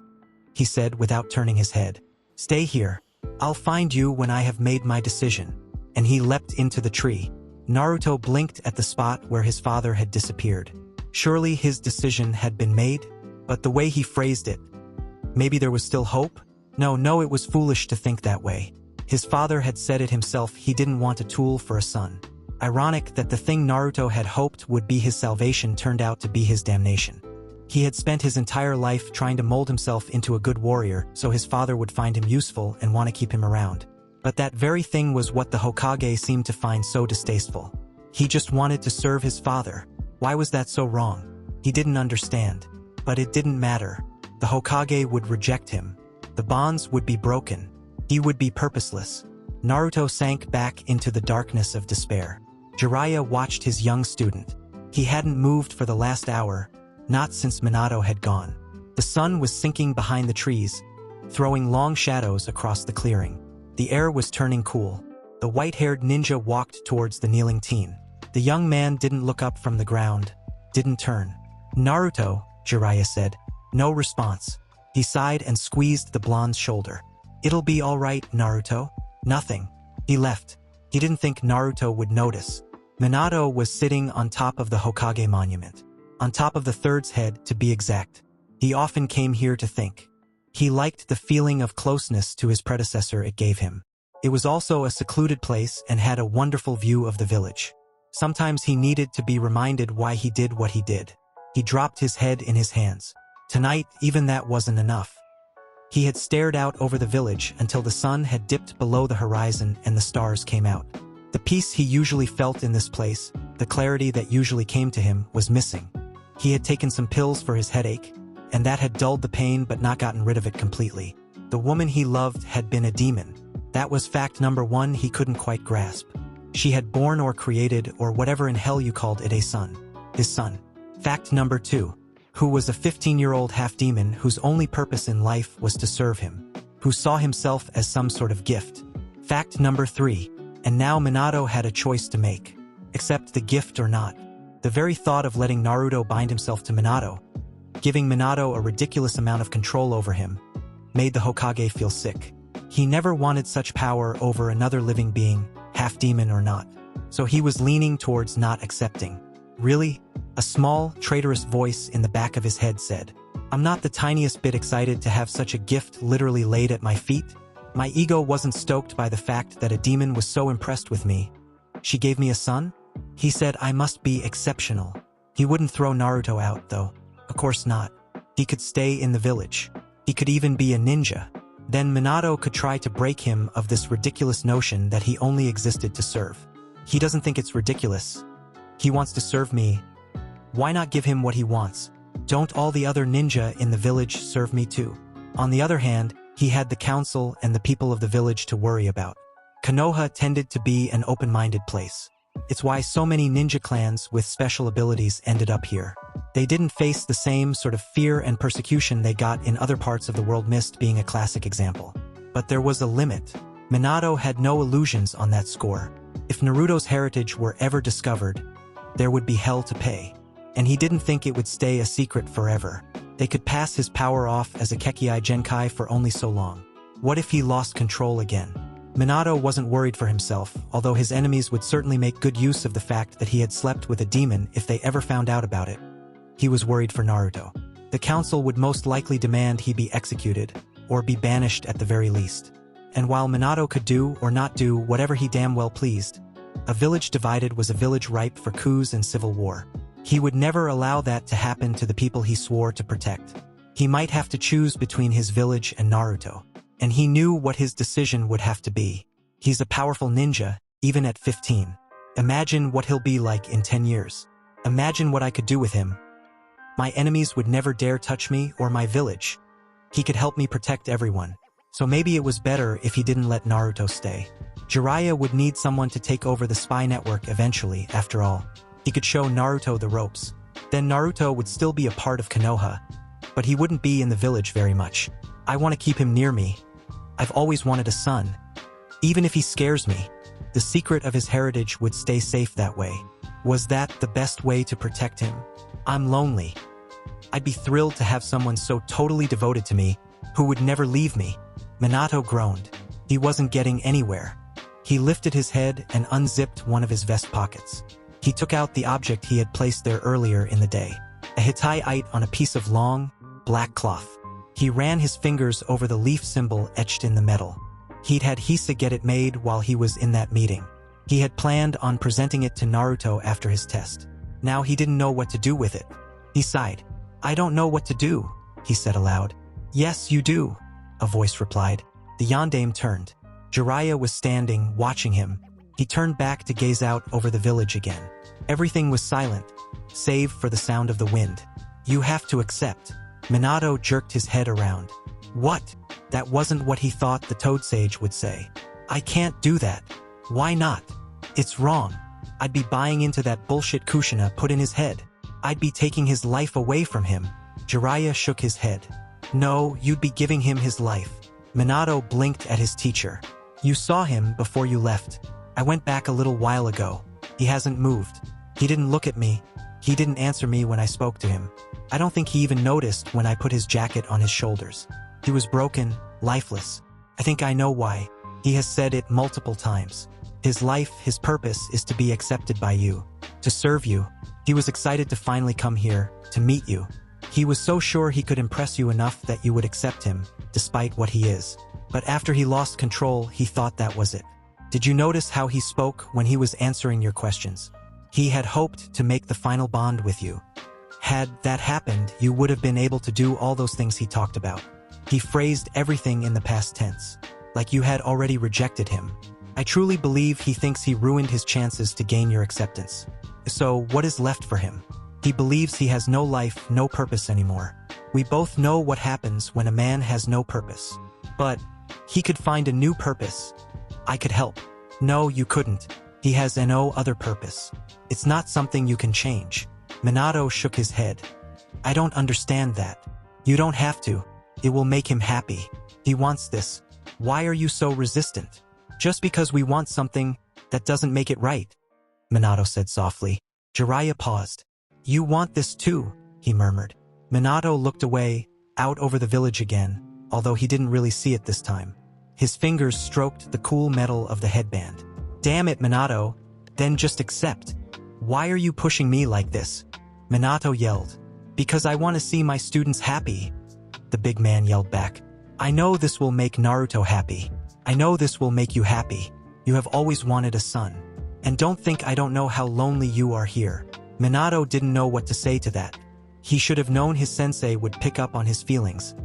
he said without turning his head. "Stay here. I'll find you when I have made my decision." And he leapt into the tree. Naruto blinked at the spot where his father had disappeared. Surely his decision had been made? But the way he phrased it, maybe there was still hope? No, it was foolish to think that way. His father had said it himself, he didn't want a tool for a son. Ironic that the thing Naruto had hoped would be his salvation turned out to be his damnation. He had spent his entire life trying to mold himself into a good warrior so his father would find him useful and want to keep him around. But that very thing was what the Hokage seemed to find so distasteful. He just wanted to serve his father. Why was that so wrong? He didn't understand. But it didn't matter. The Hokage would reject him. The bonds would be broken. He would be purposeless. Naruto sank back into the darkness of despair. Jiraiya watched his young student. He hadn't moved for the last hour, not since Minato had gone. The sun was sinking behind the trees, throwing long shadows across the clearing. The air was turning cool. The white-haired ninja walked towards the kneeling teen. The young man didn't look up from the ground, didn't turn. "Naruto," Jiraiya said. No response. He sighed and squeezed the blonde's shoulder. "It'll be all right, Naruto." "Nothing." He left. He didn't think Naruto would notice. Minato was sitting on top of the Hokage monument. On top of the third's head, to be exact. He often came here to think. He liked the feeling of closeness to his predecessor it gave him. It was also a secluded place and had a wonderful view of the village. Sometimes he needed to be reminded why he did what he did. He dropped his head in his hands. Tonight, even that wasn't enough. He had stared out over the village until the sun had dipped below the horizon and the stars came out. The peace he usually felt in this place, the clarity that usually came to him, was missing. He had taken some pills for his headache, and that had dulled the pain but not gotten rid of it completely. The woman he loved had been a demon. That was fact number one he couldn't quite grasp. She had born or created or whatever in hell you called it a son. His son. Fact number two. Who was a 15-year-old half-demon whose only purpose in life was to serve him. Who saw himself as some sort of gift. Fact number three. And now Minato had a choice to make. Accept the gift or not. The very thought of letting Naruto bind himself to Minato, giving Minato a ridiculous amount of control over him, made the Hokage feel sick. He never wanted such power over another living being, half-demon or not. So he was leaning towards not accepting. Really? A small, traitorous voice in the back of his head said, "I'm not the tiniest bit excited to have such a gift literally laid at my feet." My ego wasn't stoked by the fact that a demon was so impressed with me. She gave me a son? He said I must be exceptional. He wouldn't throw Naruto out, though. Of course not. He could stay in the village. He could even be a ninja. Then Minato could try to break him of this ridiculous notion that he only existed to serve. He doesn't think it's ridiculous. He wants to serve me. Why not give him what he wants? Don't all the other ninja in the village serve me too? On the other hand, he had the council and the people of the village to worry about. Konoha tended to be an open-minded place. It's why so many ninja clans with special abilities ended up here. They didn't face the same sort of fear and persecution they got in other parts of the world, Mist being a classic example. But there was a limit. Minato had no illusions on that score. If Naruto's heritage were ever discovered, there would be hell to pay. And he didn't think it would stay a secret forever. They could pass his power off as a Kekkai Genkai for only so long. What if he lost control again? Minato wasn't worried for himself, although his enemies would certainly make good use of the fact that he had slept with a demon if they ever found out about it. He was worried for Naruto. The council would most likely demand he be executed, or be banished at the very least. And while Minato could do or not do whatever he damn well pleased, a village divided was a village ripe for coups and civil war. He would never allow that to happen to the people he swore to protect. He might have to choose between his village and Naruto. And he knew what his decision would have to be. He's a powerful ninja, even at 15. Imagine what he'll be like in 10 years. Imagine what I could do with him. My enemies would never dare touch me or my village. He could help me protect everyone. So maybe it was better if he didn't let Naruto stay. Jiraiya would need someone to take over the spy network eventually, after all. He could show Naruto the ropes. then Naruto would still be a part of Konoha, but he wouldn't be in the village very much. I want to keep him near me. I've always wanted a son. Even if he scares me, the secret of his heritage would stay safe that way. Was that the best way to protect him? I'm lonely. I'd be thrilled to have someone so totally devoted to me, who would never leave me. Minato groaned. He wasn't getting anywhere. He lifted his head and unzipped one of his vest pockets. He took out the object he had placed there earlier in the day, a Hittite on a piece of long, black cloth. He ran his fingers over the leaf symbol etched in the metal. He'd had Hisa get it made while he was in that meeting. He had planned on presenting it to Naruto after his test. Now he didn't know what to do with it. He sighed. I don't know what to do, he said aloud. Yes, you do, a voice replied. The yondaime turned. Jiraiya was standing, watching him. He turned back to gaze out over the village again. Everything was silent, save for the sound of the wind. You have to accept. Minato jerked his head around. What? That wasn't what he thought the Toad Sage would say. I can't do that. Why not? It's wrong. I'd be buying into that bullshit Kushina put in his head. I'd be taking his life away from him. Jiraiya shook his head. No, you'd be giving him his life. Minato blinked at his teacher. You saw him before you left. I went back a little while ago. He hasn't moved. He didn't look at me. He didn't answer me when I spoke to him. I don't think he even noticed when I put his jacket on his shoulders. He was broken, lifeless. I think I know why. He has said it multiple times. His life, his purpose is to be accepted by you, to serve you. He was excited to finally come here, to meet you. He was so sure he could impress you enough that you would accept him, despite what he is. But after he lost control, he thought that was it. Did you notice how he spoke when he was answering your questions? He had hoped to make the final bond with you. Had that happened, you would have been able to do all those things he talked about. He phrased everything in the past tense, like you had already rejected him. I truly believe he thinks he ruined his chances to gain your acceptance. So what is left for him? He believes he has no life, no purpose anymore. We both know what happens when a man has no purpose. But he could find a new purpose. I could help. No, you couldn't. He has no other purpose. It's not something you can change. Minato shook his head. I don't understand that. You don't have to. It will make him happy. He wants this. Why are you so resistant? Just because we want something, that doesn't make it right, Minato said softly. Jiraiya paused. You want this too, he murmured. Minato looked away, out over the village again, although he didn't really see it this time. His fingers stroked the cool metal of the headband. Damn it, Minato, then just accept. Why are you pushing me like this? Minato yelled. Because I want to see my students happy, the big man yelled back. I know this will make Naruto happy. I know this will make you happy. You have always wanted a son. And don't think I don't know how lonely you are here. Minato didn't know what to say to that. He should have known his sensei would pick up on his feelings,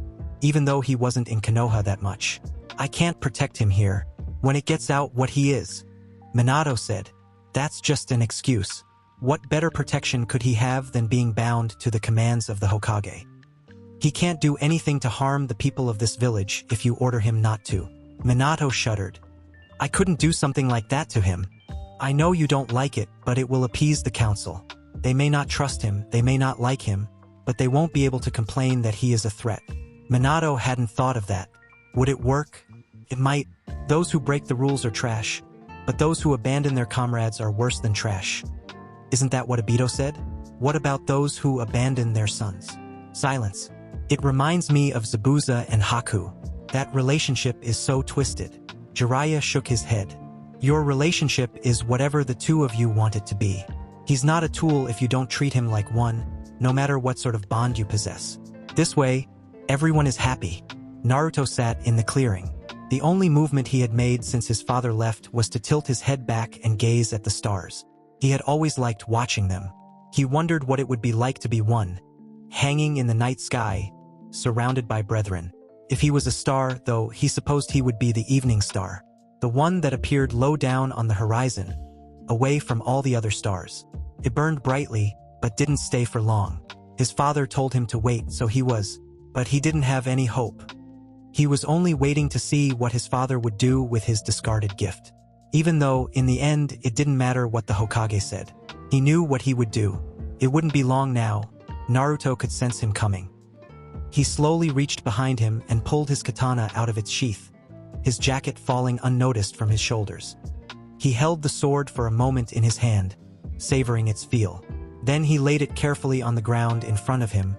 even though he wasn't in Konoha that much. I can't protect him here. When it gets out what he is, Minato said. That's just an excuse. What better protection could he have than being bound to the commands of the Hokage? He can't do anything to harm the people of this village if you order him not to. Minato shuddered. I couldn't do something like that to him. I know you don't like it, but it will appease the council. They may not trust him, they may not like him, but they won't be able to complain that he is a threat. Minato hadn't thought of that. Would it work? It might. Those who break the rules are trash, but those who abandon their comrades are worse than trash. Isn't that what Obito said? What about those who abandon their sons? Silence. It reminds me of Zabuza and Haku. That relationship is so twisted. Jiraiya shook his head. Your relationship is whatever the two of you want it to be. He's not a tool if you don't treat him like one, no matter what sort of bond you possess. This way, everyone is happy. Naruto sat in the clearing. The only movement he had made since his father left was to tilt his head back and gaze at the stars. He had always liked watching them. He wondered what it would be like to be one, hanging in the night sky, surrounded by brethren. If he was a star, though, he supposed he would be the evening star, the one that appeared low down on the horizon, away from all the other stars. It burned brightly, but didn't stay for long. His father told him to wait, but he didn't have any hope. He was only waiting to see what his father would do with his discarded gift. Even though, in the end, it didn't matter what the Hokage said. He knew what he would do. It wouldn't be long now. Naruto could sense him coming. He slowly reached behind him and pulled his katana out of its sheath, his jacket falling unnoticed from his shoulders. He held the sword for a moment in his hand, savoring its feel. Then he laid it carefully on the ground in front of him,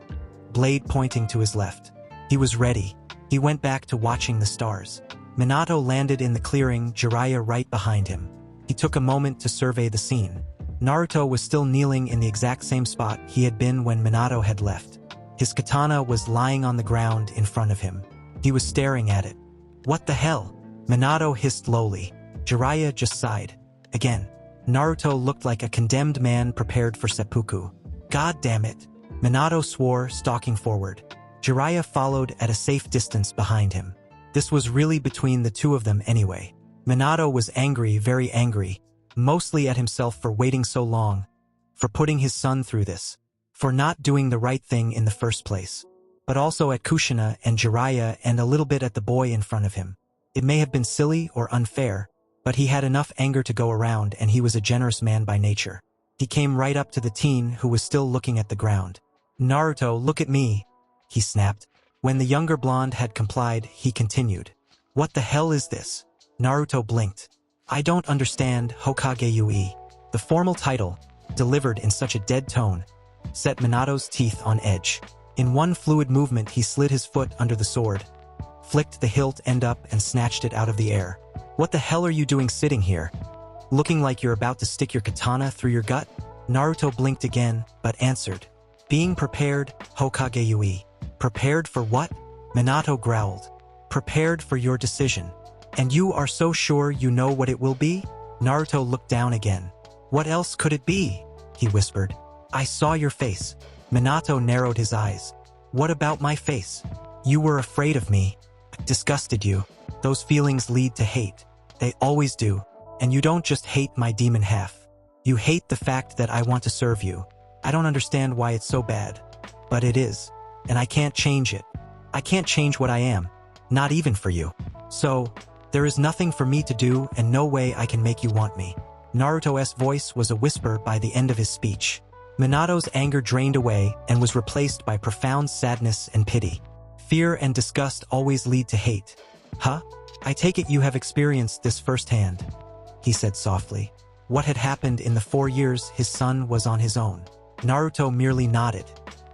blade pointing to his left. He was ready. He went back to watching the stars. Minato landed in the clearing, Jiraiya right behind him. He took a moment to survey the scene. Naruto was still kneeling in the exact same spot he had been when Minato had left. His katana was lying on the ground in front of him. He was staring at it. "What the hell?" Minato hissed lowly. Jiraiya just sighed. Again, Naruto looked like a condemned man prepared for seppuku. "God damn it!" Minato swore, stalking forward. Jiraiya followed at a safe distance behind him. This was really between the two of them anyway. Minato was angry, very angry, mostly at himself for waiting so long, for putting his son through this, for not doing the right thing in the first place, but also at Kushina and Jiraiya and a little bit at the boy in front of him. It may have been silly or unfair, but he had enough anger to go around, and he was a generous man by nature. He came right up to the teen who was still looking at the ground. "Naruto, look at me," he snapped. When the younger blonde had complied, he continued. "What the hell is this?" Naruto blinked. "I don't understand, Hokage Yui." The formal title, delivered in such a dead tone, set Minato's teeth on edge. In one fluid movement he slid his foot under the sword, flicked the hilt end up and snatched it out of the air. "What the hell are you doing sitting here? Looking like you're about to stick your katana through your gut?" Naruto blinked again, but answered. "Being prepared, Hokage Yui." "Prepared for what?" Minato growled. "Prepared for your decision. And you are so sure you know what it will be?" Naruto looked down again. "What else could it be?" he whispered. "I saw your face." Minato narrowed his eyes. "What about my face? You were afraid of me. Disgusted you. Those feelings lead to hate. They always do. And you don't just hate my demon half. You hate the fact that I want to serve you. I don't understand why it's so bad. But it is. And I can't change it. I can't change what I am. Not even for you. So, there is nothing for me to do and no way I can make you want me." Naruto's voice was a whisper by the end of his speech. Minato's anger drained away and was replaced by profound sadness and pity. Fear and disgust always lead to hate. "Huh? I take it you have experienced this firsthand," he said softly. What had happened in the 4 years his son was on his own? Naruto merely nodded.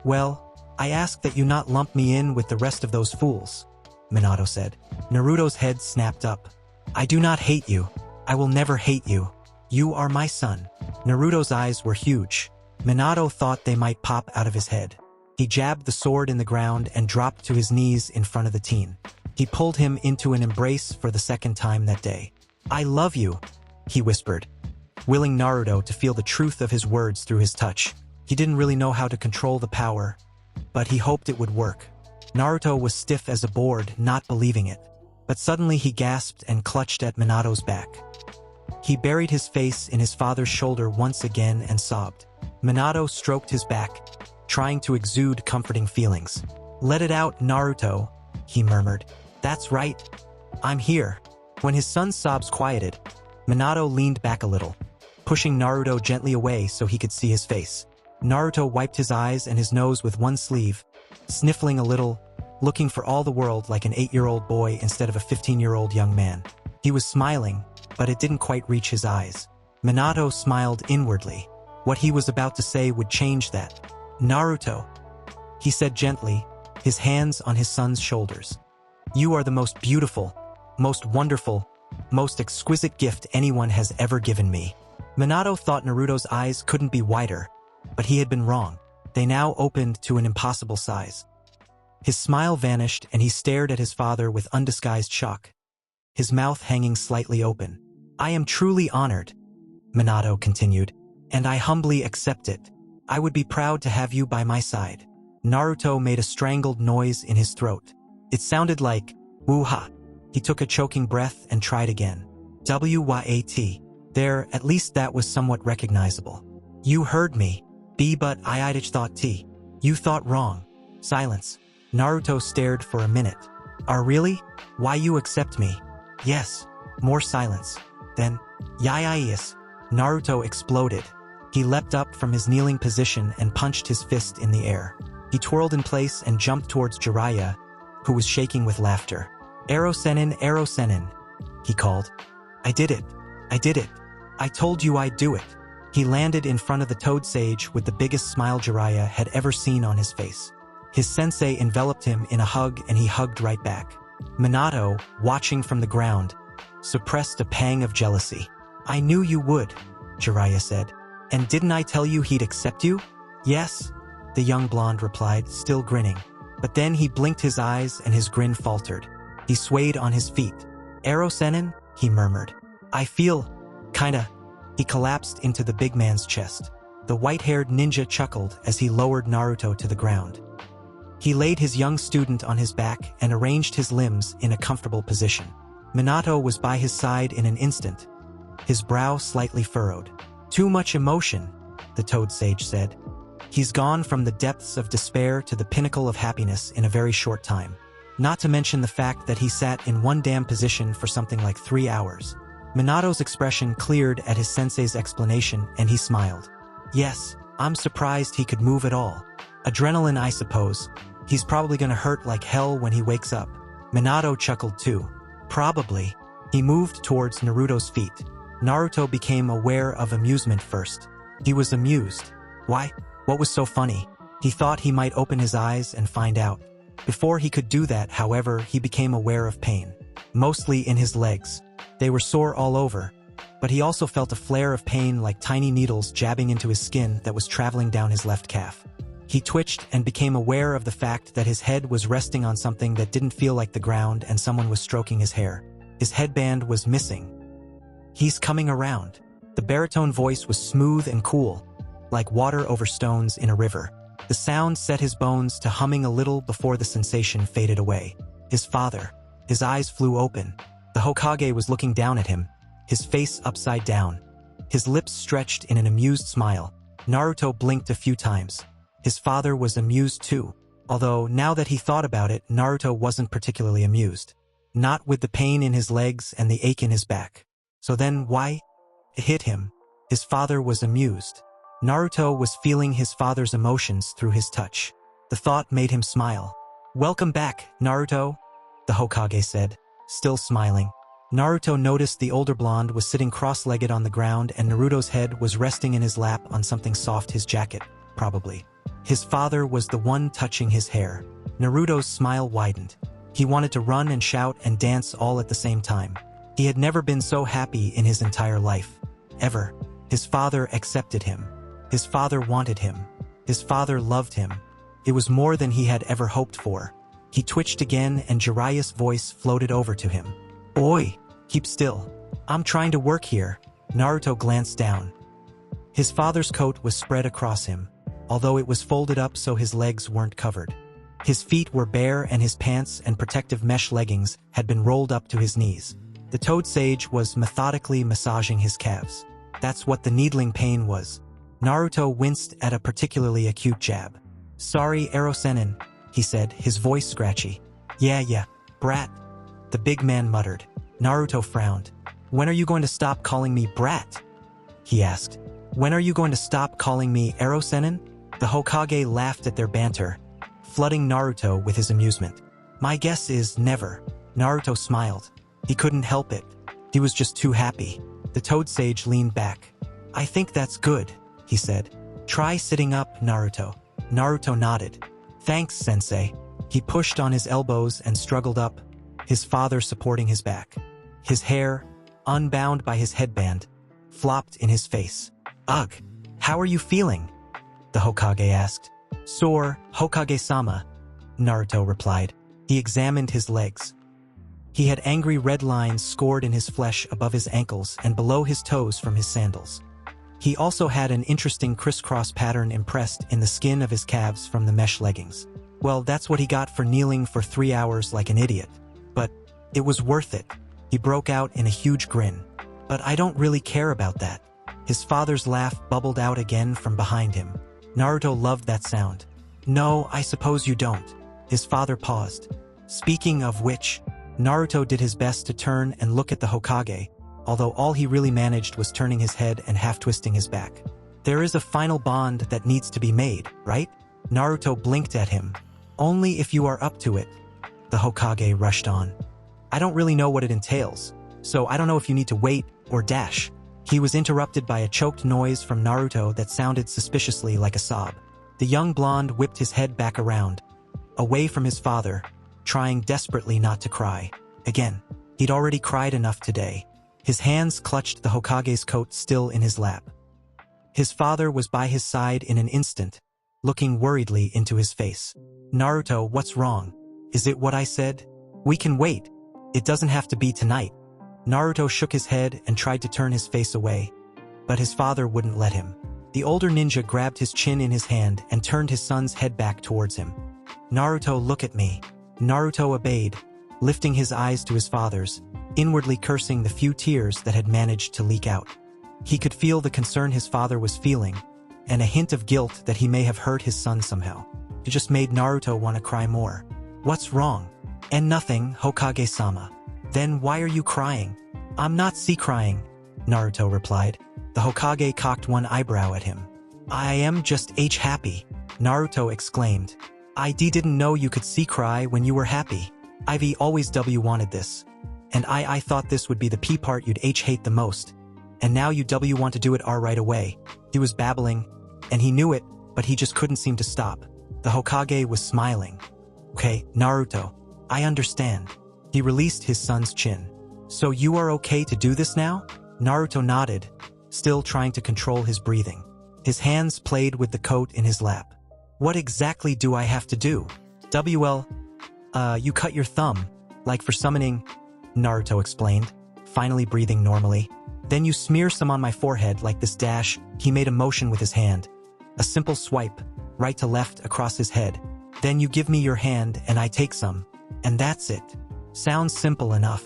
"Well, I ask that you not lump me in with the rest of those fools," Minato said. Naruto's head snapped up. "I do not hate you. I will never hate you. You are my son." Naruto's eyes were huge. Minato thought they might pop out of his head. He jabbed the sword in the ground and dropped to his knees in front of the teen. He pulled him into an embrace for the second time that day. "I love you," he whispered, willing Naruto to feel the truth of his words through his touch. He didn't really know how to control the power, but he hoped it would work. Naruto was stiff as a board, not believing it. But suddenly he gasped and clutched at Minato's back. He buried his face in his father's shoulder once again and sobbed. Minato stroked his back, trying to exude comforting feelings. "Let it out, Naruto," he murmured. "That's right. I'm here." When his son's sobs quieted, Minato leaned back a little, pushing Naruto gently away so he could see his face. Naruto wiped his eyes and his nose with one sleeve, sniffling a little, looking for all the world like an 8-year-old boy instead of a 15-year-old young man. He was smiling, but it didn't quite reach his eyes. Minato smiled inwardly. What he was about to say would change that. "Naruto," he said gently, his hands on his son's shoulders. "You are the most beautiful, most wonderful, most exquisite gift anyone has ever given me." Minato thought Naruto's eyes couldn't be wider, but he had been wrong. They now opened to an impossible size. His smile vanished and he stared at his father with undisguised shock, his mouth hanging slightly open. "I am truly honored," Minato continued, "and I humbly accept it. I would be proud to have you by my side." Naruto made a strangled noise in his throat. It sounded like, "Woo-ha." He took a choking breath and tried again. "Wyat. There, at least that was somewhat recognizable." "You heard me. But I thought t. You thought wrong." Silence. Naruto stared for a minute. Really? Why you accept me?" "Yes." More silence. Then, "Yes." Naruto exploded. He leapt up from his kneeling position and punched his fist in the air. He twirled in place and jumped towards Jiraiya, who was shaking with laughter. "Ero Sennin, Ero Sennin," he called. "I did it. I did it. I told you I'd do it." He landed in front of the Toad Sage with the biggest smile Jiraiya had ever seen on his face. His sensei enveloped him in a hug and he hugged right back. Minato, watching from the ground, suppressed a pang of jealousy. "I knew you would," Jiraiya said. "And didn't I tell you he'd accept you?" "Yes," the young blonde replied, still grinning. But then he blinked his eyes and his grin faltered. He swayed on his feet. "Ero Sennin," he murmured. "I feel, kinda." He collapsed into the big man's chest. The white-haired ninja chuckled as he lowered Naruto to the ground. He laid his young student on his back and arranged his limbs in a comfortable position. Minato was by his side in an instant, his brow slightly furrowed. "Too much emotion," the Toad Sage said. "He's gone from the depths of despair to the pinnacle of happiness in a very short time. Not to mention the fact that he sat in one damn position for something like 3 hours." Minato's expression cleared at his sensei's explanation and he smiled. "Yes, I'm surprised he could move at all. Adrenaline, I suppose. He's probably gonna hurt like hell when he wakes up." Minato chuckled too. "Probably." He moved towards Naruto's feet. Naruto became aware of amusement first. He was amused. Why? What was so funny? He thought he might open his eyes and find out. Before he could do that, however, he became aware of pain. Mostly in his legs. They were sore all over. But he also felt a flare of pain like tiny needles jabbing into his skin that was traveling down his left calf. He twitched and became aware of the fact that his head was resting on something that didn't feel like the ground and someone was stroking his hair. His headband was missing. "He's coming around." The baritone voice was smooth and cool, like water over stones in a river. The sound set his bones to humming a little before the sensation faded away. His father. His eyes flew open. The Hokage was looking down at him, his face upside down. His lips stretched in an amused smile. Naruto blinked a few times. His father was amused too, although now that he thought about it, Naruto wasn't particularly amused. Not with the pain in his legs and the ache in his back. So then why? It hit him. His father was amused. Naruto was feeling his father's emotions through his touch. The thought made him smile. "Welcome back, Naruto," the Hokage said, still smiling. Naruto noticed the older blonde was sitting cross-legged on the ground and Naruto's head was resting in his lap on something soft, his jacket, probably. His father was the one touching his hair. Naruto's smile widened. He wanted to run and shout and dance all at the same time. He had never been so happy in his entire life. Ever. His father accepted him. His father wanted him. His father loved him. It was more than he had ever hoped for. He twitched again and Jiraiya's voice floated over to him. "Oi, keep still. I'm trying to work here." Naruto glanced down. His father's coat was spread across him, although it was folded up so his legs weren't covered. His feet were bare and his pants and protective mesh leggings had been rolled up to his knees. The Toad Sage was methodically massaging his calves. That's what the needling pain was. Naruto winced at a particularly acute jab. "Sorry, Ero Sennin," he said, his voice scratchy. Yeah, brat," the big man muttered. Naruto frowned. "When are you going to stop calling me brat?" he asked. "When are you going to stop calling me Ero Sennin?" The Hokage laughed at their banter, flooding Naruto with his amusement. "My guess is never." Naruto smiled. He couldn't help it. He was just too happy. The Toad Sage leaned back. "I think that's good," he said. "Try sitting up, Naruto." Naruto nodded. "Thanks, sensei." He pushed on his elbows and struggled up, his father supporting his back. His hair, unbound by his headband, flopped in his face. "Ugh, how are you feeling?" the Hokage asked. "Sore, Hokage-sama," Naruto replied. He examined his legs. He had angry red lines scored in his flesh above his ankles and below his toes from his sandals. He also had an interesting crisscross pattern impressed in the skin of his calves from the mesh leggings. Well, that's what he got for kneeling for 3 hours like an idiot. But it was worth it. He broke out in a huge grin. "But I don't really care about that." His father's laugh bubbled out again from behind him. Naruto loved that sound. "No, I suppose you don't." His father paused. "Speaking of which," Naruto did his best to turn and look at the Hokage, although all he really managed was turning his head and half-twisting his back. There is a final bond that needs to be made, right? Naruto blinked at him. Only if you are up to it. The Hokage rushed on. I don't really know what it entails, so I don't know if you need to wait or dash. He was interrupted by a choked noise from Naruto that sounded suspiciously like a sob. The young blonde whipped his head back around, away from his father, trying desperately not to cry. Again, he'd already cried enough today. His hands clutched the Hokage's coat still in his lap. His father was by his side in an instant, looking worriedly into his face. Naruto, what's wrong? Is it what I said? We can wait. It doesn't have to be tonight. Naruto shook his head and tried to turn his face away, but his father wouldn't let him. The older ninja grabbed his chin in his hand and turned his son's head back towards him. Naruto, look at me. Naruto obeyed, lifting his eyes to his father's, inwardly cursing the few tears that had managed to leak out. He could feel the concern his father was feeling, and a hint of guilt that he may have hurt his son somehow. It just made Naruto want to cry more. What's wrong? And nothing, Hokage-sama. Then why are you crying? I'm not crying, Naruto replied. The Hokage cocked one eyebrow at him. I am just happy, Naruto exclaimed. I didn't know you could cry when you were happy. I've always wanted this. And I thought this would be the P part you'd hate the most. And now you want to do it right away. He was babbling, and he knew it, but he just couldn't seem to stop. The Hokage was smiling. Okay, Naruto, I understand. He released his son's chin. So you are okay to do this now? Naruto nodded, still trying to control his breathing. His hands played with the coat in his lap. What exactly do I have to do? You cut your thumb, like for summoning, Naruto explained, finally breathing normally. Then you smear some on my forehead like this dash. He made a motion with his hand. A simple swipe, right to left across his head. Then you give me your hand and I take some. And that's it. Sounds simple enough.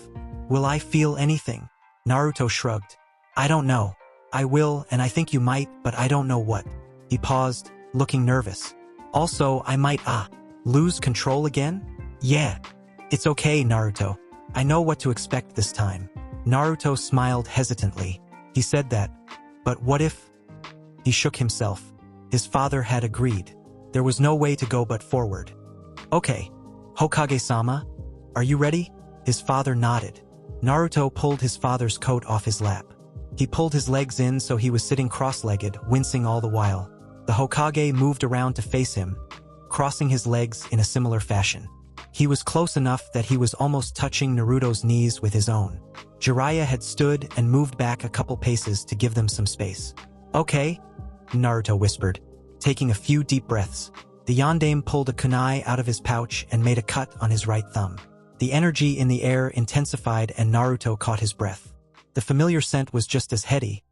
Will I feel anything? Naruto shrugged. I don't know. I will, and I think you might, but I don't know what. He paused, looking nervous. Also, I might, lose control again? Yeah. It's okay, Naruto. I know what to expect this time. Naruto smiled hesitantly. He said that. But what if? He shook himself. His father had agreed. There was no way to go but forward. Okay. Hokage-sama, are you ready? His father nodded. Naruto pulled his father's coat off his lap. He pulled his legs in so he was sitting cross-legged, wincing all the while. The Hokage moved around to face him, crossing his legs in a similar fashion. He was close enough that he was almost touching Naruto's knees with his own. Jiraiya had stood and moved back a couple paces to give them some space. Okay, Naruto whispered, taking a few deep breaths. The yondaime pulled a kunai out of his pouch and made a cut on his right thumb. The energy in the air intensified and Naruto caught his breath. The familiar scent was just as heady,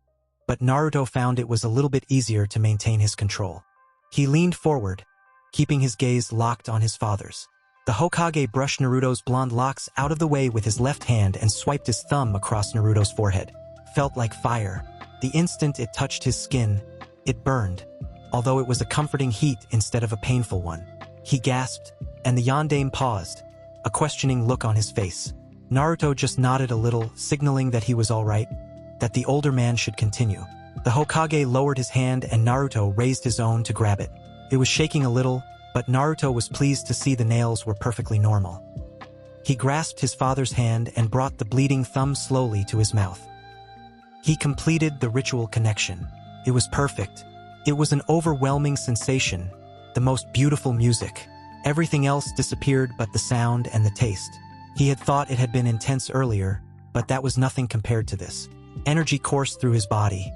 but Naruto found it was a little bit easier to maintain his control. He leaned forward, keeping his gaze locked on his father's. The Hokage brushed Naruto's blonde locks out of the way with his left hand and swiped his thumb across Naruto's forehead. Felt like fire. The instant it touched his skin, it burned, although it was a comforting heat instead of a painful one. He gasped, and the yondaime paused, a questioning look on his face. Naruto just nodded a little, signaling that he was all right, that the older man should continue. The Hokage lowered his hand and Naruto raised his own to grab it. It was shaking a little, but Naruto was pleased to see the nails were perfectly normal. He grasped his father's hand and brought the bleeding thumb slowly to his mouth. He completed the ritual connection. It was perfect. It was an overwhelming sensation, the most beautiful music. Everything else disappeared but the sound and the taste. He had thought it had been intense earlier, but that was nothing compared to this. Energy coursed through his body.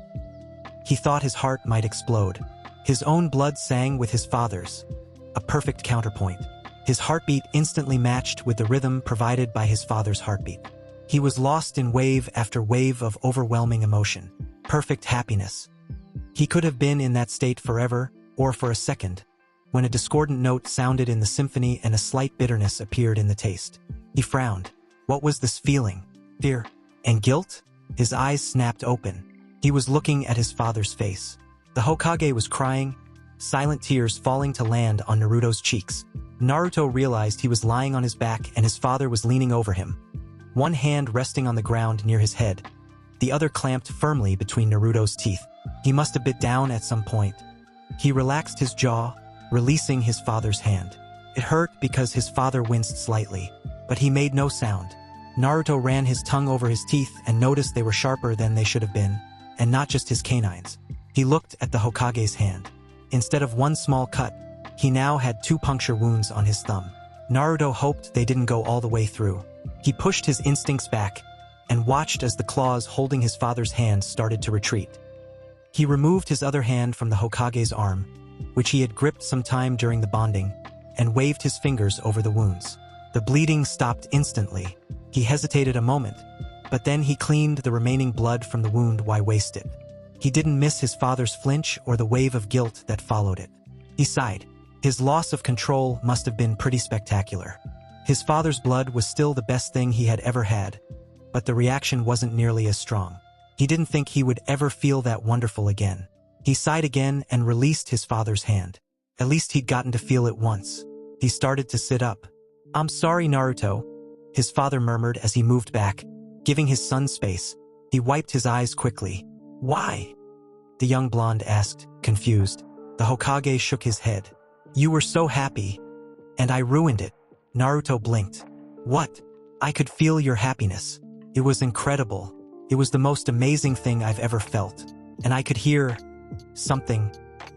He thought his heart might explode. His own blood sang with his father's, a perfect counterpoint. His heartbeat instantly matched with the rhythm provided by his father's heartbeat. He was lost in wave after wave of overwhelming emotion. Perfect happiness. He could have been in that state forever, or for a second, when a discordant note sounded in the symphony and a slight bitterness appeared in the taste. He frowned. What was this feeling? Fear? And guilt? His eyes snapped open. He was looking at his father's face. The Hokage was crying, silent tears falling to land on Naruto's cheeks. Naruto realized he was lying on his back and his father was leaning over him, one hand resting on the ground near his head, the other clamped firmly between Naruto's teeth. He must have bit down at some point. He relaxed his jaw, releasing his father's hand. It hurt because his father winced slightly, but he made no sound. Naruto ran his tongue over his teeth and noticed they were sharper than they should have been, and not just his canines. He looked at the Hokage's hand. Instead of one small cut, he now had 2 puncture wounds on his thumb. Naruto hoped they didn't go all the way through. He pushed his instincts back and watched as the claws holding his father's hand started to retreat. He removed his other hand from the Hokage's arm, which he had gripped some time during the bonding, and waved his fingers over the wounds. The bleeding stopped instantly. He hesitated a moment, but then he cleaned the remaining blood from the wound. Why waste it? He didn't miss his father's flinch or the wave of guilt that followed it. He sighed. His loss of control must have been pretty spectacular. His father's blood was still the best thing he had ever had, but the reaction wasn't nearly as strong. He didn't think he would ever feel that wonderful again. He sighed again and released his father's hand. At least he'd gotten to feel it once. He started to sit up. "I'm sorry, Naruto," his father murmured as he moved back, giving his son space. He wiped his eyes quickly. "Why?" the young blonde asked, confused. The Hokage shook his head. "You were so happy, and I ruined it." Naruto blinked. "What?" "I could feel your happiness. It was incredible. It was the most amazing thing I've ever felt. And I could hear something.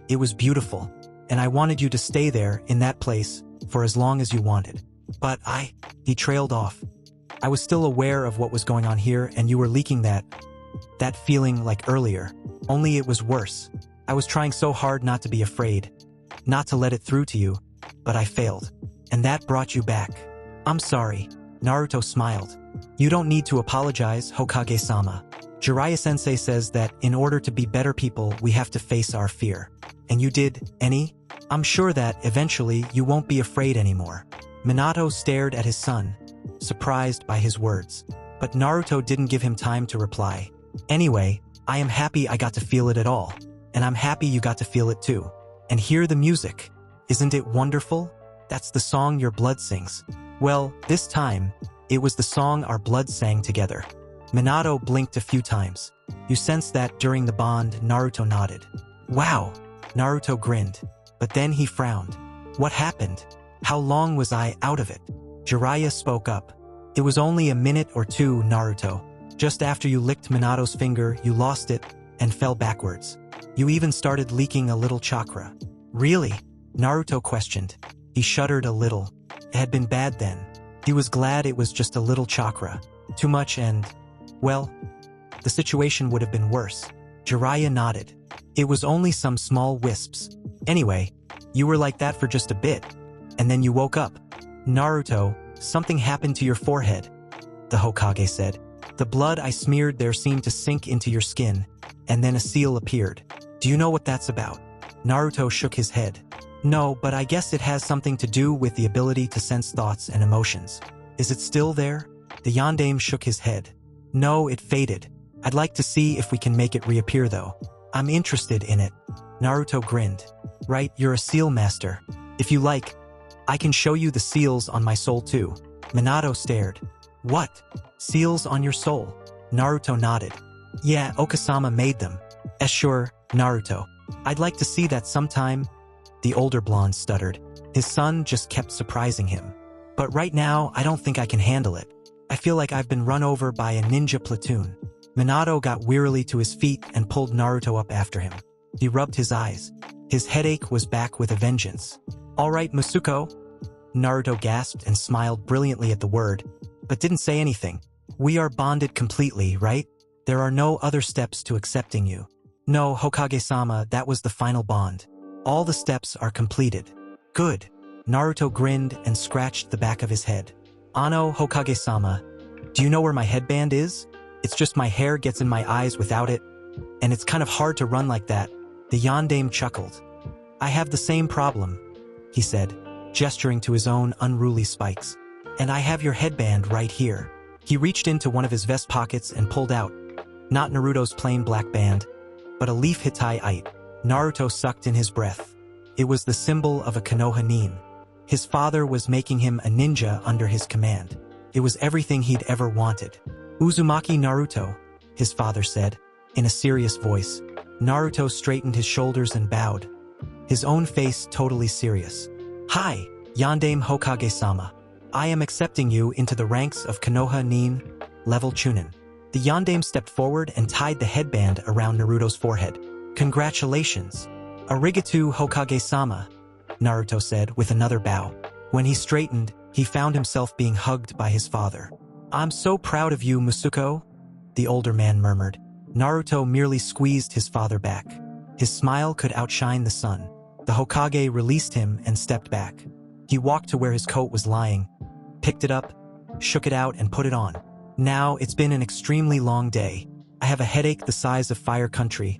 It was beautiful. And I wanted you to stay there, in that place, for as long as you wanted. But he trailed off. "I was still aware of what was going on here, and you were leaking that feeling like earlier. Only it was worse. I was trying so hard not to be afraid, not to let it through to you, but I failed. And that brought you back. I'm sorry." Naruto smiled. "You don't need to apologize, Hokage-sama. Jiraiya-sensei says that in order to be better people, we have to face our fear. And you did, I'm sure that, eventually, you won't be afraid anymore." Minato stared at his son, surprised by his words. But Naruto didn't give him time to reply. "Anyway, I am happy I got to feel it at all. And I'm happy you got to feel it too. And hear the music. Isn't it wonderful? That's the song your blood sings." Well, this time, it was the song our blood sang together. Minato blinked a few times. "You sensed that during the bond?" Naruto nodded. "Wow." Naruto grinned. But then he frowned. "What happened? How long was I out of it?" Jiraiya spoke up. "It was only a minute or 2, Naruto. Just after you licked Minato's finger, you lost it and fell backwards. You even started leaking a little chakra." "Really?" Naruto questioned. He shuddered a little. It had been bad then. He was glad it was just a little chakra. Too much and, well, the situation would have been worse. Jiraiya nodded. "It was only some small wisps. Anyway, you were like that for just a bit. And then you woke up." "Naruto, something happened to your forehead," the Hokage said. "The blood I smeared there seemed to sink into your skin, and then a seal appeared. Do you know what that's about?" Naruto shook his head. "No, but I guess it has something to do with the ability to sense thoughts and emotions." "Is it still there?" The yondaime shook his head. "No, it faded. I'd like to see if we can make it reappear though. I'm interested in it." Naruto grinned. "Right, you're a seal master. If you like, I can show you the seals on my soul too." Minato stared. "What? Seals on your soul?" Naruto nodded. "Yeah, Okasama made them." Sure, Naruto. I'd like to see that sometime." The older blonde stuttered. His son just kept surprising him. "But right now, I don't think I can handle it. I feel like I've been run over by a ninja platoon." Minato got wearily to his feet and pulled Naruto up after him. He rubbed his eyes. His headache was back with a vengeance. "All right, Masuko." Naruto gasped and smiled brilliantly at the word, but didn't say anything. "We are bonded completely, right? There are no other steps to accepting you." "No, Hokage-sama, that was the final bond. All the steps are completed." "Good." Naruto grinned and scratched the back of his head. "Ano, Hokage-sama, do you know where my headband is? It's just my hair gets in my eyes without it, and it's kind of hard to run like that." The yondaime chuckled. "I have the same problem," he said, gesturing to his own unruly spikes. "And I have your headband right here." He reached into one of his vest pockets and pulled out, not Naruto's plain black band, but a leaf Hittite. Naruto sucked in his breath. It was the symbol of a Konoha nin. His father was making him a ninja under his command. It was everything he'd ever wanted. "Uzumaki Naruto," his father said, in a serious voice. Naruto straightened his shoulders and bowed, his own face totally serious. "Hi, Yondaime Hokage-sama. I am accepting you into the ranks of Konoha Nin, level Chunin." The Yondaime stepped forward and tied the headband around Naruto's forehead. "Congratulations. Arigato Hokage-sama," Naruto said with another bow. When he straightened, he found himself being hugged by his father. "I'm so proud of you, Musuko," the older man murmured. Naruto merely squeezed his father back. His smile could outshine the sun. The Hokage released him and stepped back. He walked to where his coat was lying, picked it up, shook it out and put it on. "Now, it's been an extremely long day. I have a headache the size of Fire Country,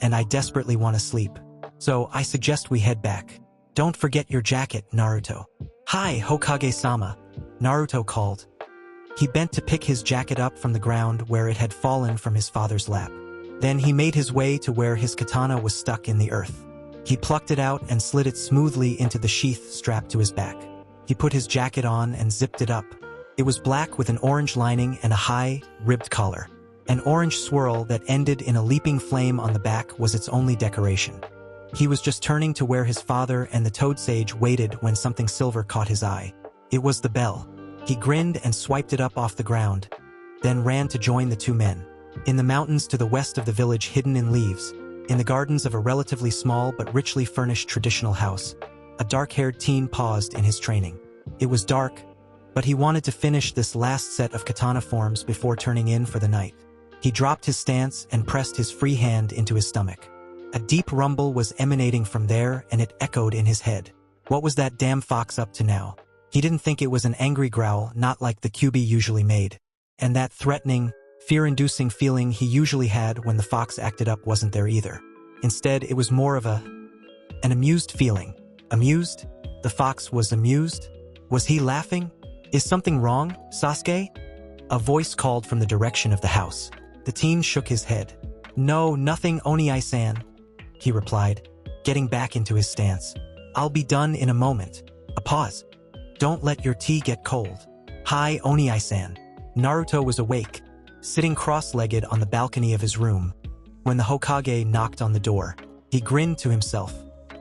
and I desperately want to sleep. So I suggest we head back. Don't forget your jacket, Naruto." "Hi, Hokage-sama," Naruto called. He bent to pick his jacket up from the ground where it had fallen from his father's lap. Then he made his way to where his katana was stuck in the earth. He plucked it out and slid it smoothly into the sheath strapped to his back. He put his jacket on and zipped it up. It was black with an orange lining and a high, ribbed collar. An orange swirl that ended in a leaping flame on the back was its only decoration. He was just turning to where his father and the Toad Sage waited when something silver caught his eye. It was the bell. He grinned and swiped it up off the ground, then ran to join the two men. In the mountains to the west of the village hidden in leaves, in the gardens of a relatively small but richly furnished traditional house, a dark-haired teen paused in his training. It was dark, but he wanted to finish this last set of katana forms before turning in for the night. He dropped his stance and pressed his free hand into his stomach. A deep rumble was emanating from there and it echoed in his head. What was that damn fox up to now? He didn't think it was an angry growl, not like the QB usually made. And that threatening, fear-inducing feeling he usually had when the fox acted up wasn't there either. Instead, it was more of an amused feeling. Amused? The fox was amused? Was he laughing? "Is something wrong, Sasuke?" A voice called from the direction of the house. The teen shook his head. "No, nothing, Oni-san," he replied, getting back into his stance. "I'll be done in a moment." A pause. "Don't let your tea get cold." "Hi, Oni-san." Naruto was awake, sitting cross-legged on the balcony of his room, when the Hokage knocked on the door. He grinned to himself.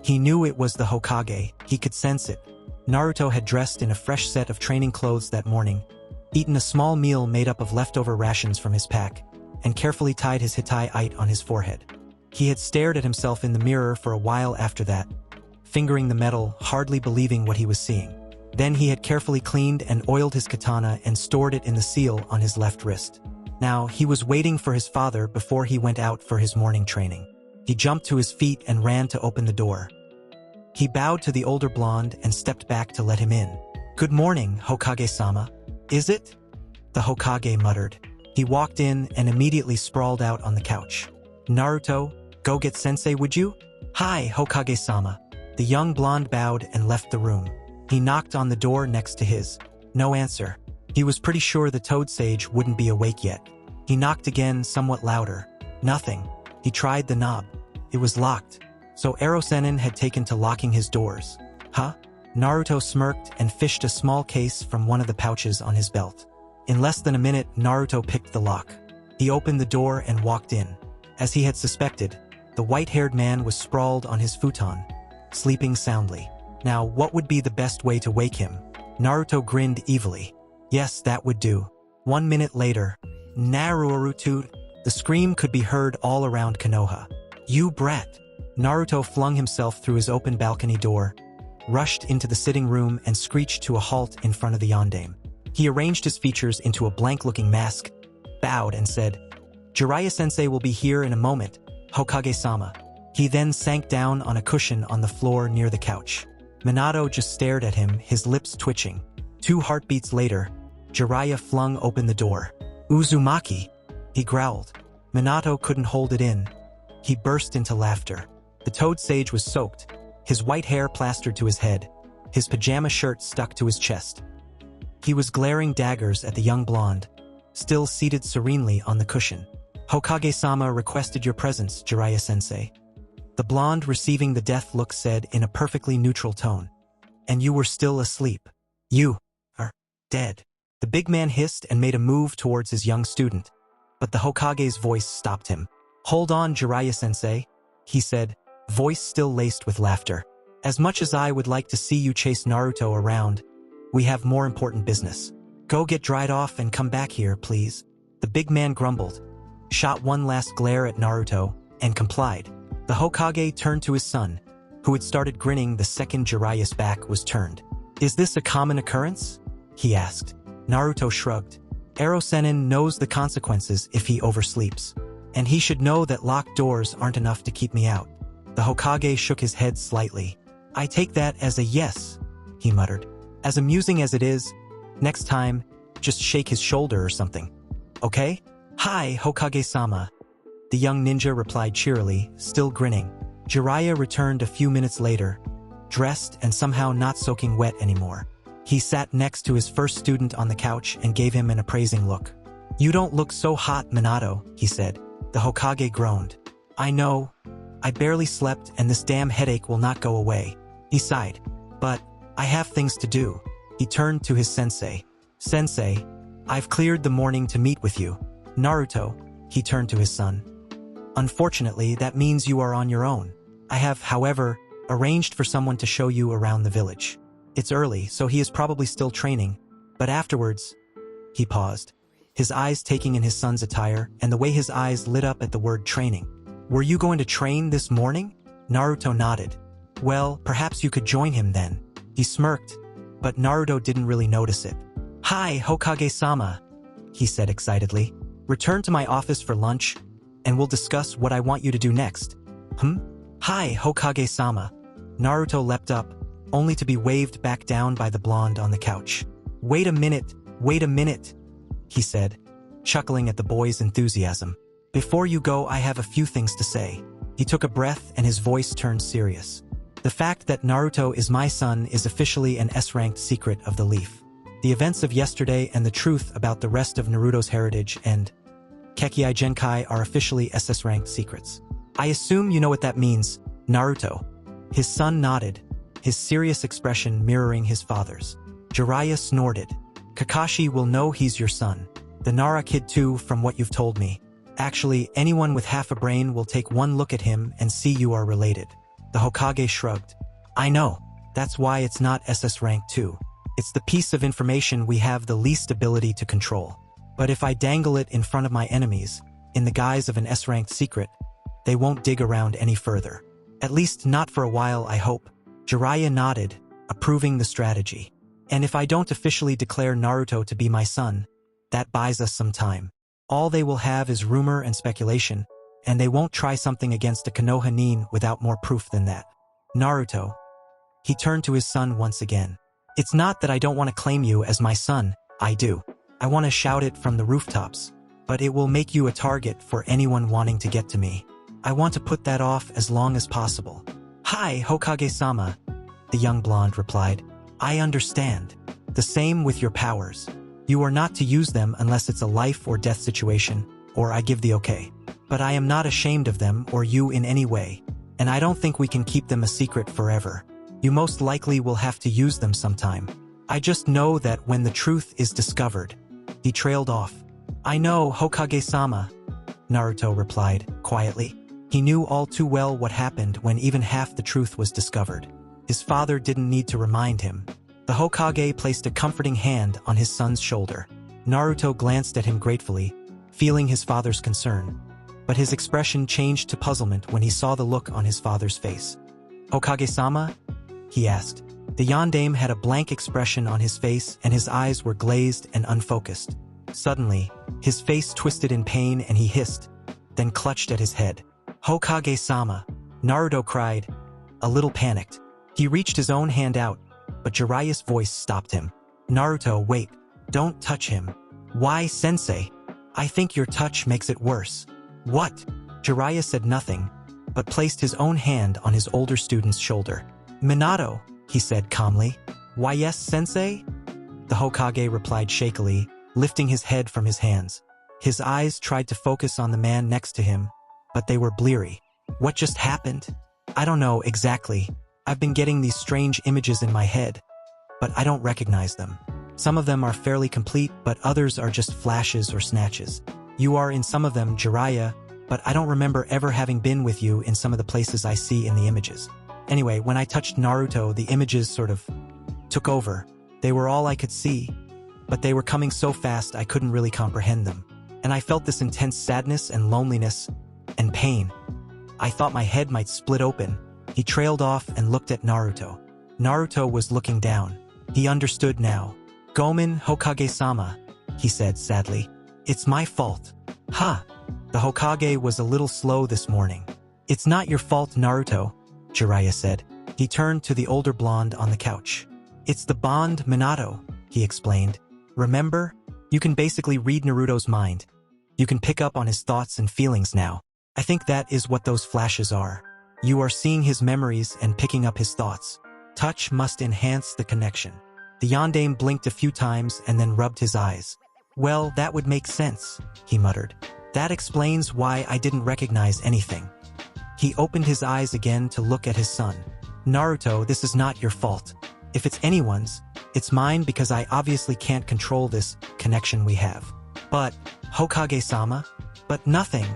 He knew it was the Hokage. He could sense it. Naruto had dressed in a fresh set of training clothes that morning, eaten a small meal made up of leftover rations from his pack, and carefully tied his hitai-ite on his forehead. He had stared at himself in the mirror for a while after that, fingering the metal, hardly believing what he was seeing. Then he had carefully cleaned and oiled his katana and stored it in the seal on his left wrist. Now, he was waiting for his father before he went out for his morning training. He jumped to his feet and ran to open the door. He bowed to the older blonde and stepped back to let him in. "Good morning, Hokage-sama." "Is it?" the Hokage muttered. He walked in and immediately sprawled out on the couch. "Naruto, go get sensei, would you?" "Hi, Hokage-sama." The young blonde bowed and left the room. He knocked on the door next to his. No answer. He was pretty sure the Toad Sage wouldn't be awake yet. He knocked again, somewhat louder. Nothing. He tried the knob. It was locked. So Erosenin had taken to locking his doors. Huh? Naruto smirked and fished a small case from one of the pouches on his belt. In less than a minute, Naruto picked the lock. He opened the door and walked in. As he had suspected, the white-haired man was sprawled on his futon, sleeping soundly. Now, what would be the best way to wake him? Naruto grinned evilly. Yes, that would do. 1 minute later, Naruto, the scream could be heard all around Konoha. "You brat!" Naruto flung himself through his open balcony door, rushed into the sitting room and screeched to a halt in front of the Yondaime. He arranged his features into a blank-looking mask, bowed and said, "Jiraiya-sensei will be here in a moment, Hokage-sama." He then sank down on a cushion on the floor near the couch. Minato just stared at him, his lips twitching. 2 heartbeats later, Jiraiya flung open the door. "Uzumaki!" he growled. Minato couldn't hold it in. He burst into laughter. The Toad Sage was soaked, his white hair plastered to his head, his pajama shirt stuck to his chest. He was glaring daggers at the young blonde, still seated serenely on the cushion. "Hokage-sama requested your presence, Jiraiya-sensei." The blonde, receiving the death look, said in a perfectly neutral tone, "And you were still asleep. You are dead." The big man hissed and made a move towards his young student, but the Hokage's voice stopped him. Hold on, Jiraiya-sensei, he said, voice still laced with laughter. As much as I would like to see you chase Naruto around, we have more important business. Go get dried off and come back here, please. The big man grumbled, shot one last glare at Naruto, and complied. The Hokage turned to his son, who had started grinning the second Jiraiya's back was turned. Is this a common occurrence? He asked. Naruto shrugged. Ero-sennin knows the consequences if he oversleeps. And he should know that locked doors aren't enough to keep me out. The Hokage shook his head slightly. I take that as a yes, he muttered. As amusing as it is, next time, just shake his shoulder or something. Okay? Hi, Hokage-sama. The young ninja replied cheerily, still grinning. Jiraiya returned a few minutes later, dressed and somehow not soaking wet anymore. He sat next to his first student on the couch and gave him an appraising look. You don't look so hot, Minato, he said. The Hokage groaned. I know. I barely slept and this damn headache will not go away. He sighed. But I have things to do. He turned to his sensei. Sensei, I've cleared the morning to meet with you. Naruto, he turned to his son. Unfortunately, that means you are on your own. I have, however, arranged for someone to show you around the village. It's early, so he is probably still training, but afterwards, he paused, his eyes taking in his son's attire and the way his eyes lit up at the word training. Were you going to train this morning? Naruto nodded. Well, perhaps you could join him then. He smirked, but Naruto didn't really notice it. Hi, Hokage-sama, he said excitedly. Return to my office for lunch, and we'll discuss what I want you to do next. Hi, Hokage-sama. Naruto leapt up, only to be waved back down by the blonde on the couch. Wait a minute, he said, chuckling at the boy's enthusiasm. Before you go, I have a few things to say. He took a breath and his voice turned serious. The fact that Naruto is my son is officially an S-ranked secret of the Leaf. The events of yesterday and the truth about the rest of Naruto's heritage and Kekkei Genkai are officially SS-ranked secrets. I assume you know what that means, Naruto. His son nodded, his serious expression mirroring his father's. Jiraiya snorted. Kakashi will know he's your son. The Nara kid too, from what you've told me. Actually, anyone with half a brain will take one look at him and see you are related. The Hokage shrugged. I know. That's why it's not SS rank 2. It's the piece of information we have the least ability to control. But if I dangle it in front of my enemies, in the guise of an S-ranked secret, they won't dig around any further. At least not for a while, I hope. Jiraiya nodded, approving the strategy. And if I don't officially declare Naruto to be my son, that buys us some time. All they will have is rumor and speculation, and they won't try something against a Konoha nin without more proof than that. Naruto. He turned to his son once again. It's not that I don't want to claim you as my son, I do. I want to shout it from the rooftops, but it will make you a target for anyone wanting to get to me. I want to put that off as long as possible. Hi, Hokage-sama, the young blonde replied. I understand. The same with your powers. You are not to use them unless it's a life or death situation, or I give the okay. But I am not ashamed of them or you in any way, and I don't think we can keep them a secret forever. You most likely will have to use them sometime. I just know that when the truth is discovered. He trailed off. I know, Hokage-sama, Naruto replied, quietly. He knew all too well what happened when even half the truth was discovered. His father didn't need to remind him. The Hokage placed a comforting hand on his son's shoulder. Naruto glanced at him gratefully, feeling his father's concern. But his expression changed to puzzlement when he saw the look on his father's face. Hokage-sama? He asked. The yondaime had a blank expression on his face and his eyes were glazed and unfocused. Suddenly, his face twisted in pain and he hissed, then clutched at his head. Hokage-sama, Naruto cried, a little panicked. He reached his own hand out, but Jiraiya's voice stopped him. Naruto, wait, don't touch him. Why, sensei? I think your touch makes it worse. What? Jiraiya said nothing, but placed his own hand on his older student's shoulder. Minato, he said calmly. Why yes, sensei? The Hokage replied shakily, lifting his head from his hands. His eyes tried to focus on the man next to him, but they were bleary. What just happened? I don't know exactly. I've been getting these strange images in my head, but I don't recognize them. Some of them are fairly complete, but others are just flashes or snatches. You are in some of them, Jiraiya, but I don't remember ever having been with you in some of the places I see in the images. Anyway, when I touched Naruto, the images sort of took over. They were all I could see, but they were coming so fast I couldn't really comprehend them. And I felt this intense sadness and loneliness and pain. I thought my head might split open. He trailed off and looked at Naruto. Naruto was looking down. He understood now. "Gomen, Hokage-sama," he said sadly. "It's my fault." "Ha!" The Hokage was a little slow this morning. "It's not your fault, Naruto," Jiraiya said. He turned to the older blonde on the couch. "It's the bond, Minato," he explained. "Remember? You can basically read Naruto's mind. You can pick up on his thoughts and feelings now. I think that is what those flashes are. You are seeing his memories and picking up his thoughts. Touch must enhance the connection." The yondaime blinked a few times and then rubbed his eyes. "Well, that would make sense," he muttered. "That explains why I didn't recognize anything." He opened his eyes again to look at his son. "Naruto, this is not your fault. If it's anyone's, it's mine because I obviously can't control this connection we have." "But, Hokage-sama?" "But nothing,"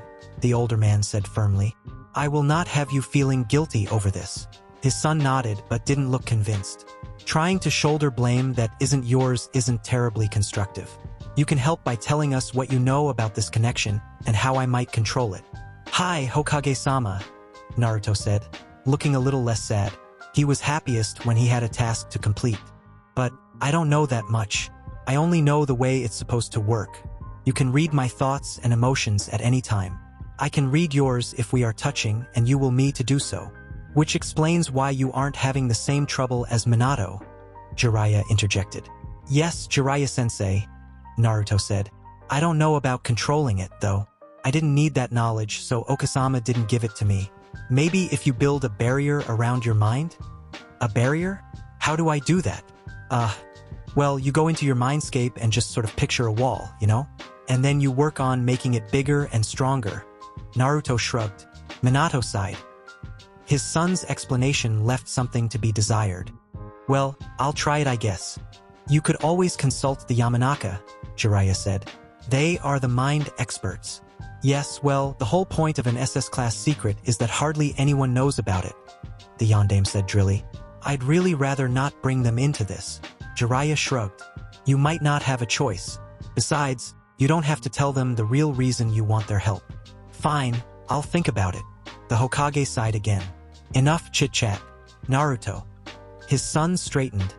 the older man said firmly. "I will not have you feeling guilty over this." His son nodded but didn't look convinced. "Trying to shoulder blame that isn't yours isn't terribly constructive. You can help by telling us what you know about this connection and how I might control it." "Hi, Hokage-sama," Naruto said, looking a little less sad. He was happiest when he had a task to complete. "But I don't know that much. I only know the way it's supposed to work. You can read my thoughts and emotions at any time. I can read yours if we are touching, and you will me to do so. Which explains why you aren't having the same trouble as Minato," Jiraiya interjected. "Yes, Jiraiya-sensei," Naruto said. "I don't know about controlling it, though. I didn't need that knowledge, so Okasama didn't give it to me. Maybe if you build a barrier around your mind?" "A barrier? How do I do that?" Well, you go into your mindscape and just sort of picture a wall, you know? And then you work on making it bigger and stronger." Naruto shrugged. Minato sighed. His son's explanation left something to be desired. "Well, I'll try it, I guess." "You could always consult the Yamanaka," Jiraiya said. "They are the mind experts." "Yes, well, the whole point of an SS class secret is that hardly anyone knows about it," the yondaime said drily. "I'd really rather not bring them into this." Jiraiya shrugged. "You might not have a choice. Besides, you don't have to tell them the real reason you want their help." "Fine, I'll think about it." The Hokage sighed again. "Enough chit-chat. Naruto." His son straightened,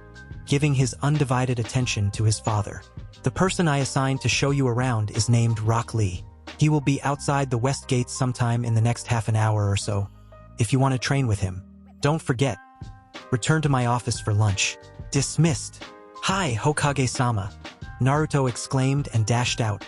giving his undivided attention to his father. "The person I assigned to show you around is named Rock Lee. He will be outside the west gate sometime in the next half an hour or so. If you want to train with him, don't forget. Return to my office for lunch." "Dismissed." "Hi, Hokage-sama," Naruto exclaimed and dashed out,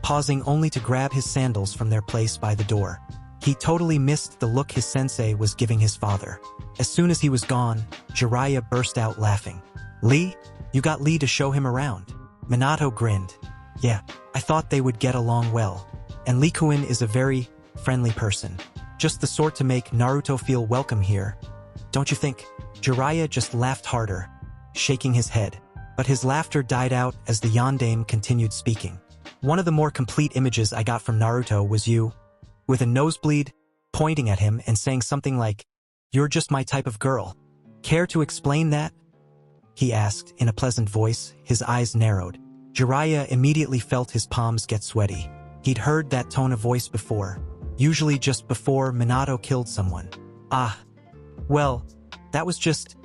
pausing only to grab his sandals from their place by the door. He totally missed the look his sensei was giving his father. As soon as he was gone, Jiraiya burst out laughing. "Lee? You got Lee to show him around?" Minato grinned. "Yeah, I thought they would get along well. And Lee Kuin is a very friendly person. Just the sort to make Naruto feel welcome here. Don't you think?" Jiraiya just laughed harder, shaking his head. But his laughter died out as the yondaime continued speaking. "One of the more complete images I got from Naruto was you, with a nosebleed, pointing at him and saying something like, 'You're just my type of girl.' Care to explain that?" he asked in a pleasant voice, his eyes narrowed. Jiraiya immediately felt his palms get sweaty. He'd heard that tone of voice before, usually just before Minato killed someone. Well, that was just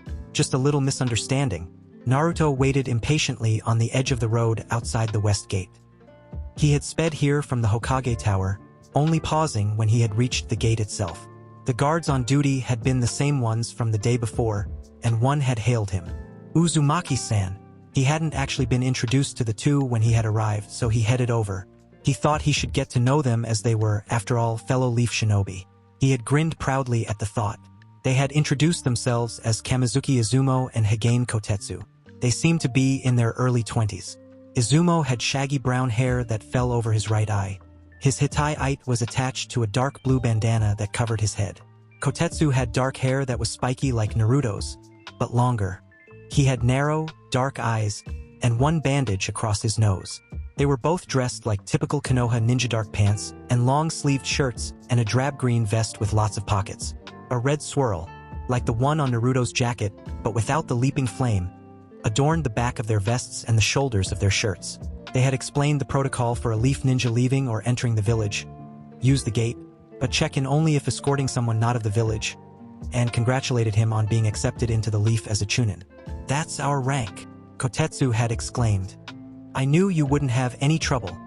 a little misunderstanding." Naruto waited impatiently on the edge of the road outside the west gate. He had sped here from the Hokage Tower, only pausing when he had reached the gate itself. The guards on duty had been the same ones from the day before, and one had hailed him. Uzumaki-san. He hadn't actually been introduced to the two when he had arrived, so he headed over. He thought he should get to know them as they were, after all, fellow Leaf Shinobi. He had grinned proudly at the thought. They had introduced themselves as Kamizuki Izumo and Higane Kotetsu. They seemed to be in their early 20s. Izumo had shaggy brown hair that fell over his right eye. His Hitai-ite was attached to a dark blue bandana that covered his head. Kotetsu had dark hair that was spiky like Naruto's, but longer. He had narrow, dark eyes, and one bandage across his nose. They were both dressed like typical Konoha ninja dark pants and long-sleeved shirts and a drab green vest with lots of pockets. A red swirl, like the one on Naruto's jacket, but without the leaping flame, adorned the back of their vests and the shoulders of their shirts. They had explained the protocol for a leaf ninja leaving or entering the village. Use the gate, but check in only if escorting someone not of the village, and congratulated him on being accepted into the leaf as a chunin. "That's our rank," Kotetsu had exclaimed. "I knew you wouldn't have any trouble,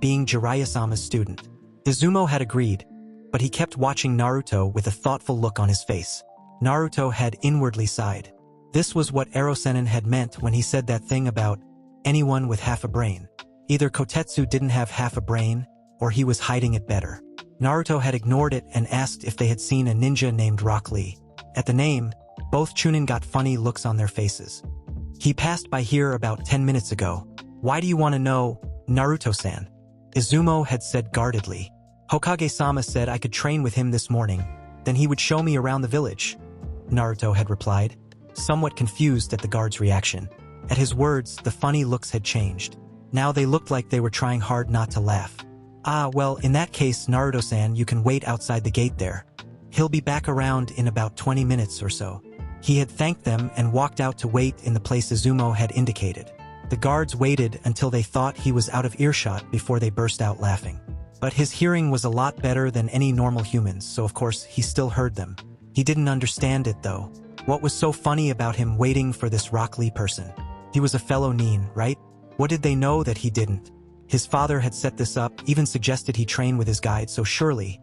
being Jiraiya-sama's student." Izumo had agreed, but he kept watching Naruto with a thoughtful look on his face. Naruto had inwardly sighed. This was what Erosenin had meant when he said that thing about anyone with half a brain. Either Kotetsu didn't have half a brain, or he was hiding it better. Naruto had ignored it and asked if they had seen a ninja named Rock Lee. At the name, both chunin got funny looks on their faces. "He passed by here about 10 minutes ago. Why do you want to know, Naruto-san?" Izumo had said guardedly. "Hokage-sama said I could train with him this morning, then he would show me around the village," Naruto had replied, somewhat confused at the guard's reaction. At his words, the funny looks had changed. Now they looked like they were trying hard not to laugh. "Ah, well, in that case, Naruto-san, you can wait outside the gate there. He'll be back around in about 20 minutes or so." He had thanked them and walked out to wait in the place Izumo had indicated. The guards waited until they thought he was out of earshot before they burst out laughing. But his hearing was a lot better than any normal human's, so of course he still heard them. He didn't understand it though. What was so funny about him waiting for this Rock Lee person? He was a fellow nin, right? What did they know that he didn't? His father had set this up, even suggested he train with his guide, so surely.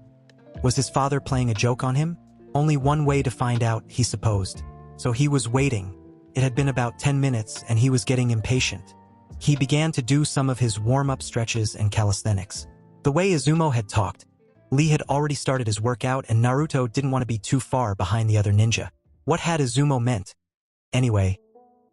Was his father playing a joke on him? Only one way to find out, he supposed. So he was waiting. It had been about 10 minutes and he was getting impatient. He began to do some of his warm-up stretches and calisthenics. The way Izumo had talked, Lee had already started his workout and Naruto didn't want to be too far behind the other ninja. What had Izumo meant? Anyway,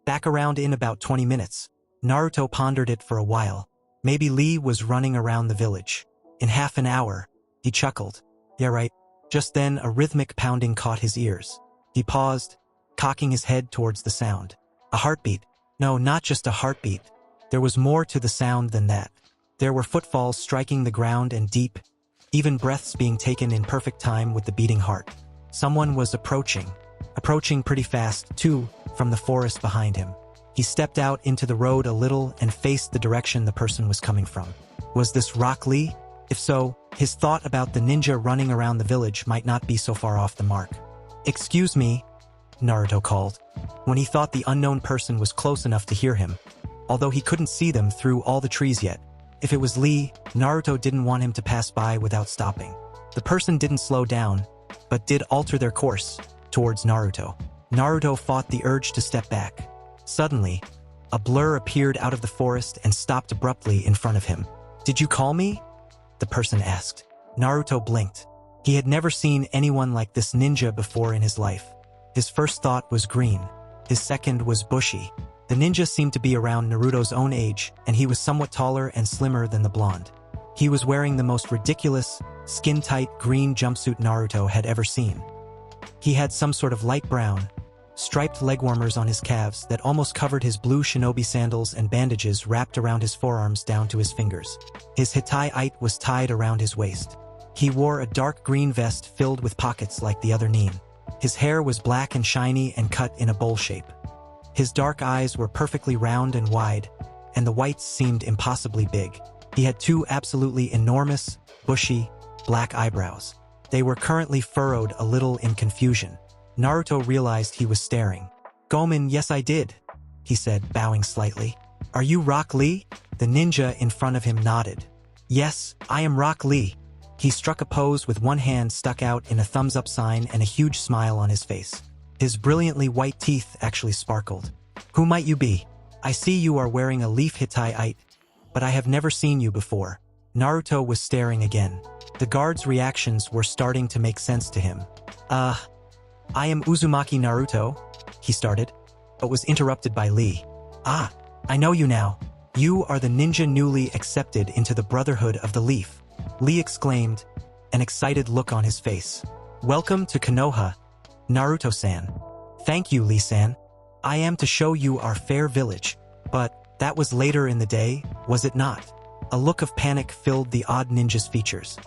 back around in about 20 minutes. Naruto pondered it for a while. Maybe Lee was running around the village. In half an hour, he chuckled. Yeah, right. Just then, a rhythmic pounding caught his ears. He paused, cocking his head towards the sound. A heartbeat. No, not just a heartbeat. There was more to the sound than that. There were footfalls striking the ground and deep, even breaths being taken in perfect time with the beating heart. Someone was approaching pretty fast, too, from the forest behind him. He stepped out into the road a little and faced the direction the person was coming from. Was this Rock Lee? If so, his thought about the ninja running around the village might not be so far off the mark. "Excuse me," Naruto called, when he thought the unknown person was close enough to hear him, although he couldn't see them through all the trees yet. If it was Lee, Naruto didn't want him to pass by without stopping. The person didn't slow down, but did alter their course towards Naruto. Naruto fought the urge to step back. Suddenly, a blur appeared out of the forest and stopped abruptly in front of him. "Did you call me?" the person asked. Naruto blinked. He had never seen anyone like this ninja before in his life. His first thought was green. His second was bushy. The ninja seemed to be around Naruto's own age, and he was somewhat taller and slimmer than the blonde. He was wearing the most ridiculous, skin-tight green jumpsuit Naruto had ever seen. He had some sort of light brown, striped leg warmers on his calves that almost covered his blue shinobi sandals and bandages wrapped around his forearms down to his fingers. His hitai-ite was tied around his waist. He wore a dark green vest filled with pockets like the other nin. His hair was black and shiny and cut in a bowl shape. His dark eyes were perfectly round and wide, and the whites seemed impossibly big. He had two absolutely enormous, bushy, black eyebrows. They were currently furrowed a little in confusion. Naruto realized he was staring. "Gomen, yes I did," he said, bowing slightly. "Are you Rock Lee?" The ninja in front of him nodded. "Yes, I am Rock Lee." He struck a pose with one hand stuck out in a thumbs-up sign and a huge smile on his face. His brilliantly white teeth actually sparkled. "Who might you be? I see you are wearing a leaf hitai-ite, but I have never seen you before." Naruto was staring again. The guard's reactions were starting to make sense to him. I am Uzumaki Naruto," he started, but was interrupted by Lee. "Ah, I know you now. You are the ninja newly accepted into the Brotherhood of the Leaf," Lee exclaimed, an excited look on his face. "Welcome to Konoha, Naruto-san." "Thank you, Lee-san. I am to show you our fair village." "But that was later in the day, was it not?" A look of panic filled the odd ninja's features.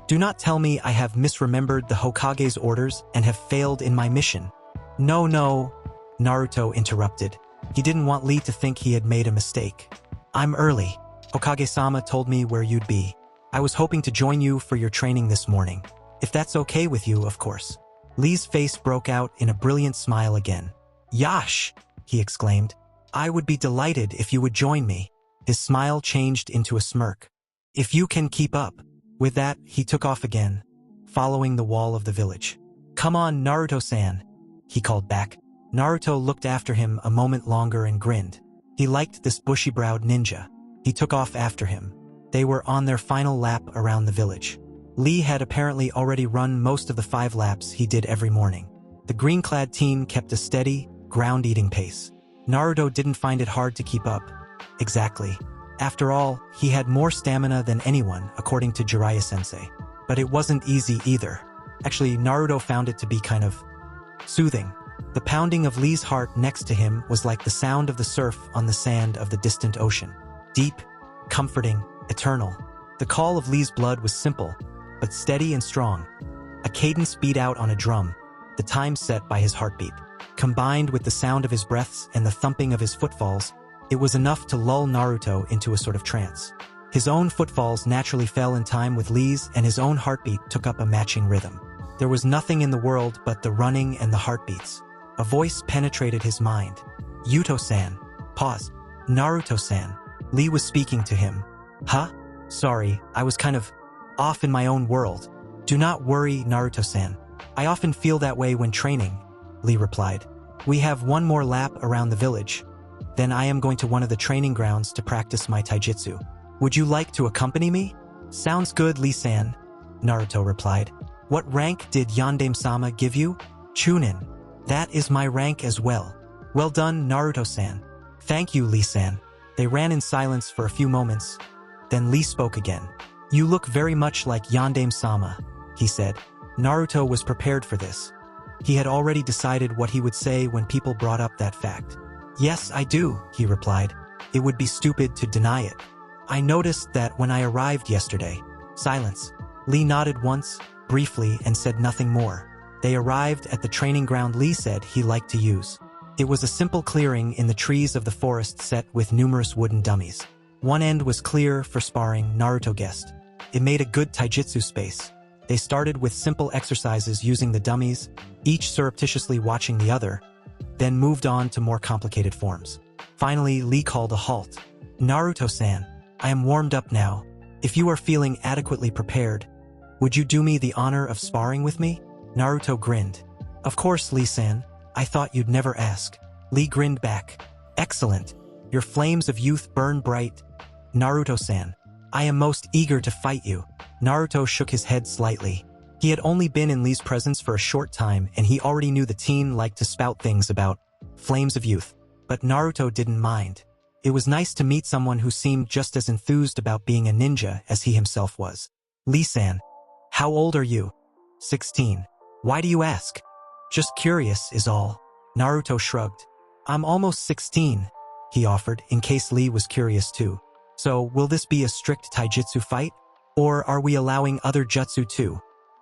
Do not tell me I have misremembered the Hokage's orders and have failed in my mission. No, no, Naruto interrupted. He didn't want Lee to think he had made a mistake. I'm early. Hokage-sama told me where you'd be. I was hoping to join you for your training this morning. If that's okay with you, of course. Lee's face broke out in a brilliant smile again. Yash! He exclaimed. I would be delighted if you would join me. His smile changed into a smirk. If you can keep up. With that, he took off again, following the wall of the village. Come on, Naruto-san, he called back. Naruto looked after him a moment longer and grinned. He liked this bushy-browed ninja. He took off after him. They were on their final lap around the village. Lee had apparently already run most of the 5 laps he did every morning. The green-clad team kept a steady, ground-eating pace. Naruto didn't find it hard to keep up. Exactly. After all, he had more stamina than anyone, according to Jiraiya-sensei. But it wasn't easy either. Actually, Naruto found it to be kind of soothing. The pounding of Lee's heart next to him was like the sound of the surf on the sand of the distant ocean. Deep, comforting, eternal. The call of Lee's blood was simple, but steady and strong. A cadence beat out on a drum, the time set by his heartbeat. Combined with the sound of his breaths and the thumping of his footfalls, it was enough to lull Naruto into a sort of trance. His own footfalls naturally fell in time with Lee's, and his own heartbeat took up a matching rhythm. There was nothing in the world but the running and the heartbeats. A voice penetrated his mind. Yuto-san. Pause. Naruto-san. Lee was speaking to him. Huh? Sorry, I was kind of off in my own world. Do not worry, Naruto-san. I often feel that way when training, Lee replied. We have one more lap around the village. Then I am going to one of the training grounds to practice my taijutsu. Would you like to accompany me? Sounds good, Lee-san, Naruto replied. What rank did Yandame-sama give you? Chunin. That is my rank as well. Well done, Naruto-san. Thank you, Lee-san. They ran in silence for a few moments. Then Lee spoke again. You look very much like Yandame-sama, he said. Naruto was prepared for this. He had already decided what he would say when people brought up that fact. Yes, I do, he replied. It would be stupid to deny it. I noticed that when I arrived yesterday. Silence. Lee nodded once, briefly, and said nothing more. They arrived at the training ground Lee said he liked to use. It was a simple clearing in the trees of the forest set with numerous wooden dummies. One end was clear for sparring, Naruto guessed. It made a good taijutsu space. They started with simple exercises using the dummies, each surreptitiously watching the other, then moved on to more complicated forms. Finally, Lee called a halt. Naruto-san, I am warmed up now. If you are feeling adequately prepared, would you do me the honor of sparring with me? Naruto grinned. Of course, Lee-san. I thought you'd never ask. Lee grinned back. Excellent. Your flames of youth burn bright. Naruto-san, I am most eager to fight you. Naruto shook his head slightly. He had only been in Lee's presence for a short time, and he already knew the teen liked to spout things about flames of youth. But Naruto didn't mind. It was nice to meet someone who seemed just as enthused about being a ninja as he himself was. Lee-san, how old are you? 16. Why do you ask? Just curious is all. Naruto shrugged. I'm almost 16, he offered, in case Lee was curious too. So, will this be a strict taijutsu fight? Or are we allowing other jutsu too?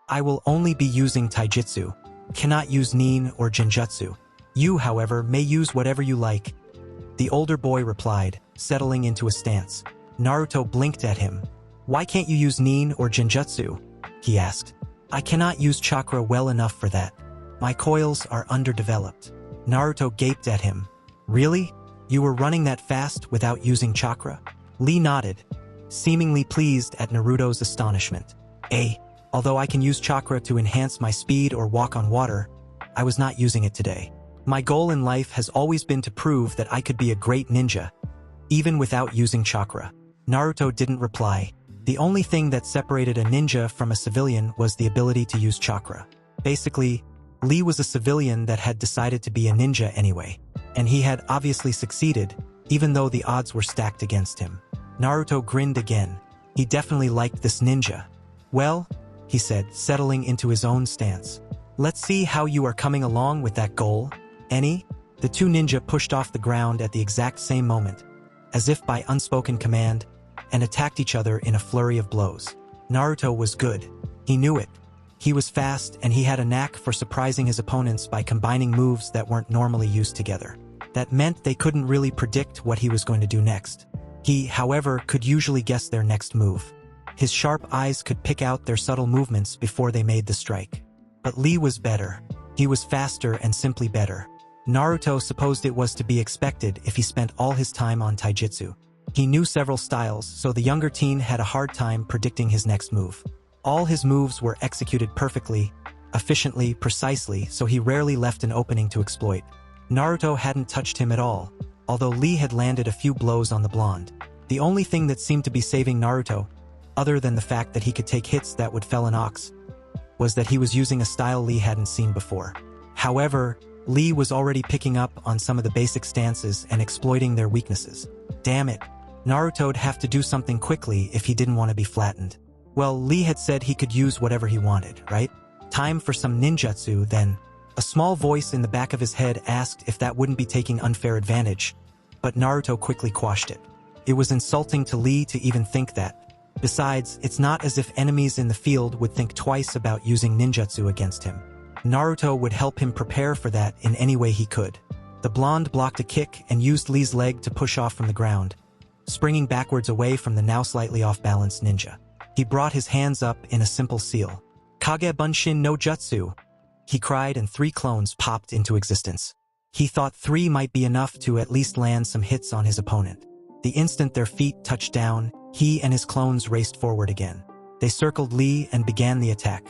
I will only be using taijutsu. Cannot use nin or genjutsu. You, however, may use whatever you like. The older boy replied, settling into a stance. Naruto blinked at him. Why can't you use nin or genjutsu? He asked. I cannot use chakra well enough for that. My coils are underdeveloped. Naruto gaped at him. Really? You were running that fast without using chakra? Lee nodded, seemingly pleased at Naruto's astonishment. Although I can use chakra to enhance my speed or walk on water, I was not using it today. My goal in life has always been to prove that I could be a great ninja, even without using chakra. Naruto didn't reply. The only thing that separated a ninja from a civilian was the ability to use chakra. Basically, Lee was a civilian that had decided to be a ninja anyway, and he had obviously succeeded, even though the odds were stacked against him. Naruto grinned again. He definitely liked this ninja. Well, he said, settling into his own stance. Let's see how you are coming along with that goal. Any? The two ninja pushed off the ground at the exact same moment. As if by unspoken command, and attacked each other in a flurry of blows. Naruto was good. He knew it. He was fast, and he had a knack for surprising his opponents by combining moves that weren't normally used together. That meant they couldn't really predict what he was going to do next. He, however, could usually guess their next move. His sharp eyes could pick out their subtle movements before they made the strike. But Lee was better. He was faster and simply better. Naruto supposed it was to be expected if he spent all his time on taijutsu. He knew several styles, so the younger teen had a hard time predicting his next move. All his moves were executed perfectly, efficiently, precisely, so he rarely left an opening to exploit. Naruto hadn't touched him at all, although Lee had landed a few blows on the blonde. The only thing that seemed to be saving Naruto, other than the fact that he could take hits that would fell an ox, was that he was using a style Lee hadn't seen before. However, Lee was already picking up on some of the basic stances and exploiting their weaknesses. Damn it, Naruto'd have to do something quickly if he didn't want to be flattened. Well, Lee had said he could use whatever he wanted, right? Time for some ninjutsu, then. A small voice in the back of his head asked if that wouldn't be taking unfair advantage, but Naruto quickly quashed it. It was insulting to Lee to even think that. Besides, it's not as if enemies in the field would think twice about using ninjutsu against him. Naruto would help him prepare for that in any way he could. The blonde blocked a kick and used Lee's leg to push off from the ground, springing backwards away from the now slightly off-balanced ninja. He brought his hands up in a simple seal. "Kage Bunshin no Jutsu!" he cried, and 3 clones popped into existence. He thought 3 might be enough to at least land some hits on his opponent. The instant their feet touched down, he and his clones raced forward again. They circled Lee and began the attack.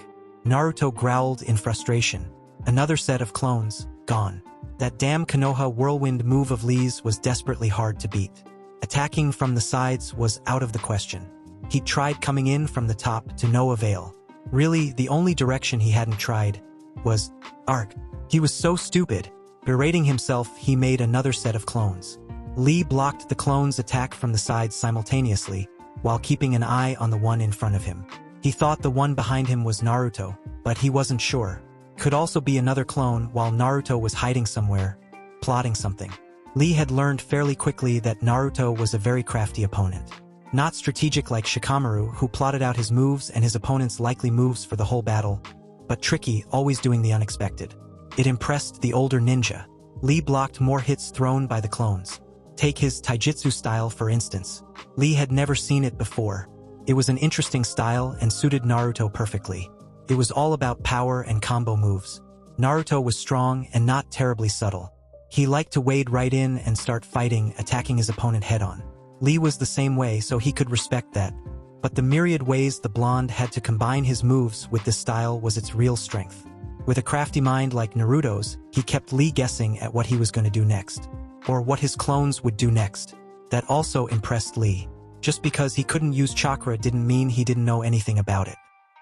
Naruto growled in frustration. Another set of clones, gone. That damn Konoha whirlwind move of Lee's was desperately hard to beat. Attacking from the sides was out of the question. He tried coming in from the top to no avail. Really, the only direction he hadn't tried was arc. He was so stupid. Berating himself, he made another set of clones. Lee blocked the clone's attack from the sides simultaneously, while keeping an eye on the one in front of him. He thought the one behind him was Naruto, but he wasn't sure. Could also be another clone while Naruto was hiding somewhere, plotting something. Lee had learned fairly quickly that Naruto was a very crafty opponent. Not strategic like Shikamaru, who plotted out his moves and his opponent's likely moves for the whole battle, but tricky, always doing the unexpected. It impressed the older ninja. Lee blocked more hits thrown by the clones. Take his taijutsu style for instance. Lee had never seen it before. It was an interesting style and suited Naruto perfectly. It was all about power and combo moves. Naruto was strong and not terribly subtle. He liked to wade right in and start fighting, attacking his opponent head-on. Lee was the same way, so he could respect that. But the myriad ways the blonde had to combine his moves with this style was its real strength. With a crafty mind like Naruto's, he kept Lee guessing at what he was going to do next. Or what his clones would do next. That also impressed Lee. Just because he couldn't use chakra didn't mean he didn't know anything about it.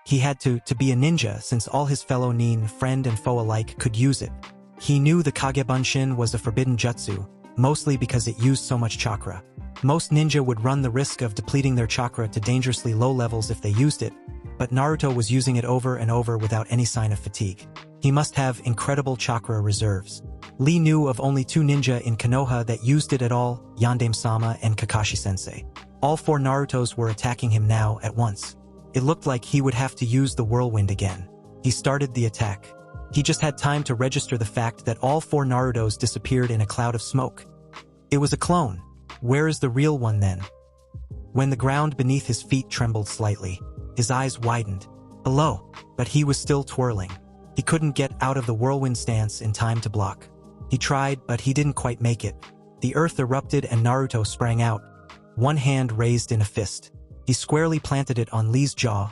He had to be a ninja since all his fellow nin, friend and foe alike, could use it. He knew the Kage Bunshin was a forbidden jutsu, mostly because it used so much chakra. Most ninja would run the risk of depleting their chakra to dangerously low levels if they used it, but Naruto was using it over and over without any sign of fatigue. He must have incredible chakra reserves. Lee knew of only 2 ninja in Konoha that used it at all, Yandame-sama and Kakashi-sensei. All 4 Narutos were attacking him now at once. It looked like he would have to use the whirlwind again. He started the attack. He just had time to register the fact that all 4 Narutos disappeared in a cloud of smoke. It was a clone. Where is the real one then? When the ground beneath his feet trembled slightly, his eyes widened. Below, but he was still twirling. He couldn't get out of the whirlwind stance in time to block. He tried, but he didn't quite make it. The earth erupted and Naruto sprang out, one hand raised in a fist. He squarely planted it on Lee's jaw,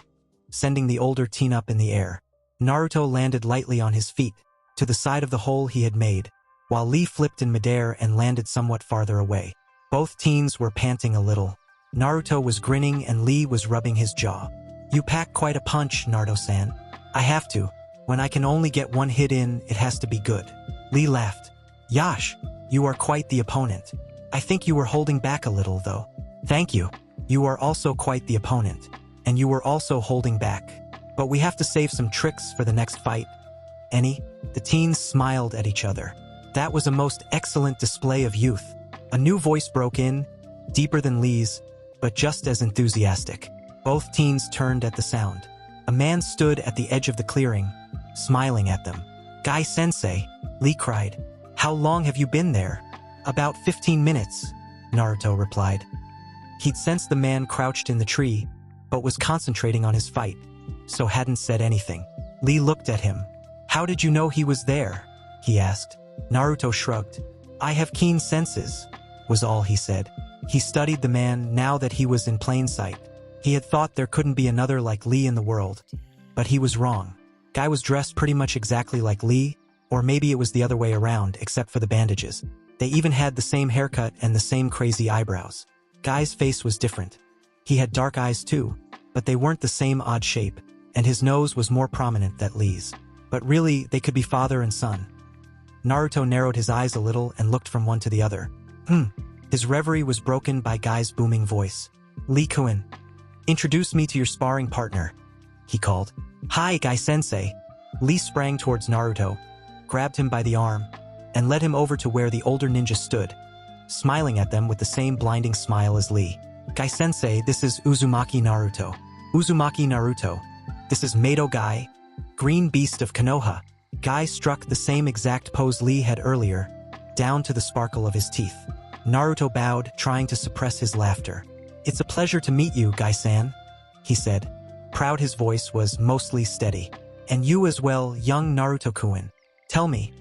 sending the older teen up in the air. Naruto landed lightly on his feet, to the side of the hole he had made, while Lee flipped in midair and landed somewhat farther away. Both teens were panting a little. Naruto was grinning and Lee was rubbing his jaw. "You pack quite a punch, Naruto-san." "I have to. When I can only get one hit in, it has to be good." Lee laughed. "Yash, you are quite the opponent. I think you were holding back a little, though." "Thank you. You are also quite the opponent. And you were also holding back. But we have to save some tricks for the next fight." "Any?" The teens smiled at each other. That was a most excellent display of youth. A new voice broke in, deeper than Lee's. but just as enthusiastic. Both teens turned at the sound. A man stood at the edge of the clearing, smiling at them. "Guy-sensei," Lee cried. "How long have you been there?" "About 15 minutes," Naruto replied. He'd sensed the man crouched in the tree, but was concentrating on his fight, so hadn't said anything. Lee looked at him. "How did you know he was there?" he asked. Naruto shrugged. "I have keen senses," was all he said. He studied the man now that he was in plain sight. He had thought there couldn't be another like Lee in the world, but he was wrong. Guy was dressed pretty much exactly like Lee, or maybe it was the other way around except for the bandages. They even had the same haircut and the same crazy eyebrows. Guy's face was different. He had dark eyes too, but they weren't the same odd shape, and his nose was more prominent than Lee's. But really, they could be father and son. Naruto narrowed his eyes a little and looked from one to the other. His reverie was broken by Guy's booming voice. "Lee-kun, introduce me to your sparring partner," he called. "Hi, Guy-sensei." Lee sprang towards Naruto, grabbed him by the arm, and led him over to where the older ninja stood, smiling at them with the same blinding smile as Lee. "Guy-sensei, this is Uzumaki Naruto." "Uzumaki Naruto. This is Mato Guy, Green Beast of Konoha." Guy struck the same exact pose Lee had earlier, down to the sparkle of his teeth. Naruto bowed, trying to suppress his laughter. "It's a pleasure to meet you, Guy-san," he said. Proud, his voice was mostly steady. "And you as well, young Naruto-kun. Tell me,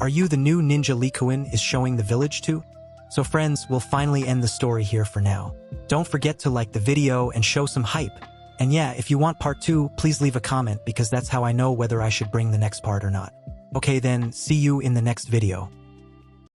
are you the new ninja Lee-kun is showing the village to?" So friends, we'll finally end the story here for now. Don't forget to like the video and show some hype. And yeah, if you want part 2, please leave a comment because that's how I know whether I should bring the next part or not. Okay then, see you in the next video.